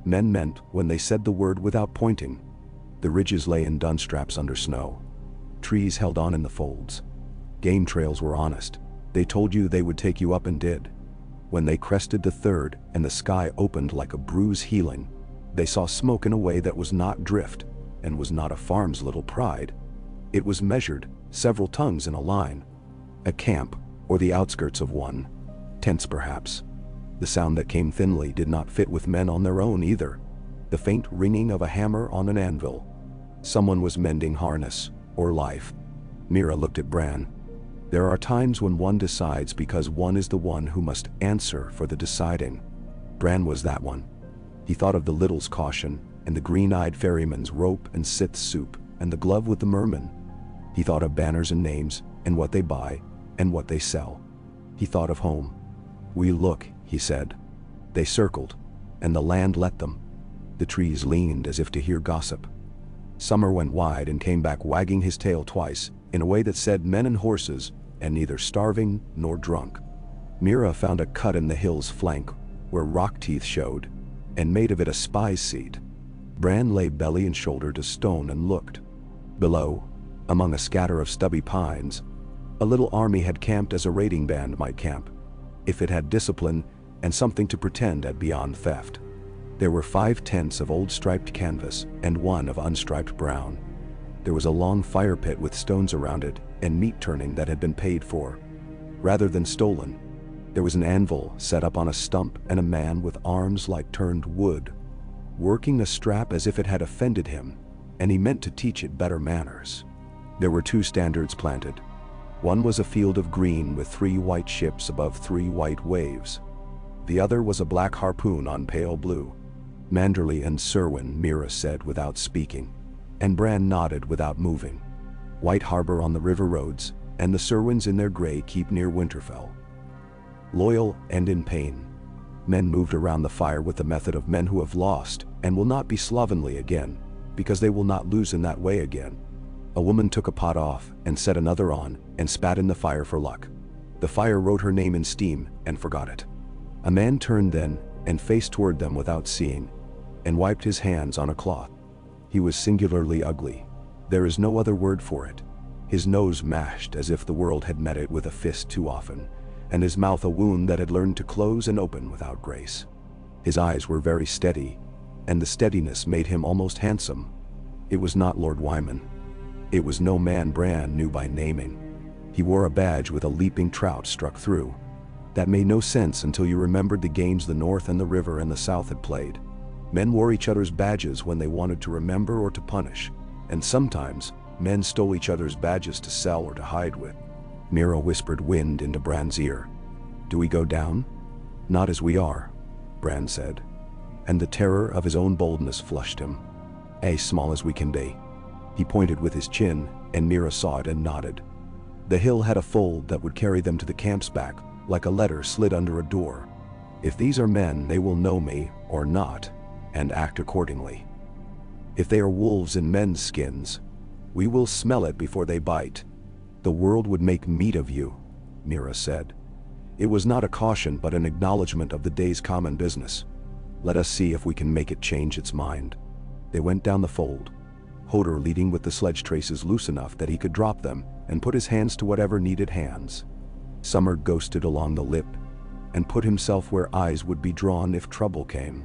S1: Men meant when they said the word without pointing. The ridges lay in dunstraps under snow. Trees held on in the folds. Game trails were honest. They told you they would take you up and did. When they crested the third and the sky opened like a bruise healing, they saw smoke in a way that was not drift and was not a farm's little pride. It was measured, several tongues in a line. A camp, or the outskirts of one. Tents perhaps. The sound that came thinly did not fit with men on their own either. The faint ringing of a hammer on an anvil. Someone was mending harness, or life. Mira looked at Bran. There are times when one decides because one is the one who must answer for the deciding. Bran was that one. He thought of the little's caution, and the green-eyed ferryman's rope and scythe soup, and the glove with the merman. He thought of banners and names, and what they buy, and what they sell. He thought of home. We look, he said. They circled, and the land let them. The trees leaned as if to hear gossip. Summer went wide and came back wagging his tail twice, in a way that said men and horses, and neither starving nor drunk. Mira found a cut in the hill's flank, where rock teeth showed, and made of it a spy's seat. Bran lay belly and shoulder to stone and looked. Below, Among a scatter of stubby pines, a little army had camped as a raiding band might camp, if it had discipline and something to pretend at beyond theft. There were 5 tents of old striped canvas and 1 of unstriped brown. There was a long fire pit with stones around it and meat turning that had been paid for, rather than stolen. There was an anvil set up on a stump and a man with arms like turned wood, working a strap as if it had offended him, and he meant to teach it better manners. There were 2 standards planted. One was a field of green with 3 white ships above 3 white waves. The other was a black harpoon on pale blue. Manderley and Serwyn, Mira said without speaking, and Bran nodded without moving. White Harbor on the river roads, and the Serwyns in their gray keep near Winterfell. Loyal and in pain, men moved around the fire with the method of men who have lost and will not be slovenly again, because they will not lose in that way again. A woman took a pot off and set another on and spat in the fire for luck. The fire wrote her name in steam and forgot it. A man turned then and faced toward them without seeing, and wiped his hands on a cloth. He was singularly ugly. There is no other word for it. His nose mashed as if the world had met it with a fist too often, and his mouth a wound that had learned to close and open without grace. His eyes were very steady, and the steadiness made him almost handsome. It was not Lord Wyman. It was no man Bran knew by naming. He wore a badge with a leaping trout struck through. That made no sense until you remembered the games the North and the River and the South had played. Men wore each other's badges when they wanted to remember or to punish, and sometimes men stole each other's badges to sell or to hide with. Mira whispered wind into Bran's ear. "Do we go down?" "Not as we are," Bran said, and the terror of his own boldness flushed him. "As small as we can be." He pointed with his chin, and Mira saw it and nodded. The hill had a fold that would carry them to the camp's back, like a letter slid under a door. If these are men, they will know me, or not, and act accordingly. If they are wolves in men's skins, we will smell it before they bite. The world would make meat of you, Mira said. It was not a caution but an acknowledgement of the day's common business. Let us see if we can make it change its mind. They went down the fold, Hodor leading with the sledge traces loose enough that he could drop them and put his hands to whatever needed hands. Summer ghosted along the lip and put himself where eyes would be drawn if trouble came.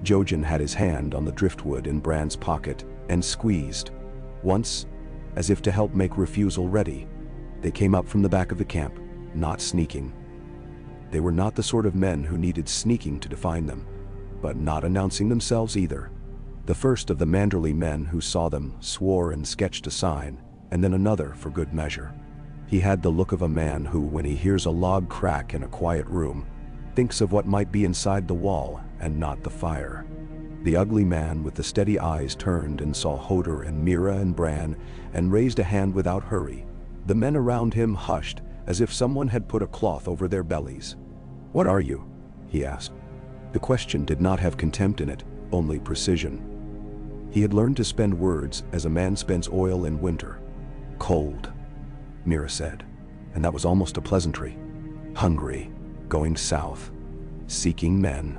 S1: Jojen had his hand on the driftwood in Bran's pocket and squeezed. Once, as if to help make refusal ready, they came up from the back of the camp, not sneaking. They were not the sort of men who needed sneaking to define them, but not announcing themselves either. The first of the Manderley men who saw them swore and sketched a sign, and then another for good measure. He had the look of a man who, when he hears a log crack in a quiet room, thinks of what might be inside the wall and not the fire. The ugly man with the steady eyes turned and saw Hodor and Mira and Bran and raised a hand without hurry. The men around him hushed as if someone had put a cloth over their bellies. "What are you?" he asked. The question did not have contempt in it, only precision. He had learned to spend words as a man spends oil in winter. "Cold," Mira said, and that was almost a pleasantry. "Hungry, going south, seeking men."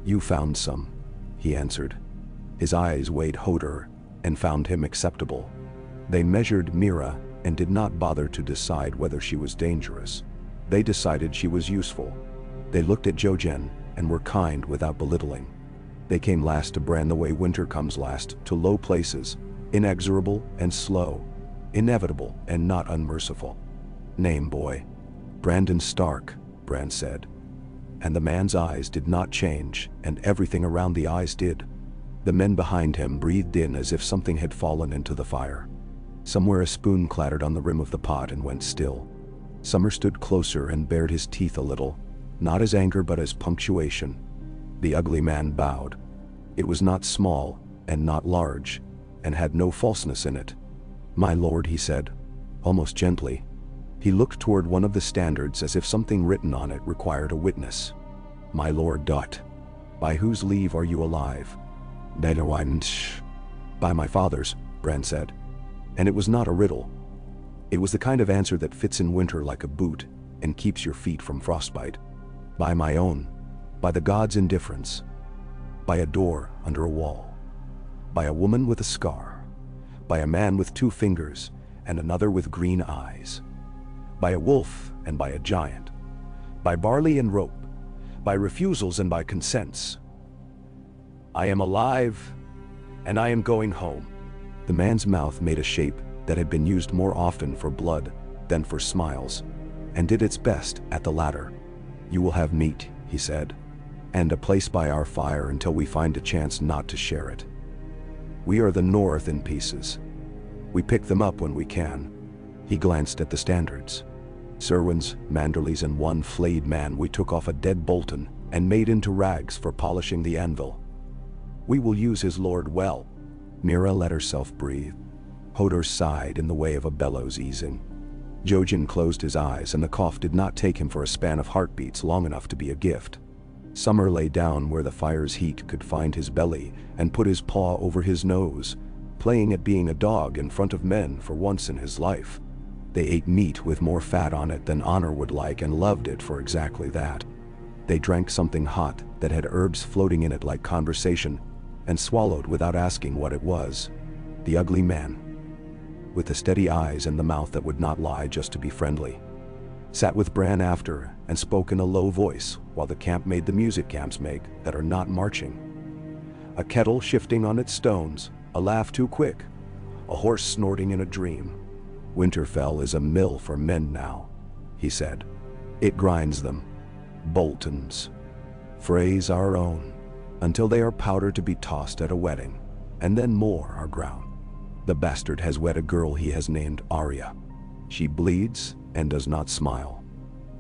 S1: "You found some," he answered. His eyes weighed Hodor and found him acceptable. They measured Mira and did not bother to decide whether she was dangerous. They decided she was useful. They looked at Jojen and were kind without belittling. They came last to Bran the way winter comes last to low places, inexorable and slow, inevitable and not unmerciful. "Name, boy." "Brandon Stark," Bran said. And the man's eyes did not change, and everything around the eyes did. The men behind him breathed in as if something had fallen into the fire. Somewhere a spoon clattered on the rim of the pot and went still. Summer stood closer and bared his teeth a little, not as anger but as punctuation. The ugly man bowed. It was not small and not large, and had no falseness in it. "My lord," he said, almost gently. He looked toward one of the standards as if something written on it required a witness. "My lord Dot, by whose leave are you alive?" "By my father's," Bran said. And it was not a riddle. It was the kind of answer that fits in winter like a boot and keeps your feet from frostbite. "By my own, by the gods' indifference, by a door under a wall, by a woman with a scar, by a man with 2 fingers, and another with green eyes. By a wolf and by a giant. By barley and rope. By refusals and by consents. I am alive, and I am going home. The man's mouth made a shape that had been used more often for blood than for smiles, and did its best at the latter. You will have meat, he said, and a place by our fire until we find a chance not to share it. We are the North in pieces. We pick them up when we can. He glanced at the standards. Serwins, Manderleys, and one flayed man we took off a dead Bolton and made into rags for polishing the anvil. We will use his lord well. Mira let herself breathe. Hodor sighed in the way of a bellows easing. Jojen closed his eyes, and the cough did not take him for a span of heartbeats long enough to be a gift. Summer lay down where the fire's heat could find his belly and put his paw over his nose, playing at being a dog in front of men for once in his life. They ate meat with more fat on it than Honor would like and loved it for exactly that. They drank something hot that had herbs floating in it like conversation, and swallowed without asking what it was. The ugly man, with the steady eyes and the mouth that would not lie just to be friendly, sat with Bran after and spoke in a low voice while the camp made the music camps make that are not marching. A kettle shifting on its stones, a laugh too quick, a horse snorting in a dream. Winterfell is a mill for men now, he said. It grinds them. Boltons. Freys our own, until they are powder to be tossed at a wedding, and then more are ground. The bastard has wed a girl he has named Arya. She bleeds and does not smile.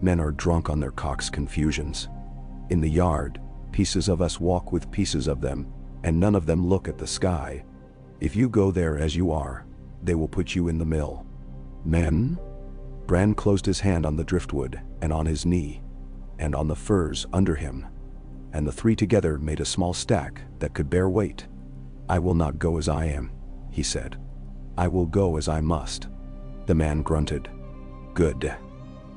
S1: Men are drunk on their cock's confusions. In the yard, pieces of us walk with pieces of them, and none of them look at the sky. If you go there as you are, they will put you in the mill. Men? Bran closed his hand on the driftwood and on his knee, and on the furs under him, and the three together made a small stack that could bear weight. I will not go as I am, he said. I will go as I must. The man grunted. Good.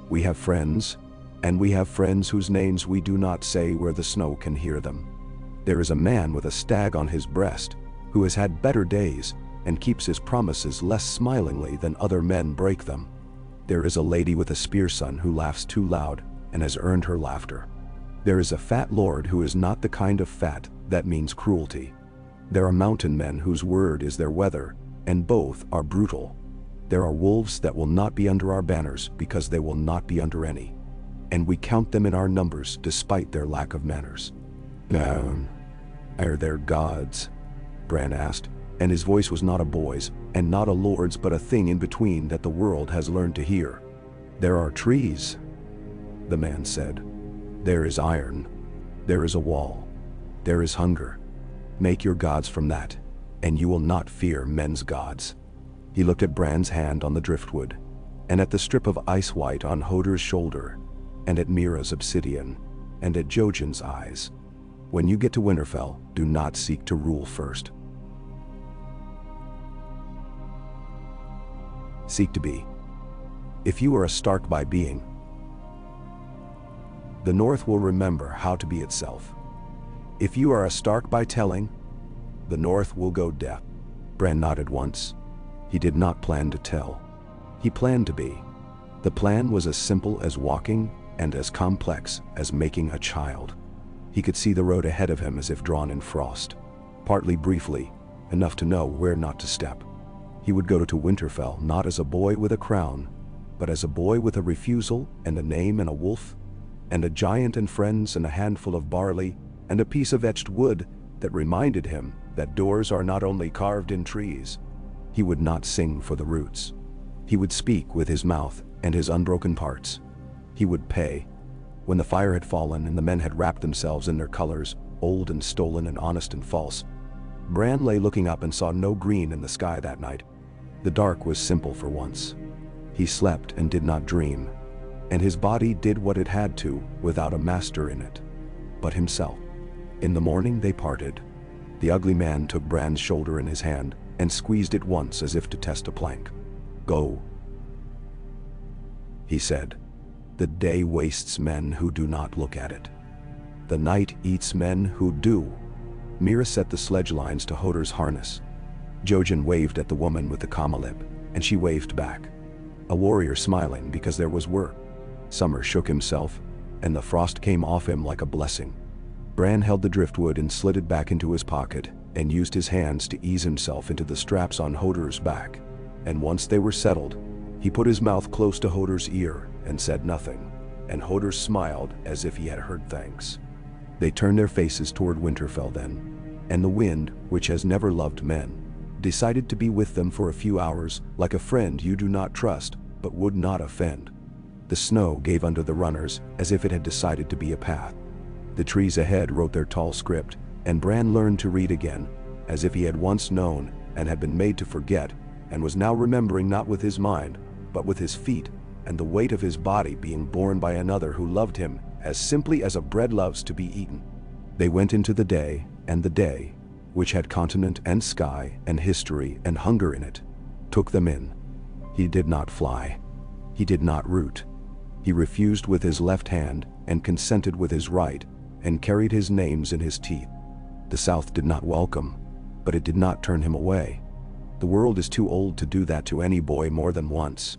S1: We have friends, and we have friends whose names we do not say where the snow can hear them. There is a man with a stag on his breast, who has had better days and keeps his promises less smilingly than other men break them. There is a lady with a spear son who laughs too loud and has earned her laughter. There is a fat lord who is not the kind of fat that means cruelty. There are mountain men whose word is their weather, and both are brutal. There are wolves that will not be under our banners because they will not be under any. And we count them in our numbers despite their lack of manners. Are there gods? Bran asked, and his voice was not a boy's, and not a lord's, but a thing in between that the world has learned to hear. There are trees, the man said. There is iron. There is a wall. There is hunger. Make your gods from that, and you will not fear men's gods. He looked at Bran's hand on the driftwood, and at the strip of ice white on Hodor's shoulder, and at Mira's obsidian, and at Jojen's eyes. When you get to Winterfell, do not seek to rule first. Seek to be. If you are a Stark by being, the North will remember how to be itself. If you are a Stark by telling, the North will go deaf. Bran nodded once. He did not plan to tell. He planned to be. The plan was as simple as walking and as complex as making a child. He could see the road ahead of him as if drawn in frost, partly briefly, enough to know where not to step. He would go to Winterfell not as a boy with a crown, but as a boy with a refusal and a name and a wolf, and a giant and friends and a handful of barley and a piece of etched wood that reminded him that doors are not only carved in trees. He would not sing for the roots. He would speak with his mouth and his unbroken parts. He would pay. When the fire had fallen and the men had wrapped themselves in their colors, old and stolen and honest and false, Bran lay looking up and saw no green in the sky that night. The dark was simple for once. He slept and did not dream, and his body did what it had to without a master in it, but himself. In the morning they parted. The ugly man took Bran's shoulder in his hand and squeezed it once as if to test a plank. Go, he said. The day wastes men who do not look at it. The night eats men who do. Mira set the sledge lines to Hodor's harness. Jojen waved at the woman with the comma lip. and she waved back. A warrior smiling because there was work. Summer shook himself, and the frost came off him like a blessing. Bran held the driftwood and slid it back into his pocket, and used his hands to ease himself into the straps on Hodor's back. And once they were settled, he put his mouth close to Hodor's ear and said nothing, and Hodor smiled as if he had heard thanks. They turned their faces toward Winterfell then, and the wind, which has never loved men, decided to be with them for a few hours, like a friend you do not trust, but would not offend. The snow gave under the runners as if it had decided to be a path. The trees ahead wrote their tall script, and Bran learned to read again, as if he had once known and had been made to forget, and was now remembering not with his mind, but with his feet, and the weight of his body being borne by another who loved him as simply as a bread loves to be eaten. They went into the day, and the day, which had continent and sky and history and hunger in it, took them in. He did not fly. He did not root. He refused with his left hand and consented with his right, and carried his names in his teeth. The South did not welcome, but it did not turn him away. The world is too old to do that to any boy more than once.